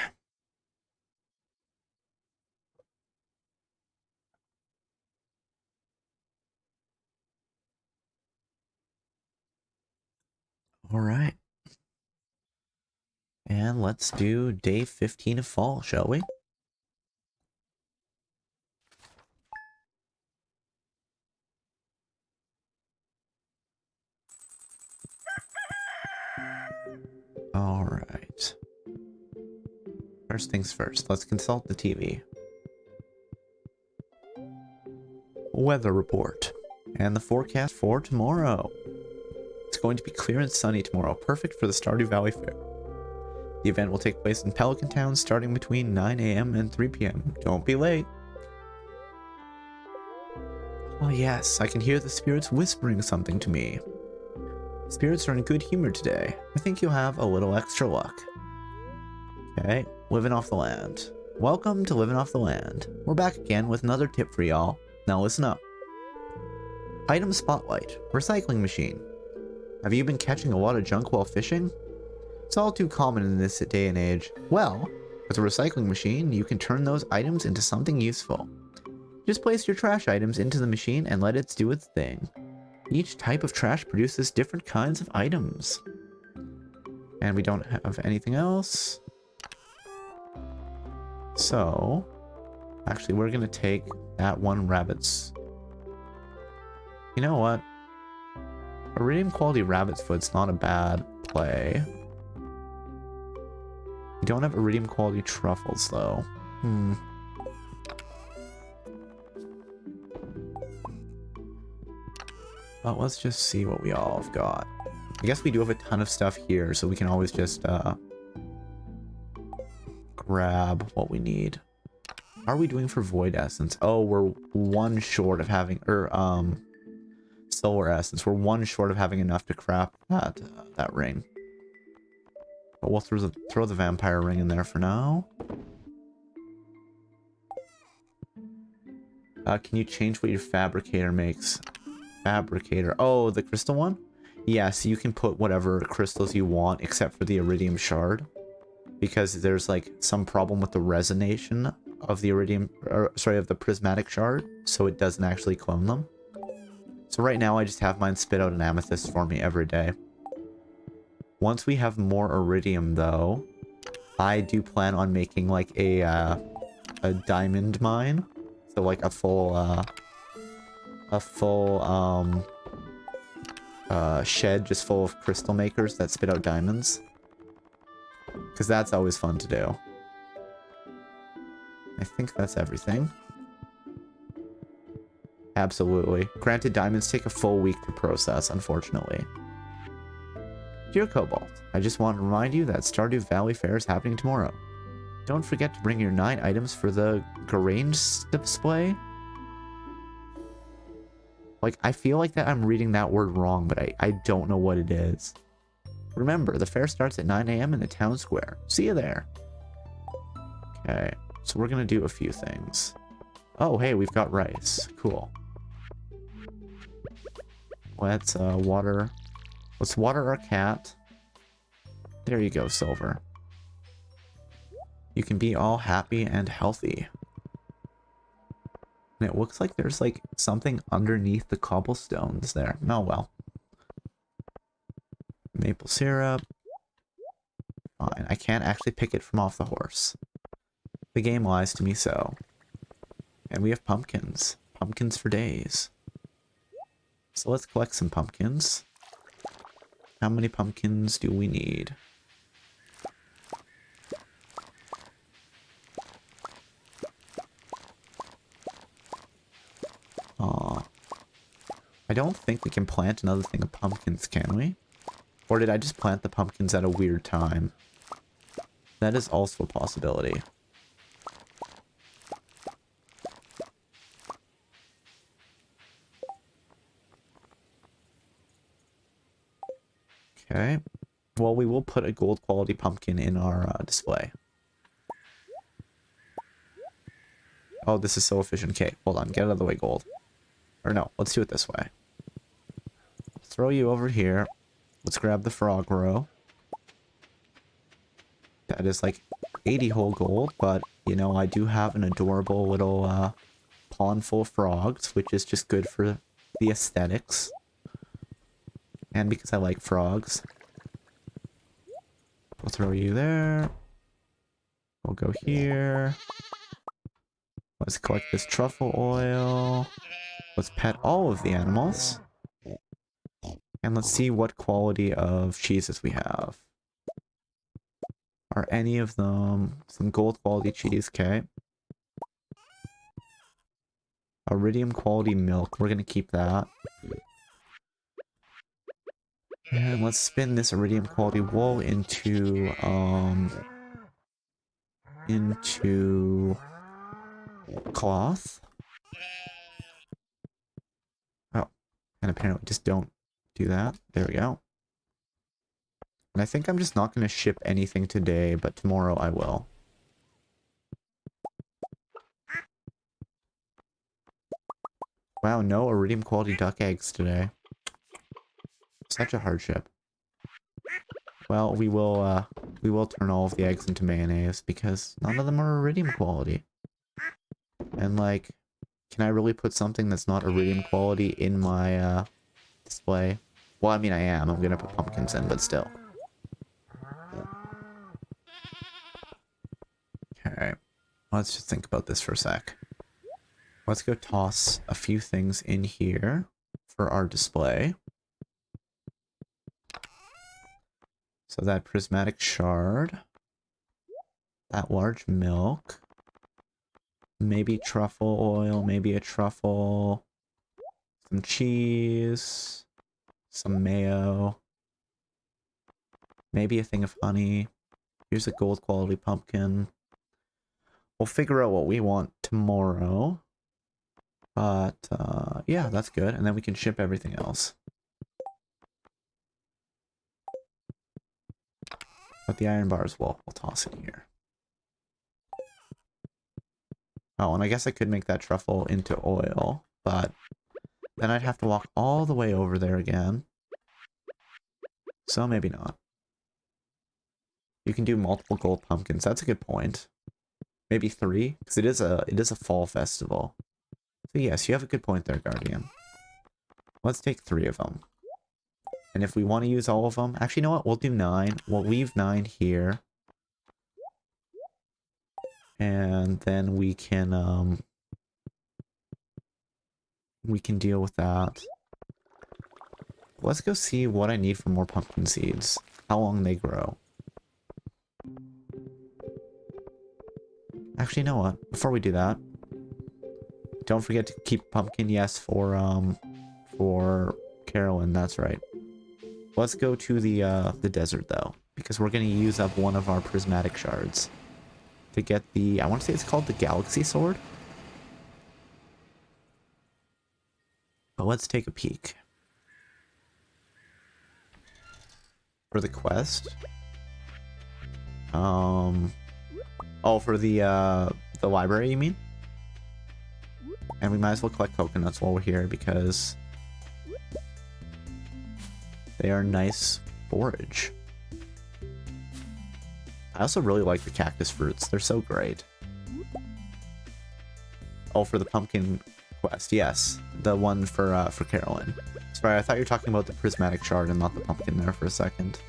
All right. And let's do day 15 of fall, shall we? All right. First things first, let's consult the TV. Weather report. And the forecast for tomorrow. It's going to be clear and sunny tomorrow, perfect for the Stardew Valley Fair. The event will take place in Pelican Town starting between 9 a.m. and 3 p.m. Don't be late. Oh yes, I can hear the spirits whispering something to me. Spirits are in good humor today. I think you'll have a little extra luck. Okay, living off the land. Welcome to Living Off the Land. We're back again with another tip for y'all. Now listen up. Item Spotlight. Recycling machine. Have you been catching a lot of junk while fishing? It's all too common in this day and age. Well, with a recycling machine, you can turn those items into something useful. Just place your trash items into the machine and let it do its thing. Each type of trash produces different kinds of items. And we don't have anything else. So, actually we're gonna take that one rabbit's... You know what? Iridium quality rabbit's foot's not a bad play. We don't have iridium quality truffles though. Well, let's just see what we all have got. I guess we do have a ton of stuff here, so we can always just grab what we need. How are we doing for void essence? Oh, we're one short of having, solar essence. We're one short of having enough to craft that ring. But we'll throw the vampire ring in there for now. Can you change what your fabricator makes? Fabricator. Oh, the crystal one? Yeah, so you can put whatever crystals you want except for the iridium shard. Because there's like some problem with the resonation of the iridium, of the prismatic shard, so it doesn't actually clone them. So right now I just have mine spit out an amethyst for me every day. Once we have more iridium though, I do plan on making like a diamond mine. So like a full shed just full of crystal makers that spit out diamonds. Because that's always fun to do. I think that's everything. Absolutely. Granted, diamonds take a full week to process, unfortunately. Dear Cobalt, I just want to remind you that Stardew Valley Fair is happening tomorrow. Don't forget to bring your 9 items for the Grange display. Like, I feel like that I'm reading that word wrong, but I don't know what it is. Remember, the fair starts at 9 a.m. in the town square. See you there. Okay, so we're gonna do a few things. Oh, hey, we've got rice. Cool. Let's water our cat. There you go, Silver. You can be all happy and healthy. And it looks like there's like something underneath the cobblestones there. Oh well. Maple syrup. Fine. I can't actually pick it from off the horse. The game lies to me so. And we have pumpkins. Pumpkins for days. So let's collect some pumpkins. How many pumpkins do we need? I don't think we can plant another thing of pumpkins, can we? Or did I just plant the pumpkins at a weird time? That is also a possibility. Okay. Well, we will put a gold quality pumpkin in our display. Oh, this is so efficient. Okay, hold on. Get out of the way, gold. Or no, let's do it this way. Throw you over here. Let's grab the frog row. That is like 80 whole gold, but, you know, I do have an adorable little pond full of frogs, which is just good for the aesthetics. And because I like frogs. We'll throw you there. We'll go here. Let's collect this truffle oil. Let's pet all of the animals. And let's see what quality of cheeses we have. Are any of them some gold quality cheese? Okay. Iridium quality milk. We're gonna keep that. And let's spin this iridium quality wool into cloth. Oh, and apparently just don't do that. There we go. And I think I'm just not going to ship anything today, but tomorrow I will. Wow, no iridium quality duck eggs today. Such a hardship. Well, we will turn all of the eggs into mayonnaise because none of them are iridium quality. And like, can I really put something that's not iridium quality in my display? Well, I mean I am. I'm gonna put pumpkins in, but still. Okay. Let's just think about this for a sec. Let's go toss a few things in here for our display. So that prismatic shard, that large milk, maybe truffle oil, maybe a truffle, some cheese, some mayo, maybe a thing of honey. Here's a gold quality pumpkin. We'll figure out what we want tomorrow. But, yeah, that's good. And then we can ship everything else. But the iron bars, we'll toss in here. Oh, and I guess I could make that truffle into oil, but then I'd have to walk all the way over there again. So maybe not. You can do multiple gold pumpkins. That's a good point. Maybe 3, because it is a fall festival. So yes, you have a good point there, Guardian. Let's take 3 of them. And if we want to use all of them, actually, you know what? We'll do 9. We'll leave 9 here. And then we can deal with that. Let's go see what I need for more pumpkin seeds. How long they grow. Actually, you know what? Before we do that, don't forget to keep pumpkin, yes, for Carolyn, that's right. Let's go to the desert, though, because we're going to use up one of our prismatic shards to get the, I want to say it's called the Galaxy Sword. But let's take a peek. For the quest. Oh, for the library, you mean? And we might as well collect coconuts while we're here because they are nice forage. I also really like the cactus fruits. They're so great. Oh, for the pumpkin quest, yes. The one for Carolyn. Sorry, I thought you were talking about the prismatic shard and not the pumpkin there for a second.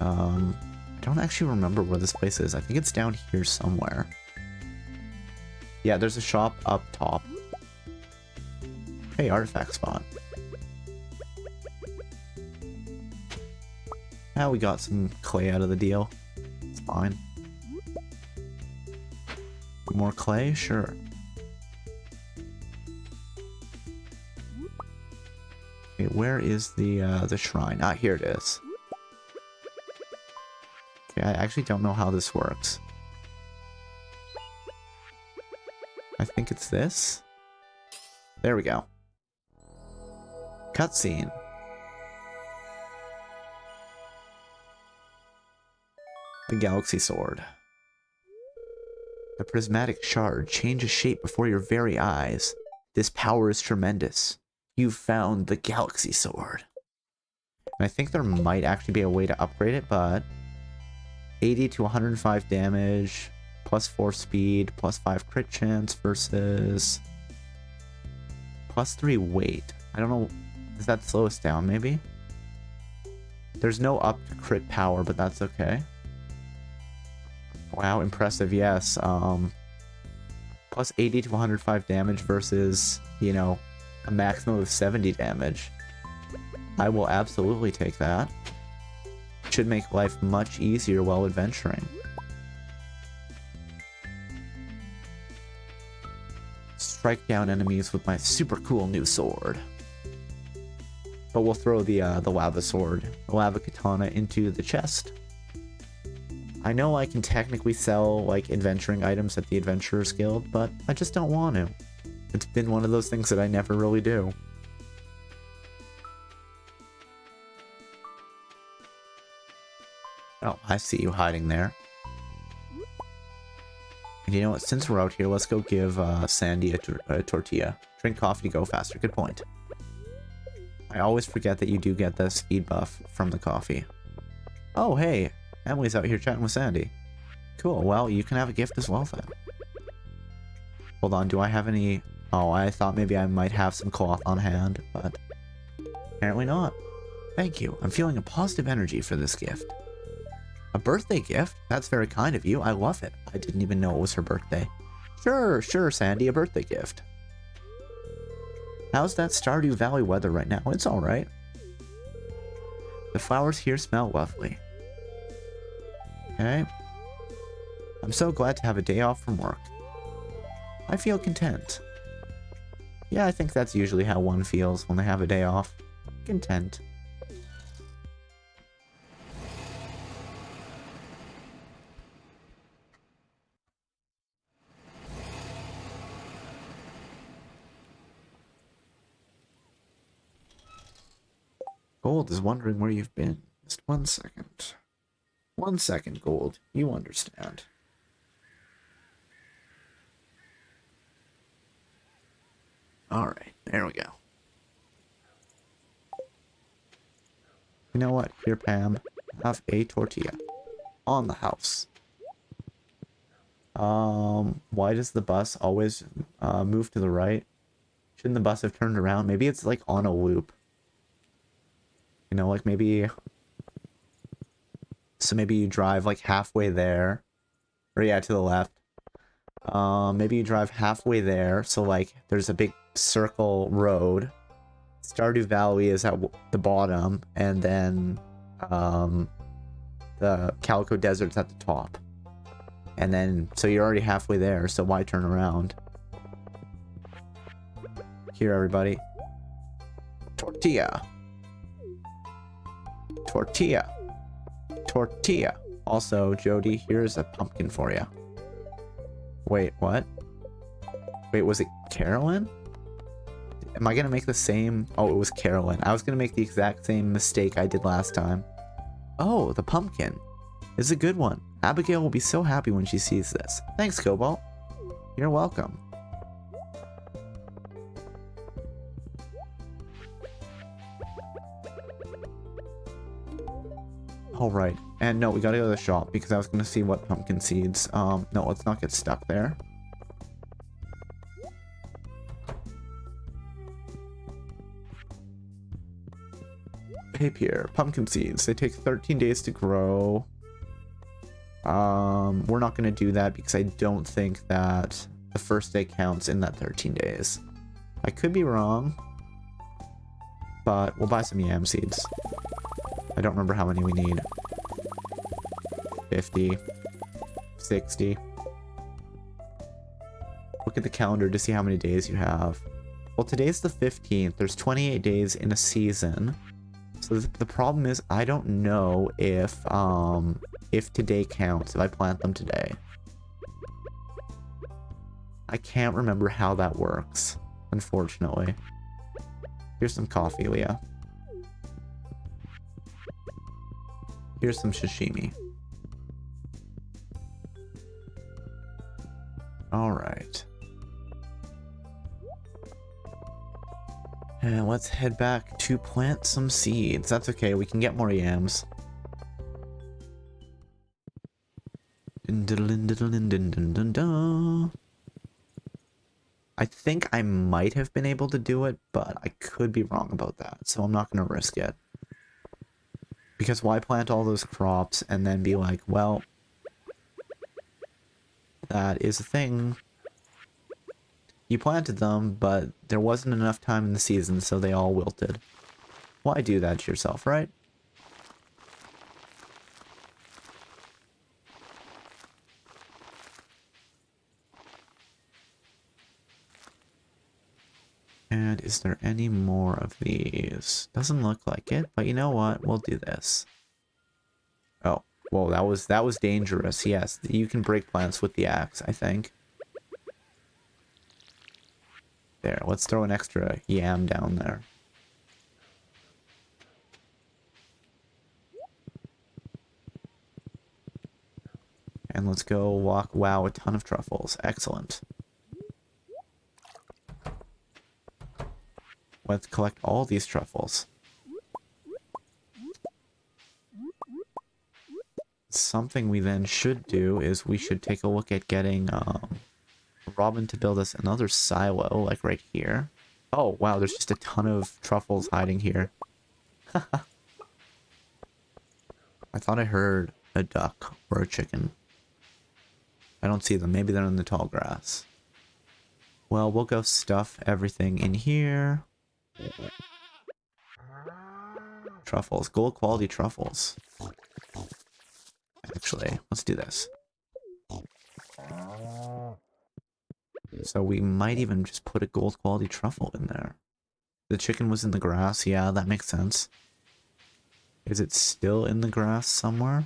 I don't actually remember where this place is. I think it's down here somewhere. Yeah, there's a shop up top. Hey, artifact spot. Now we got some clay out of the deal. It's fine. More clay? Sure. Okay, where is the shrine? Ah, here it is. Okay, I actually don't know how this works. I think it's this. There we go. Cutscene. The Galaxy Sword. The prismatic shard changes shape before your very eyes. This power is tremendous. You've found the Galaxy Sword. And I think there might actually be a way to upgrade it, but 80 to 105 damage, plus 4 speed, plus 5 crit chance versus plus 3 weight. I don't know, does that slow us down maybe? There's no up to crit power, but that's okay. Wow, impressive, yes. Plus 80 to 105 damage versus, you know, a maximum of 70 damage. I will absolutely take that. Should make life much easier while adventuring. Strike down enemies with my super cool new sword. But we'll throw the lava sword, the lava katana, into the chest. I know I can technically sell, like, adventuring items at the Adventurers Guild, but I just don't want to. It's been one of those things that I never really do. Oh, I see you hiding there. And you know what, since we're out here, let's go give Sandy a tortilla. Drink coffee to go faster, good point. I always forget that you do get the speed buff from the coffee. Oh, hey! Emily's out here chatting with Sandy. Cool, well, you can have a gift as well then. Hold on, do I have any... Oh, I thought maybe I might have some cloth on hand, but... apparently not. Thank you, I'm feeling a positive energy for this gift. A birthday gift? That's very kind of you, I love it. I didn't even know it was her birthday. Sure, Sandy, a birthday gift. How's that Stardew Valley weather right now? It's alright. The flowers here smell lovely. Okay. I'm so glad to have a day off from work. I feel content. Yeah, I think that's usually how one feels when they have a day off. Content. Gold is wondering where you've been. Just 1 second. 1 second, Gold. You understand. Alright, there we go. You know what? Here, Pam. Have a tortilla. On the house. Why does the bus always move to the right? Shouldn't the bus have turned around? Maybe it's like on a loop. You know, like maybe... So maybe you drive like halfway there. Or yeah, to the left. Maybe you drive halfway there. So like there's a big circle road. Stardew Valley is at the bottom. And then the Calico Desert's at the top. And then, so you're already halfway there. So why turn around? Here, everybody. Tortilla. Tortilla. Tortilla. Also, Jody, here's a pumpkin for you. Wait, what? Wait, was it Carolyn? Am I gonna make the same... Oh, it was Carolyn. I was gonna make the exact same mistake I did last time. Oh, the pumpkin. It's a good one. Abigail will be so happy when she sees this. Thanks, Cobalt. You're welcome. Alright, and no, we gotta go to the shop because I was gonna see what pumpkin seeds. No, let's not get stuck there. Papier, pumpkin seeds. They take 13 days to grow. We're not gonna do that because I don't think that the first day counts in that 13 days. I could be wrong, but we'll buy some yam seeds. I don't remember how many we need. 50, 60. Look at the calendar to see how many days you have. Well, today's the 15th. There's 28 days in a season. So the problem is I don't know if today counts, if I plant them today. I can't remember how that works, unfortunately. Here's some coffee, Leah. Here's some sashimi. Alright. And let's head back to plant some seeds. That's okay, we can get more yams. I think I might have been able to do it, but I could be wrong about that, so I'm not going to risk it. Because why plant all those crops and then be like, well, that is a thing. You planted them, but there wasn't enough time in the season, so they all wilted. Why do that to yourself, right? And is there any more of these? Doesn't look like it, but you know what? We'll do this. Oh, whoa, that was dangerous. Yes, you can break plants with the axe, I think. There, let's throw an extra yam down there. And let's go walk. Wow, a ton of truffles. Excellent. Let's collect all these truffles. Something we then should do is we should take a look at getting Robin to build us another silo, like right here. Oh, wow, there's just a ton of truffles hiding here. I thought I heard a duck or a chicken. I don't see them. Maybe they're in the tall grass. Well, we'll go stuff everything in here. Truffles. Gold quality truffles. Actually, let's do this. So we might even just put a gold quality truffle in there. The chicken was in the grass. Yeah, that makes sense. Is it still in the grass somewhere?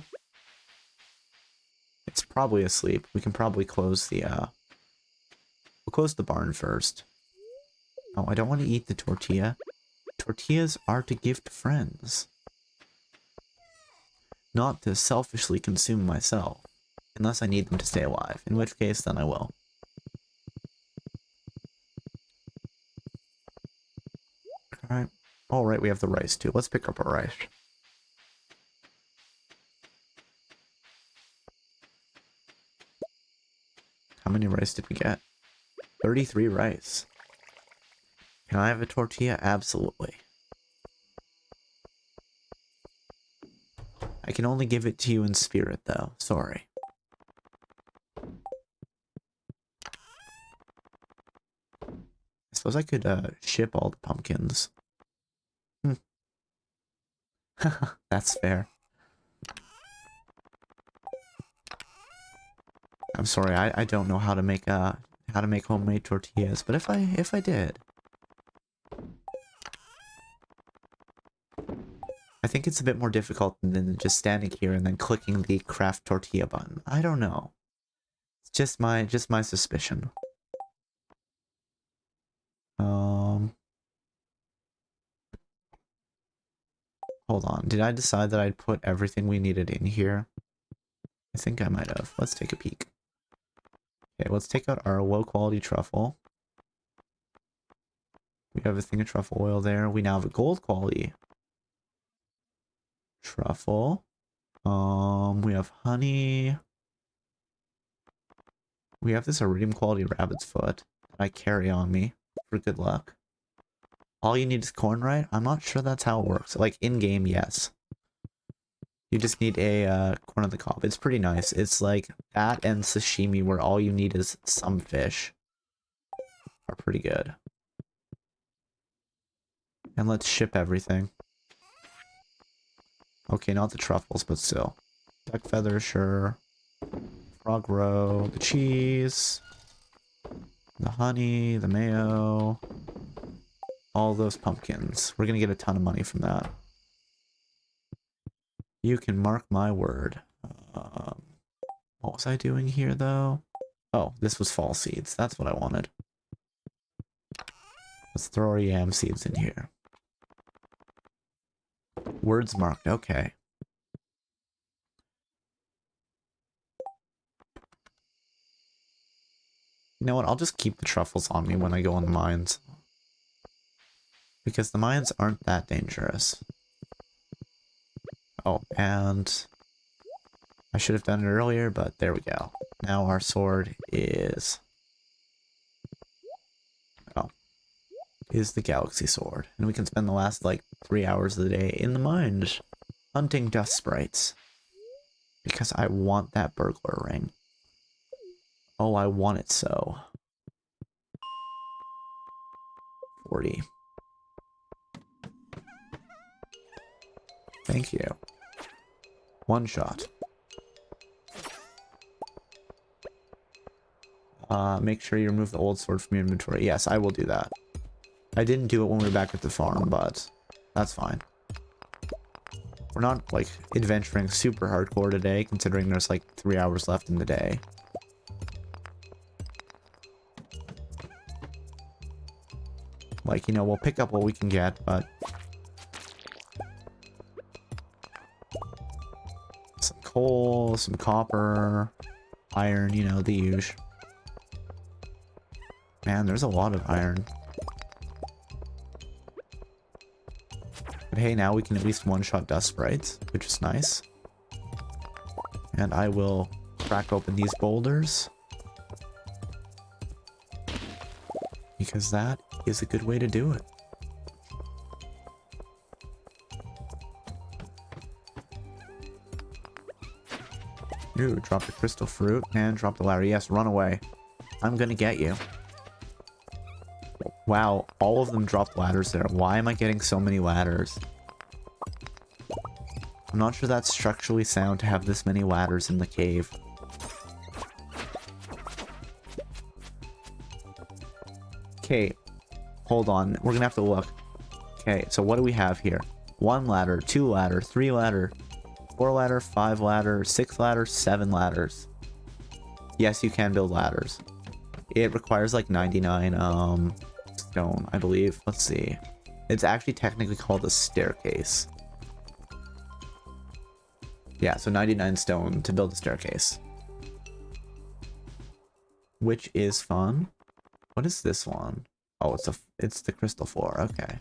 It's probably asleep. We can probably close the, we'll close the barn first. Oh, I don't want to eat the tortilla. Tortillas are to give to friends. Not to selfishly consume myself. Unless I need them to stay alive. In which case, then I will. Alright. Alright, we have the rice too. Let's pick up our rice. How many rice did we get? 33 rice. Can I have a tortilla? Absolutely. I can only give it to you in spirit, though. Sorry. I suppose I could ship all the pumpkins. That's fair. I'm sorry, I don't know how to make homemade tortillas, but if I did, I think it's a bit more difficult than just standing here and then clicking the craft tortilla button. I don't know. It's just my suspicion. Hold on. Did I decide that I'd put everything we needed in here? I think I might have. Let's take a peek. Okay, let's take out our low quality truffle. We have a thing of truffle oil there. We now have a gold quality truffle. We have honey. We have this iridium quality rabbit's foot that I carry on me for good luck. All you need is corn, right? I'm not sure that's how it works. Like in-game, yes. You just need a corn on the cob. It's pretty nice. It's like that and sashimi where all you need is some fish. Are pretty good. And let's ship everything. Okay, not the truffles, but still. Duck feathers, sure. Frog roe, the cheese, the honey, the mayo. all those pumpkins. We're gonna get a ton of money from that. You can mark my word. What was I doing here, though? Oh, this was fall seeds. That's what I wanted. Let's throw our yam seeds in here. Words marked. Okay. You know what? I'll just keep the truffles on me when I go in the mines. Because the mines aren't that dangerous. Oh, and I should have done it earlier, but there we go. Now our sword is... Oh. Is the galaxy sword. And we can spend the last, like, 3 hours of the day in the mines hunting dust sprites. Because I want that burglar ring. Oh, I want it so. 40. Thank you. One shot. Make sure you remove the old sword from your inventory. Yes, I will do that. I didn't do it when we were back at the farm, but that's fine. We're not, like, adventuring super hardcore today, considering there's, like, 3 hours left in the day. Like, you know, we'll pick up what we can get, but... Some coal, some copper, iron, you know, the usual. Man, there's a lot of iron. But hey, now we can at least one-shot dust sprites, which is nice. And I will crack open these boulders. Because that is a good way to do it. Ooh, drop the crystal fruit and drop the ladder. Yes, run away. I'm gonna get you. Wow, all of them dropped ladders there. Why am I getting so many ladders? I'm not sure that's structurally sound to have this many ladders in the cave. Okay, hold on. We're gonna have to look. Okay, so what do we have here? 1 ladder, 2 ladder, 3 ladder, 4 ladder, 5 ladder, 6 ladder, 7 ladders. Yes, you can build ladders. It requires like 99 stone, I believe. Let's see. It's actually technically called a staircase. Yeah, so 99 stone to build a staircase. Which is fun. What is this one? Oh, it's the crystal floor. Okay.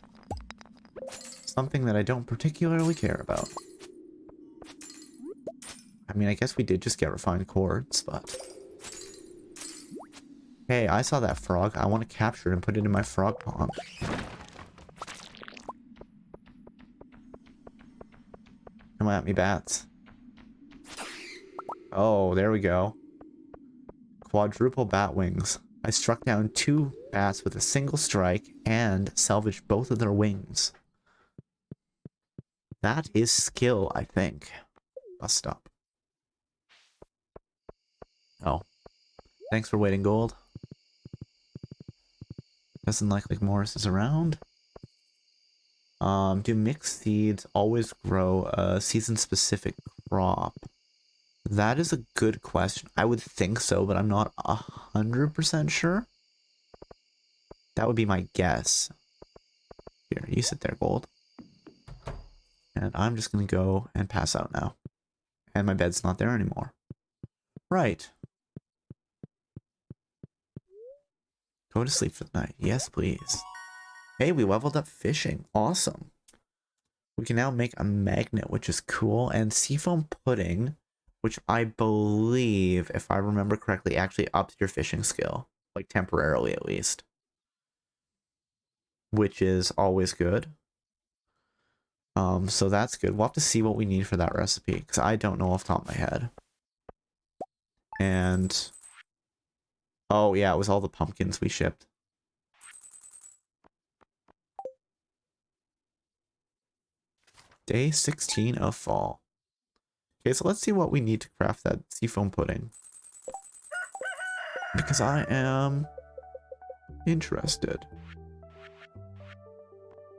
Something that I don't particularly care about. I mean, I guess we did just get refined quartz, but... Hey, I saw that frog. I want to capture it and put it in my frog pond. Come at me, bats. Oh, there we go. Quadruple bat wings. I struck down 2 bats with a single strike and salvaged both of their wings. That is skill, I think. Bust up. Oh. Thanks for waiting, Gold. Doesn't like Morris is around. Do mixed seeds always grow a season-specific crop? That is a good question. I would think so, but I'm not 100% sure. That would be my guess. Here, you sit there, Gold. And I'm just gonna go and pass out now. And my bed's not there anymore. Right. Go to sleep for the night. Yes, please. Hey, we leveled up fishing. Awesome. We can now make a magnet, which is cool. And seafoam pudding, which I believe, if I remember correctly, actually ups your fishing skill. Like, temporarily, at least. Which is always good. So that's good. We'll have to see what we need for that recipe, because I don't know off the top of my head. And... oh, yeah, it was all the pumpkins we shipped. Day 16 of fall. Okay, so let's see what we need to craft that seafoam pudding. Because I am interested.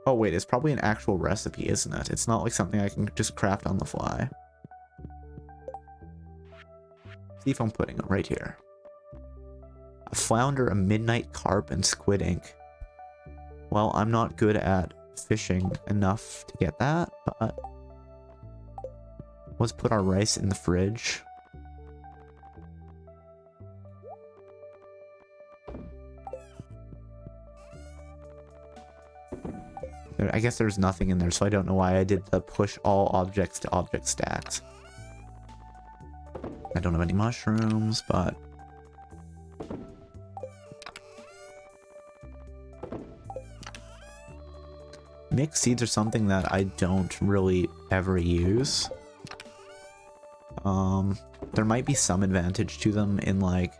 Oh wait, it's probably an actual recipe, isn't it? It's not like something I can just craft on the fly. Seafoam pudding, right here. A flounder, a midnight carp, and squid ink. Well, I'm not good at fishing enough to get that, but let's put our rice in the fridge. I guess there's nothing in there, so I don't know why I did the push all objects to object stacks. I don't have any mushrooms, but mixed seeds are something that I don't really ever use. There might be some advantage to them in like...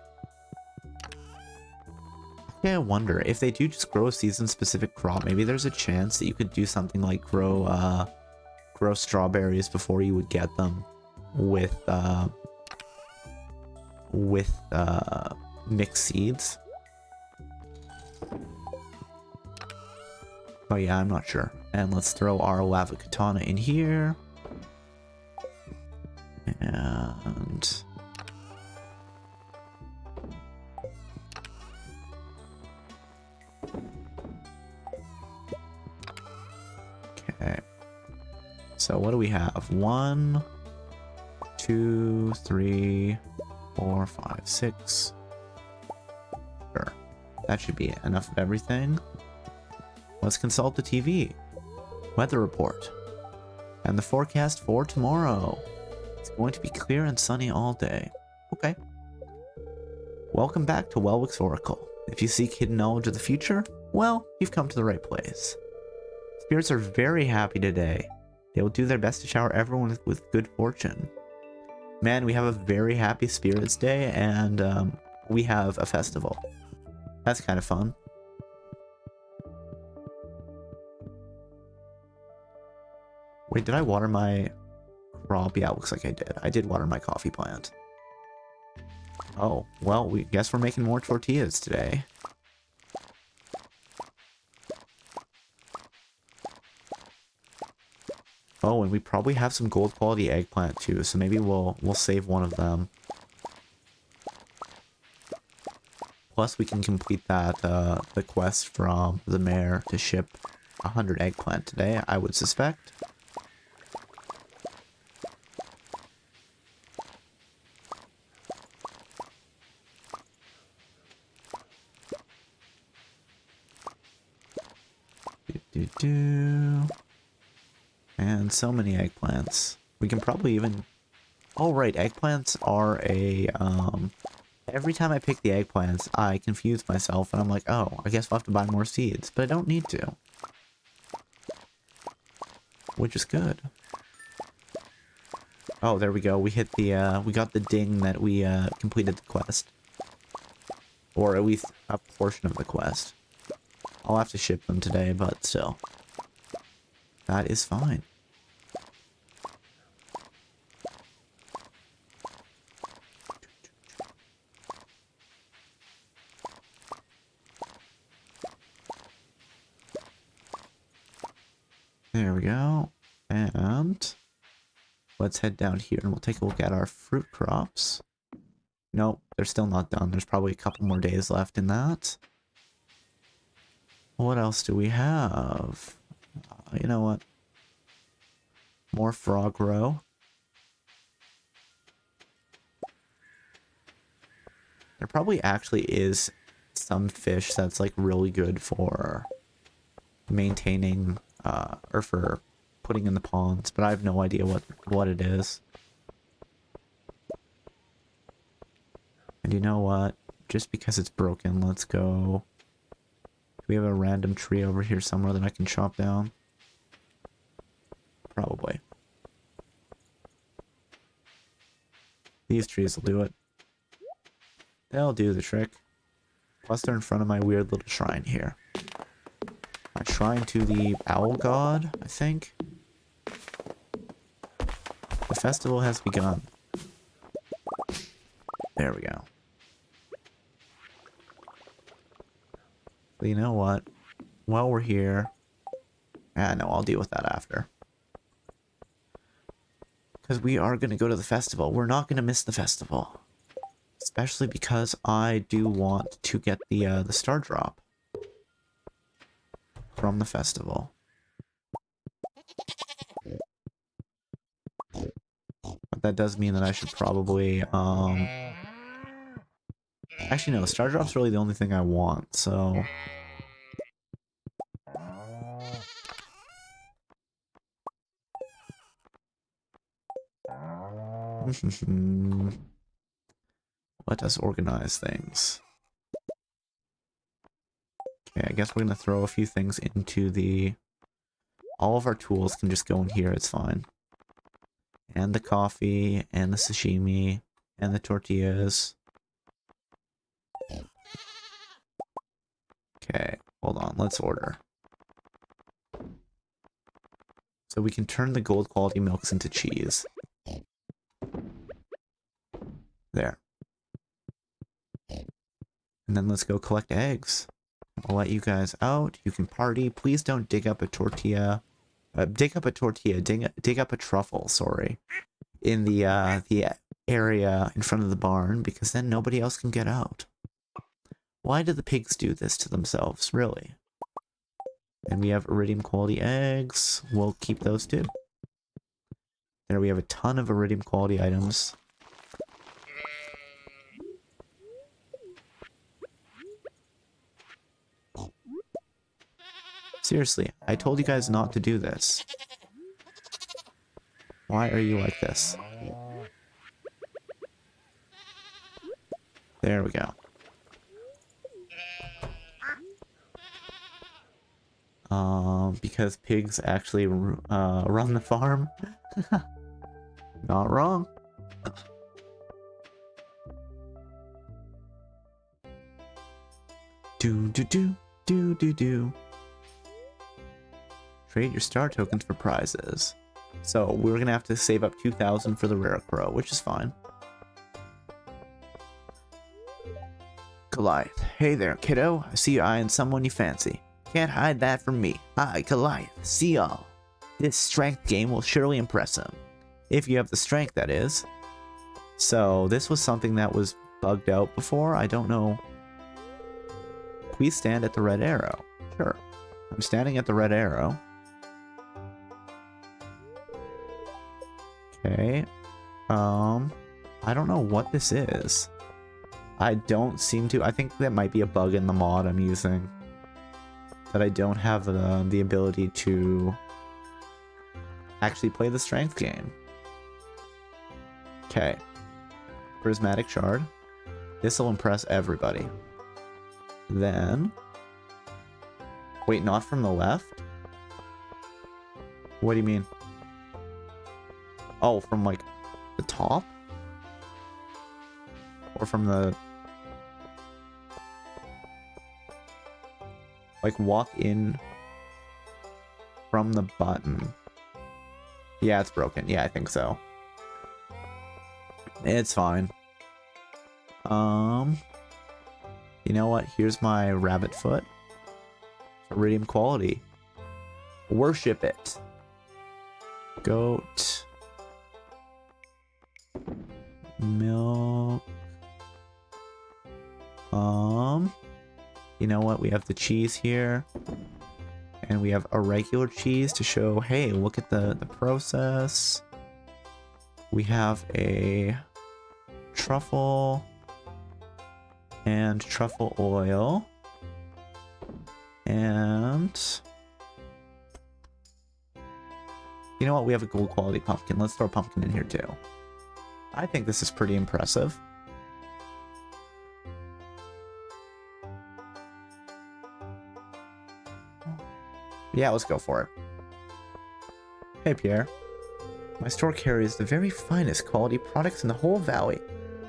Yeah, I wonder if they do just grow a season-specific crop, maybe there's a chance that you could do something like grow strawberries before you would get them with mixed seeds. Oh yeah, I'm not sure. And let's throw our lava katana in here. And... okay. So what do we have? 1, 2, 3, 4, 5, 6. Sure. That should be enough of everything. Let's consult the TV. Weather report. And the forecast for tomorrow. It's going to be clear and sunny all day. Okay. Welcome back to Welwick's Oracle. If you seek hidden knowledge of the future, well, you've come to the right place. Spirits are very happy today. They will do their best to shower everyone with good fortune. Man, we have a very happy Spirits Day, and we have a festival. That's kind of fun. Wait, did I water my crop? Yeah, it looks like I did. I did water my coffee plant. Oh, well, we guess we're making more tortillas today. Oh, and we probably have some gold quality eggplant too, so maybe we'll save one of them. Plus, we can complete that the quest from the mayor to ship 100 eggplant today, I would suspect. And so many eggplants. We can probably even... oh, right, eggplants are a... every time I pick the eggplants, I confuse myself, and I'm like, oh, I guess we'll have to buy more seeds. But I don't need to. Which is good. Oh, there we go. We hit the, we got the ding that we, completed the quest. Or at least a portion of the quest. I'll have to ship them today, but still. That is fine. There we go. And let's head down here and we'll take a look at our fruit crops. Nope, they're still not done. There's probably a couple more days left in that. What else do we have? You know what? More frog roe. There probably actually is some fish that's like really good for maintaining or for putting in the ponds, but I have no idea what it is. And you know what? Just because it's broken, let's go. Do we have a random tree over here somewhere that I can chop down? Probably. These trees will do it. They'll do the trick. Plus they're in front of my weird little shrine here. My shrine to the owl god, I think. The festival has begun. There we go. But you know what? While we're here, Ah, no, I'll deal with that after. Because we are going to go to the festival. We're not going to miss the festival. Especially because I do want to get the star drop from the festival. But that does mean that I should probably, actually, no, star drop's really the only thing I want, so... Let us organize things. Okay, I guess we're gonna throw a few things into the... All of our tools can just go in here, it's fine. And the coffee, and the sashimi, and the tortillas. Okay, hold on, let's order. So we can turn the gold quality milks into cheese. There. And then let's go collect eggs. I'll let you guys out. You can party. Please don't dig up a tortilla. Dig up a truffle, sorry. In the area in front of the barn, because then nobody else can get out. Why do the pigs do this to themselves, really? And we have iridium quality eggs. We'll keep those too. There we have a ton of iridium quality items. Seriously, I told you guys not to do this. Why are you like this? There we go. Because pigs actually run the farm. Not wrong. Do. Trade your star tokens for prizes. So we're gonna have to save up 2,000 for the rare crow, which is fine. Goliath. Hey there, kiddo. I see you eyeing someone you fancy. Can't hide that from me. I, Goliath, see all. This strength game will surely impress him. If you have the strength, that is. So, this was something that was bugged out before. I don't know. Please stand at the red arrow. Sure. I'm standing at the red arrow. Okay. I don't know what this is. I don't seem to. I think that might be a bug in the mod I'm using. That I don't have the ability to actually play the strength game. Okay. Prismatic shard. This will impress everybody. Then... Wait, not from the left? What do you mean? Oh, from like the top? Or from the... Like, walk in from the button. Yeah, it's broken. Yeah, I think so. It's fine. You know what? Here's my rabbit foot. Iridium quality. Worship it. Goat. Milk. You know what? We have the cheese here. And we have a regular cheese to show, hey, look at the process. We have a truffle and truffle oil. And you know what? We have a gold quality pumpkin. Let's throw a pumpkin in here too. I think this is pretty impressive. Yeah, let's go for it. Hey, Pierre. My store carries the very finest quality products in the whole valley.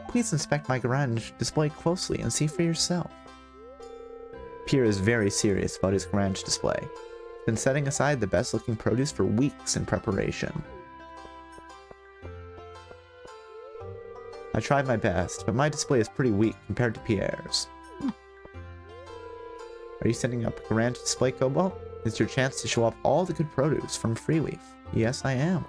Please inspect my garage display closely and see for yourself. Pierre is very serious about his garage display. He's been setting aside the best looking produce for weeks in preparation. I tried my best, but my display is pretty weak compared to Pierre's. Are you setting up a garage display, Cobalt? It's your chance to show off all the good produce from Freeleaf. Yes, I am.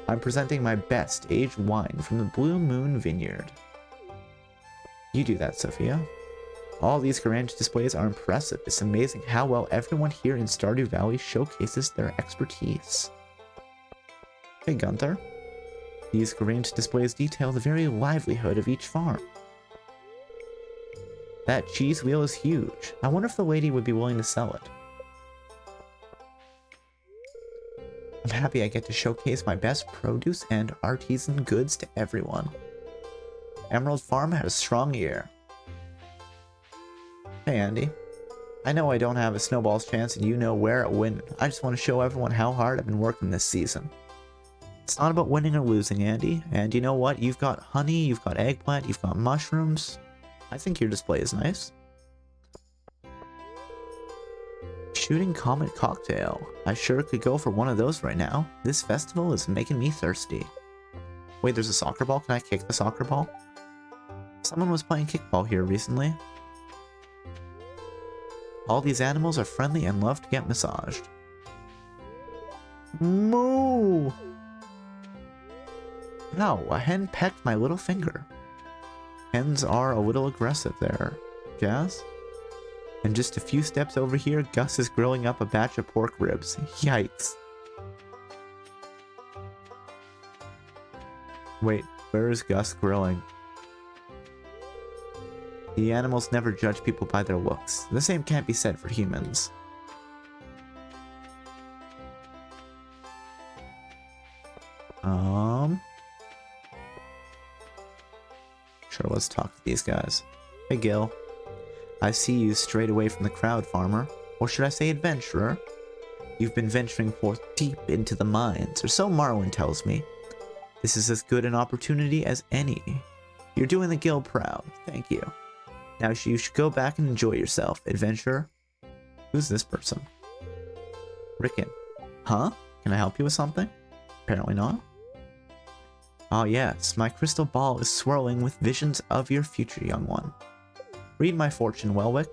I'm presenting my best aged wine from the Blue Moon Vineyard. You do that, Sophia. All these grand displays are impressive. It's amazing how well everyone here in Stardew Valley showcases their expertise. Hey, Gunther. These grand displays detail the very livelihood of each farm. That cheese wheel is huge. I wonder if the lady would be willing to sell it. I'm happy I get to showcase my best produce and artisan goods to everyone. Emerald Farm had a strong year. Hey Andy. I know I don't have a snowball's chance and you know where it win. I just want to show everyone how hard I've been working this season. It's not about winning or losing, Andy. And you know what? You've got honey, you've got eggplant, you've got mushrooms. I think your display is nice. Shooting Comet Cocktail. I sure could go for one of those right now. This festival is making me thirsty. Wait, there's a soccer ball? Can I kick the soccer ball? Someone was playing kickball here recently. All these animals are friendly and love to get massaged. Moo! Ow, a hen pecked my little finger. Hens are a little aggressive there. Jazz? And just a few steps over here, Gus is grilling up a batch of pork ribs. Yikes. Wait, where is Gus grilling? The animals never judge people by their looks. The same can't be said for humans. Sure, let's talk to these guys. Hey Gil. I see you strayed away from the crowd, farmer. Or should I say adventurer? You've been venturing forth deep into the mines, or so Marlin tells me. This is as good an opportunity as any. You're doing the Gil proud. Thank you. Now you should go back and enjoy yourself, adventurer. Who's this person? Rickon. Huh? Can I help you with something? Apparently not. Ah yes, my crystal ball is swirling with visions of your future, young one. Read my fortune, Welwick.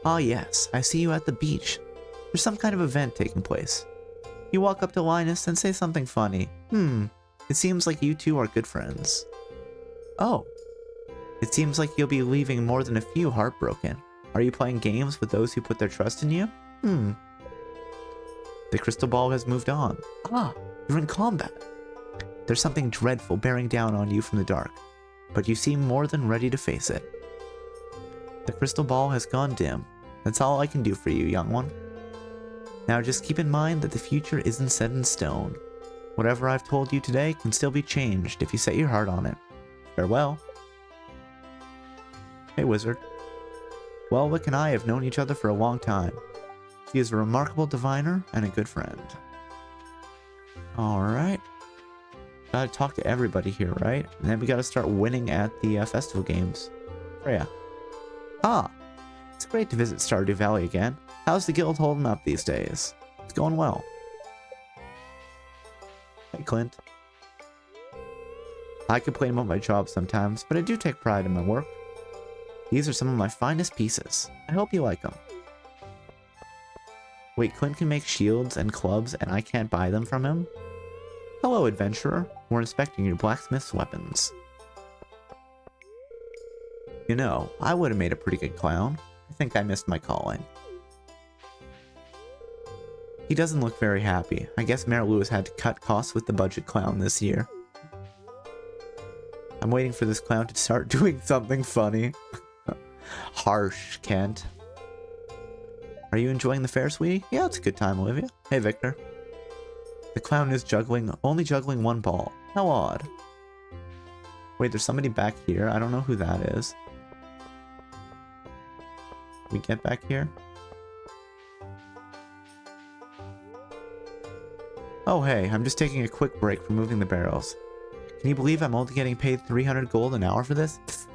Ah yes, I see you at the beach. There's some kind of event taking place. You walk up to Linus and say something funny. It seems like you two are good friends. Oh. It seems like you'll be leaving more than a few heartbroken. Are you playing games with those who put their trust in you? The crystal ball has moved on. Ah, you're in combat. There's something dreadful bearing down on you from the dark, but you seem more than ready to face it. The crystal ball has gone dim. That's all I can do for you, young one. Now just keep in mind that the future isn't set in stone. Whatever I've told you today can still be changed if you set your heart on it. Farewell. Hey, wizard. Welwick and I have known each other for a long time. He is a remarkable diviner and a good friend. Alright. Gotta talk to everybody here, right? And then we gotta start winning at the festival games. Freya. Ah! It's great to visit Stardew Valley again. How's the guild holding up these days? It's going well. Hey, Clint. I complain about my job sometimes, but I do take pride in my work. These are some of my finest pieces. I hope you like them. Wait, Clint can make shields and clubs and I can't buy them from him? Hello, adventurer. We're inspecting your blacksmith's weapons. You know, I would have made a pretty good clown. I think I missed my calling. He doesn't look very happy. I guess Mayor Lewis had to cut costs with the budget clown this year. I'm waiting for this clown to start doing something funny. Harsh, Kent. Are you enjoying the fair, sweetie? Yeah, it's a good time, Olivia. Hey, Victor. The clown is only juggling one ball. How odd. Wait, there's somebody back here. I don't know who that is. Can we get back here? Oh, hey, I'm just taking a quick break from moving the barrels. Can you believe I'm only getting paid 300 gold an hour for this? Pfft.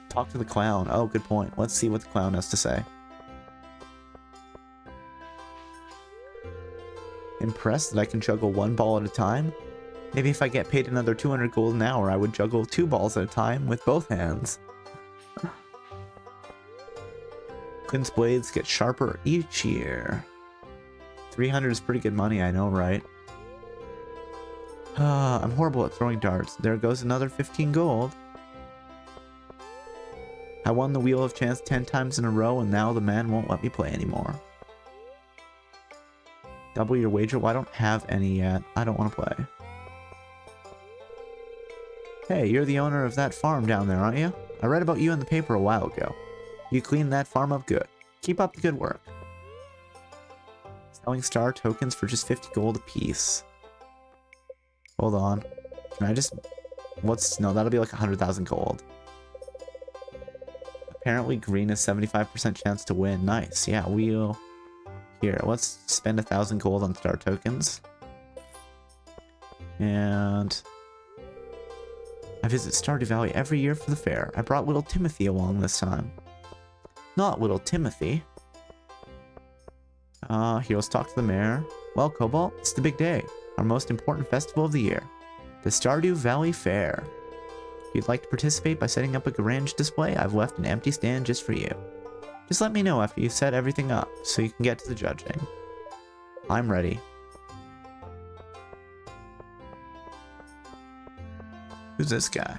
Talk to the clown. Oh, good point. Let's see what the clown has to say. Impressed that I can juggle one ball at a time? Maybe if I get paid another 200 gold an hour, I would juggle 2 balls at a time with both hands. Quince blades get sharper each year. 300 is pretty good money, I know, right? I'm horrible at throwing darts. There goes another 15 gold. I won the Wheel of Chance 10 times in a row, and now the man won't let me play anymore. Double your wager? Well, I don't have any yet. I don't want to play. Hey, you're the owner of that farm down there, aren't you? I read about you in the paper a while ago. You cleaned that farm up good. Keep up the good work. Selling star tokens for just 50 gold apiece. Hold on. Can I just... No, that'll be like 100,000 gold. Apparently green is 75% chance to win. Nice. Yeah, we'll... Here, let's spend 1,000 gold on star tokens. And... I visit Stardew Valley every year for the fair. I brought little Timothy along this time. Not little Timothy. Here, let's talk to the mayor. Well, Cobalt, it's the big day. Our most important festival of the year. The Stardew Valley Fair. If you'd like to participate by setting up a garage display, I've left an empty stand just for you. Just let me know after you've set everything up, so you can get to the judging. I'm ready. Who's this guy?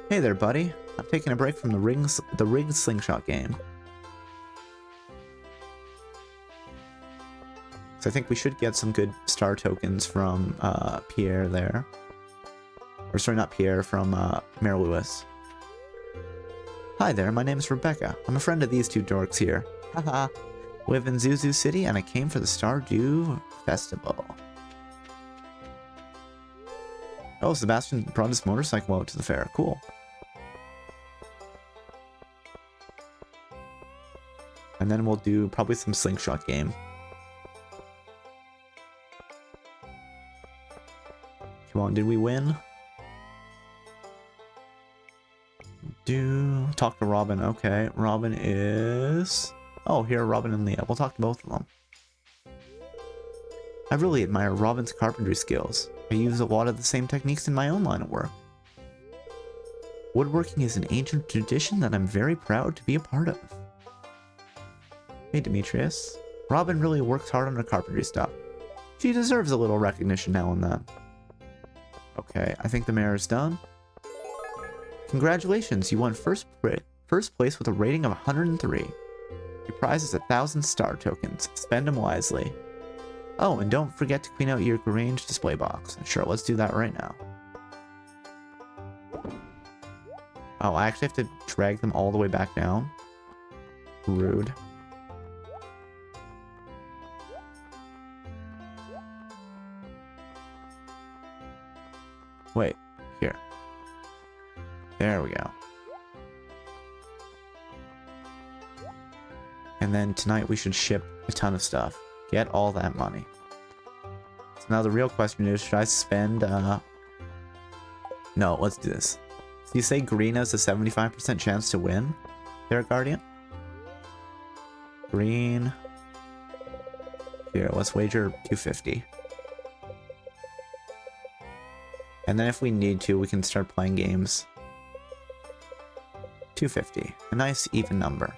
Hey there, buddy. I'm taking a break from the rigged slingshot game. So I think we should get some good star tokens from Pierre there. Or sorry, not Pierre, from Mayor Lewis. Hi there, my name is Rebecca. I'm a friend of these two dorks here. Haha. Live in Zuzu City and I came for the Stardew Festival. Oh, Sebastian brought his motorcycle out to the fair. Cool. And then we'll do probably some slingshot game. Come on, did we win? Talk to Robin. Okay, Robin is... Oh, here are Robin and Leah. We'll talk to both of them. I really admire Robin's carpentry skills. I use a lot of the same techniques in my own line of work. Woodworking is an ancient tradition that I'm very proud to be a part of. Hey, Demetrius. Robin really works hard on her carpentry stuff. She deserves a little recognition now and then. Okay, I think the mayor is done. Congratulations, you won first place with a rating of 103. Your prize is 1,000 star tokens. Spend them wisely. Oh, and don't forget to clean out your garage display box. Sure, let's do that right now. Oh, I actually have to drag them all the way back down. Rude. Wait, here. There we go. And then tonight we should ship a ton of stuff. Get all that money. So now the real question is, should I spend, No, let's do this. So you say green has a 75% chance to win there, Guardian? Green. Here, let's wager 250. And then if we need to, we can start playing games. 250. A nice even number.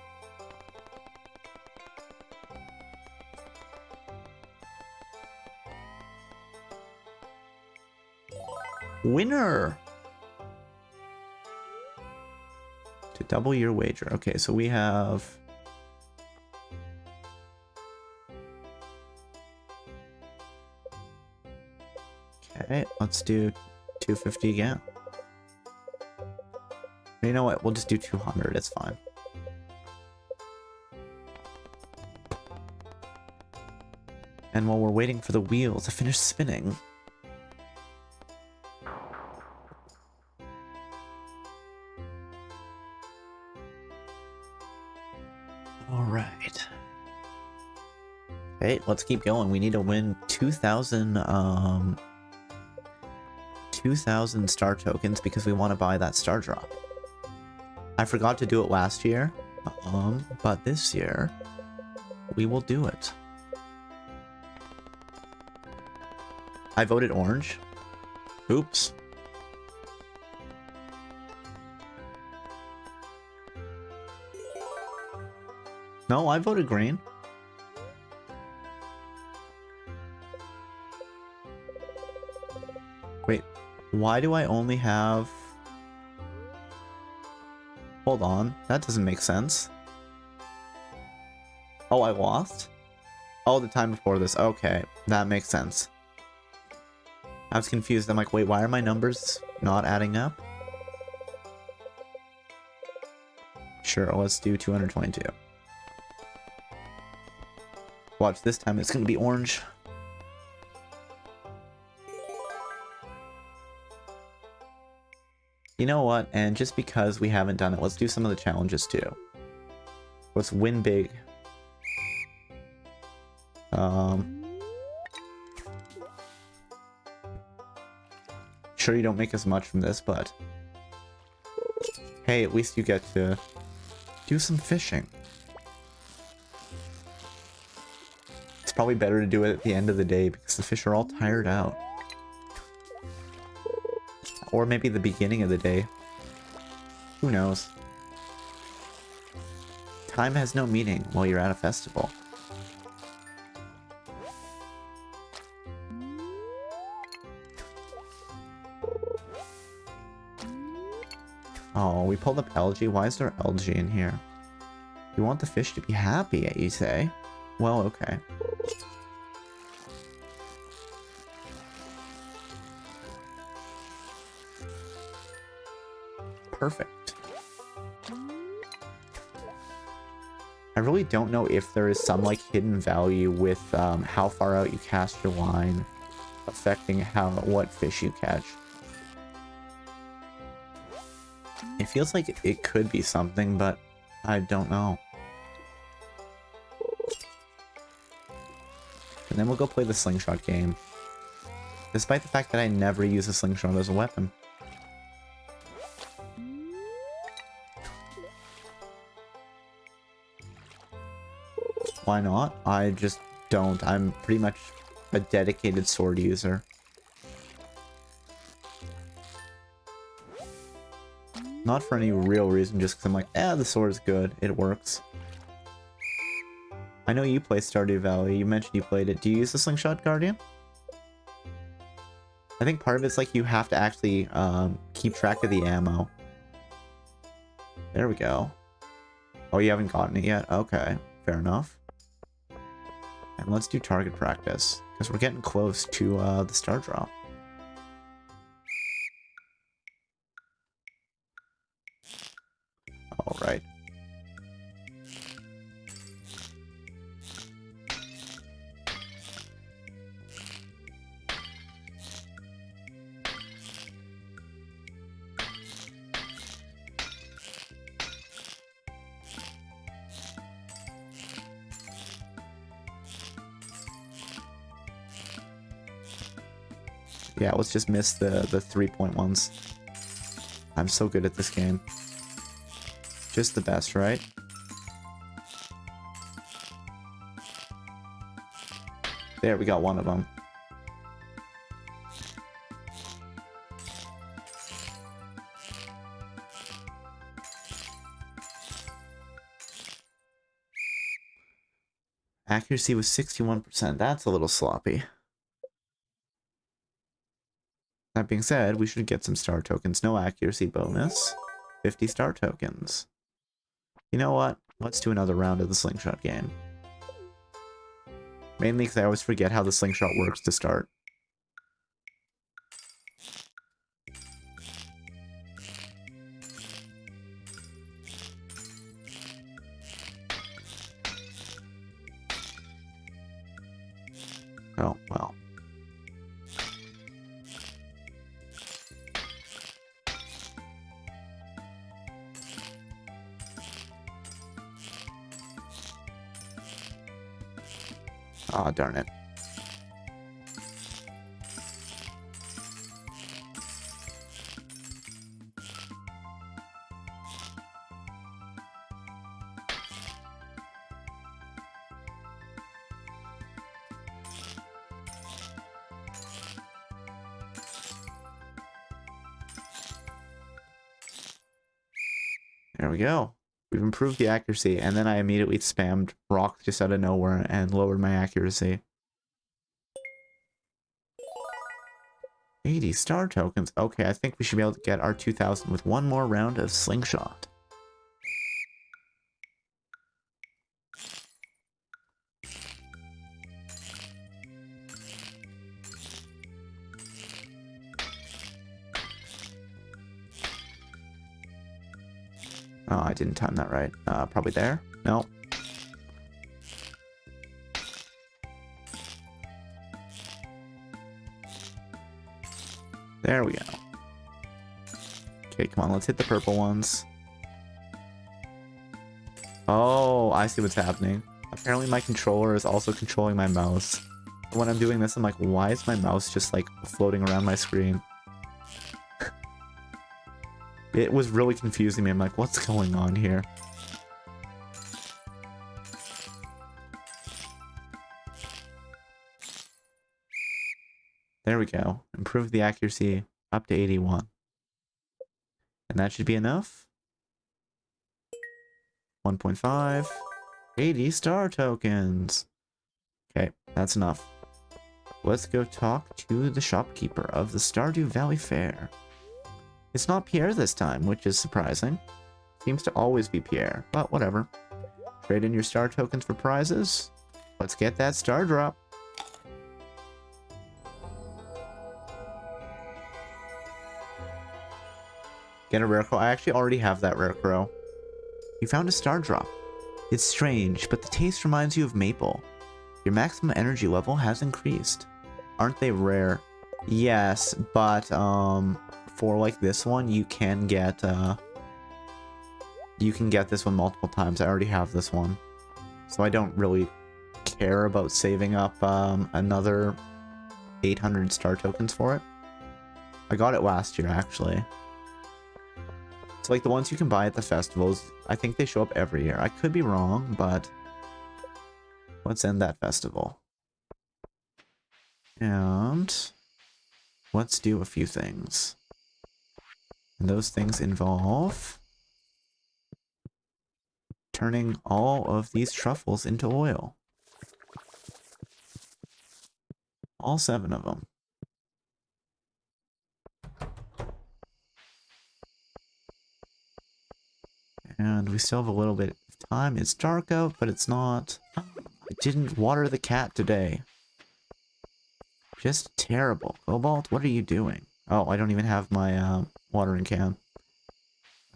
Winner! To double your wager. Okay, so we have... Okay, let's do 250 again. You know what? We'll just do 200. It's fine. And while we're waiting for the wheel to finish spinning... Alright. Okay, let's keep going. We need to win 2,000 star tokens because we want to buy that star drop. I forgot to do it last year, but this year we will do it. I voted orange. Oops. No, I voted green. Wait, why do I only have... Hold on, that doesn't make sense. Oh, I lost? Oh, the time before this. Okay, that makes sense. I was confused. I'm like, wait, why are my numbers not adding up? Sure, let's do 222. Watch, this time it's gonna be orange. You know what? And just because we haven't done it, let's do some of the challenges too. Let's win big. Sure, you don't make as much from this, but hey, at least you get to do some fishing. It's probably better to do it at the end of the day because the fish are all tired out. Or maybe the beginning of the day. Who knows? Time has no meaning while you're at a festival. Oh, we pulled up algae. Why is there algae in here? You want the fish to be happy, you say? Well, okay. Perfect. I really don't know if there is some like hidden value with how far out you cast your line affecting what fish you catch. It feels like it could be something, but I don't know. And then we'll go play the slingshot game. Despite the fact that I never use a slingshot as a weapon. Why not? I just don't. I'm pretty much a dedicated sword user. Not for any real reason, just because I'm like, the sword is good. It works. I know you play Stardew Valley. You mentioned you played it. Do you use the Slingshot Guardian? I think part of it's like you have to actually keep track of the ammo. There we go. Oh, you haven't gotten it yet? Okay, fair enough. And let's do target practice, because we're getting close to the star drop. Alright. Yeah, let's just miss the 3-point ones. I'm so good at this game. Just the best, right? There, we got one of them. Accuracy was 61%. That's a little sloppy. That being said, we should get some star tokens. No accuracy bonus. 50 star tokens. You know what? Let's do another round of the slingshot game. Mainly because I always forget how the slingshot works to start. Oh, well. Aw, darn it. There we go. We've improved the accuracy, and then I immediately spammed rock just out of nowhere and lowered my accuracy. 80 star tokens. Okay, I think we should be able to get our 2,000 with one more round of slingshot. Oh, I didn't time that right. Probably there? No. There we go. Okay, come on, let's hit the purple ones. Oh, I see what's happening. Apparently my controller is also controlling my mouse. When I'm doing this, I'm like, why is my mouse just like floating around my screen? It was really confusing me. I'm like, what's going on here? There we go. Improve the accuracy up to 81. And that should be enough. 1.5. 80 star tokens. Okay, that's enough. Let's go talk to the shopkeeper of the Stardew Valley Fair. It's not Pierre this time, which is surprising. Seems to always be Pierre, but whatever. Trade in your star tokens for prizes. Let's get that star drop. Get a rare crow. I actually already have that rare crow. You found a star drop. It's strange, but the taste reminds you of maple. Your maximum energy level has increased. Aren't they rare? Yes, but for like this one, you can get this one multiple times. I already have this one, so I don't really care about saving up another 800 star tokens for it. I got it last year, actually. It's like the ones you can buy at the festivals. I think they show up every year. I could be wrong, but let's end that festival. And let's do a few things. And those things involve turning all of these truffles into oil. All 7 of them. And we still have a little bit of time. It's dark out, but it's not. I didn't water the cat today. Just terrible. Cobalt, what are you doing? Oh, I don't even have my watering can.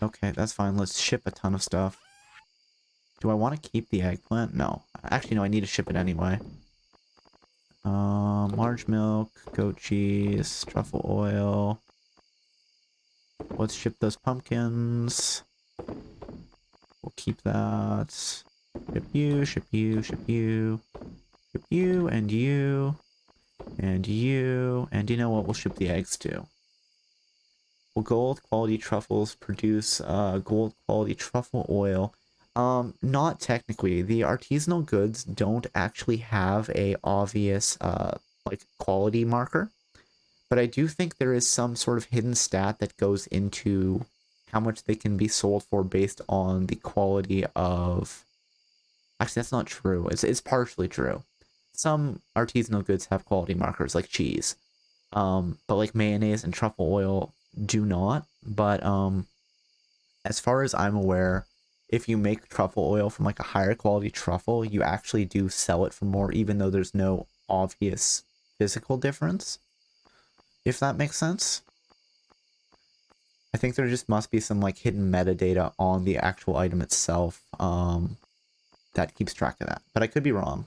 Okay, that's fine. Let's ship a ton of stuff. Do I want to keep the eggplant? No. Actually, no, I need to ship it anyway. Large milk, goat cheese, truffle oil. Let's ship those pumpkins. We'll keep that. Ship you, ship you, ship you. Ship you, and you. And you. And you know what? We'll ship the eggs too. Will gold quality truffles produce gold quality truffle oil? Not technically. The artisanal goods don't actually have a obvious like quality marker. But I do think there is some sort of hidden stat that goes into how much they can be sold for based on the quality of... Actually, that's not true. It's partially true. Some artisanal goods have quality markers, like cheese. But like mayonnaise and truffle oil do not. But as far as I'm aware, if you make truffle oil from like a higher quality truffle, you actually do sell it for more, even though there's no obvious physical difference. If that makes sense. I think there just must be some like hidden metadata on the actual item itself that keeps track of that. But I could be wrong.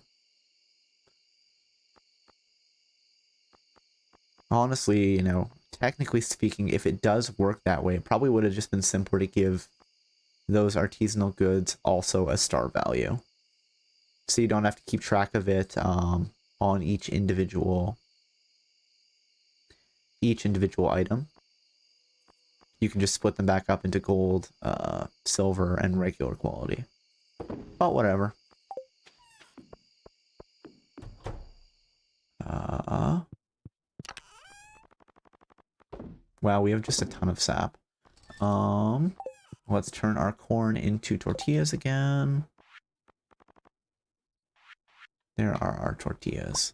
Honestly, you know, technically speaking, if it does work that way, it probably would have just been simpler to give those artisanal goods also a star value. So you don't have to keep track of it on each individual item. You can just split them back up into gold, silver, and regular quality. But whatever. Wow, we have just a ton of sap. Let's turn our corn into tortillas again. There are our tortillas.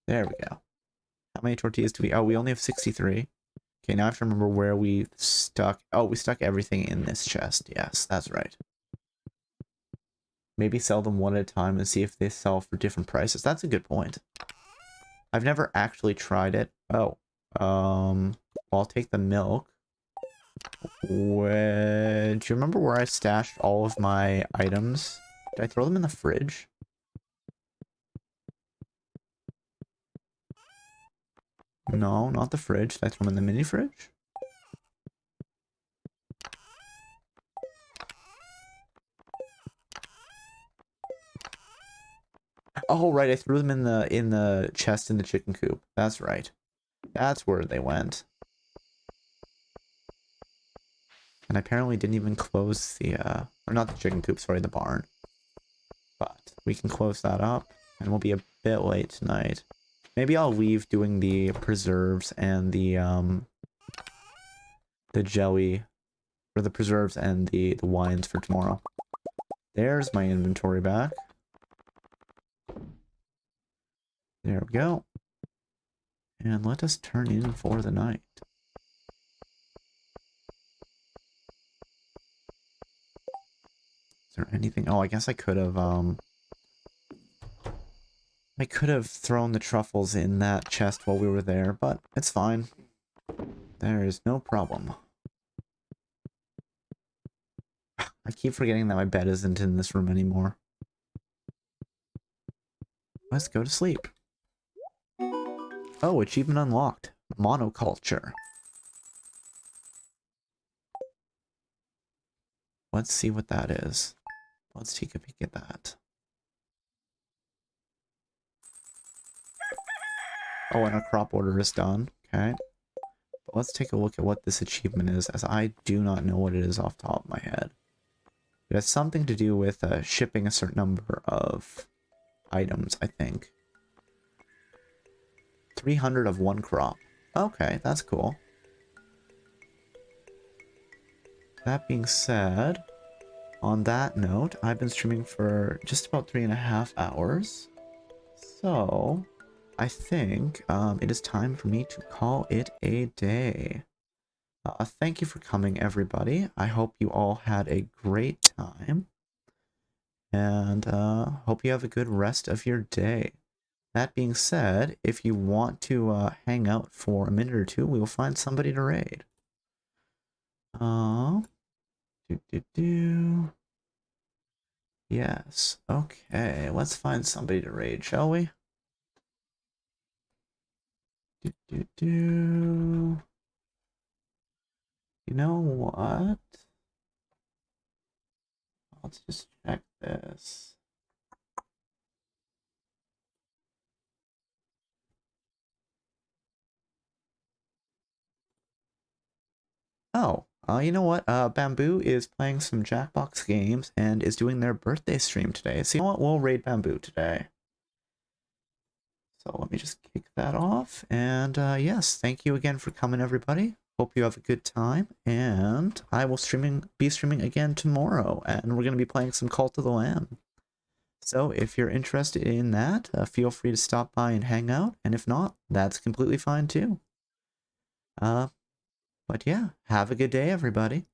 There we go. How many tortillas do we... Oh, we only have 63. Okay, now I have to remember where we stuck... Oh, we stuck everything in this chest. Yes, that's right. Maybe sell them one at a time and see if they sell for different prices. That's a good point. I've never actually tried it. Oh. I'll take the milk. Do you remember where I stashed all of my items? Did I throw them in the fridge? No, not the fridge. Did I throw them in the mini fridge? Oh, right. I threw them in the chest in the chicken coop. That's right. That's where they went. And I apparently didn't even close the or not the chicken coop, sorry, the barn. But we can close that up, and we'll be a bit late tonight. Maybe I'll leave doing the preserves and the jelly, or the preserves and the wines for tomorrow. There's my inventory back. There we go. And let us turn in for the night. Is there anything? Oh, I guess I could have thrown the truffles in that chest while we were there, but it's fine. There is no problem. I keep forgetting that my bed isn't in this room anymore. Let's go to sleep. Oh, achievement unlocked. Monoculture. Let's see what that is. Let's take a peek at that. Oh, and our crop order is done. Okay. But let's take a look at what this achievement is, as I do not know what it is off the top of my head. It has something to do with shipping a certain number of items, I think. 300 of one crop. Okay, that's cool. That being said, on that note, I've been streaming for just about 3.5 hours. So, I think it is time for me to call it a day. Thank you for coming, everybody. I hope you all had a great time. And hope you have a good rest of your day. That being said, if you want to hang out for a minute or two, we will find somebody to raid. Yes, okay, let's find somebody to raid, shall we? You know what? Let's just check this. Oh, you know what? Bamboo is playing some Jackbox games and is doing their birthday stream today. So you know what? We'll raid Bamboo today. So let me just kick that off. And yes, thank you again for coming, everybody. Hope you have a good time. And I will be streaming again tomorrow. And we're going to be playing some Cult of the Lamb. So if you're interested in that, feel free to stop by and hang out. And if not, that's completely fine too. But yeah, have a good day, everybody.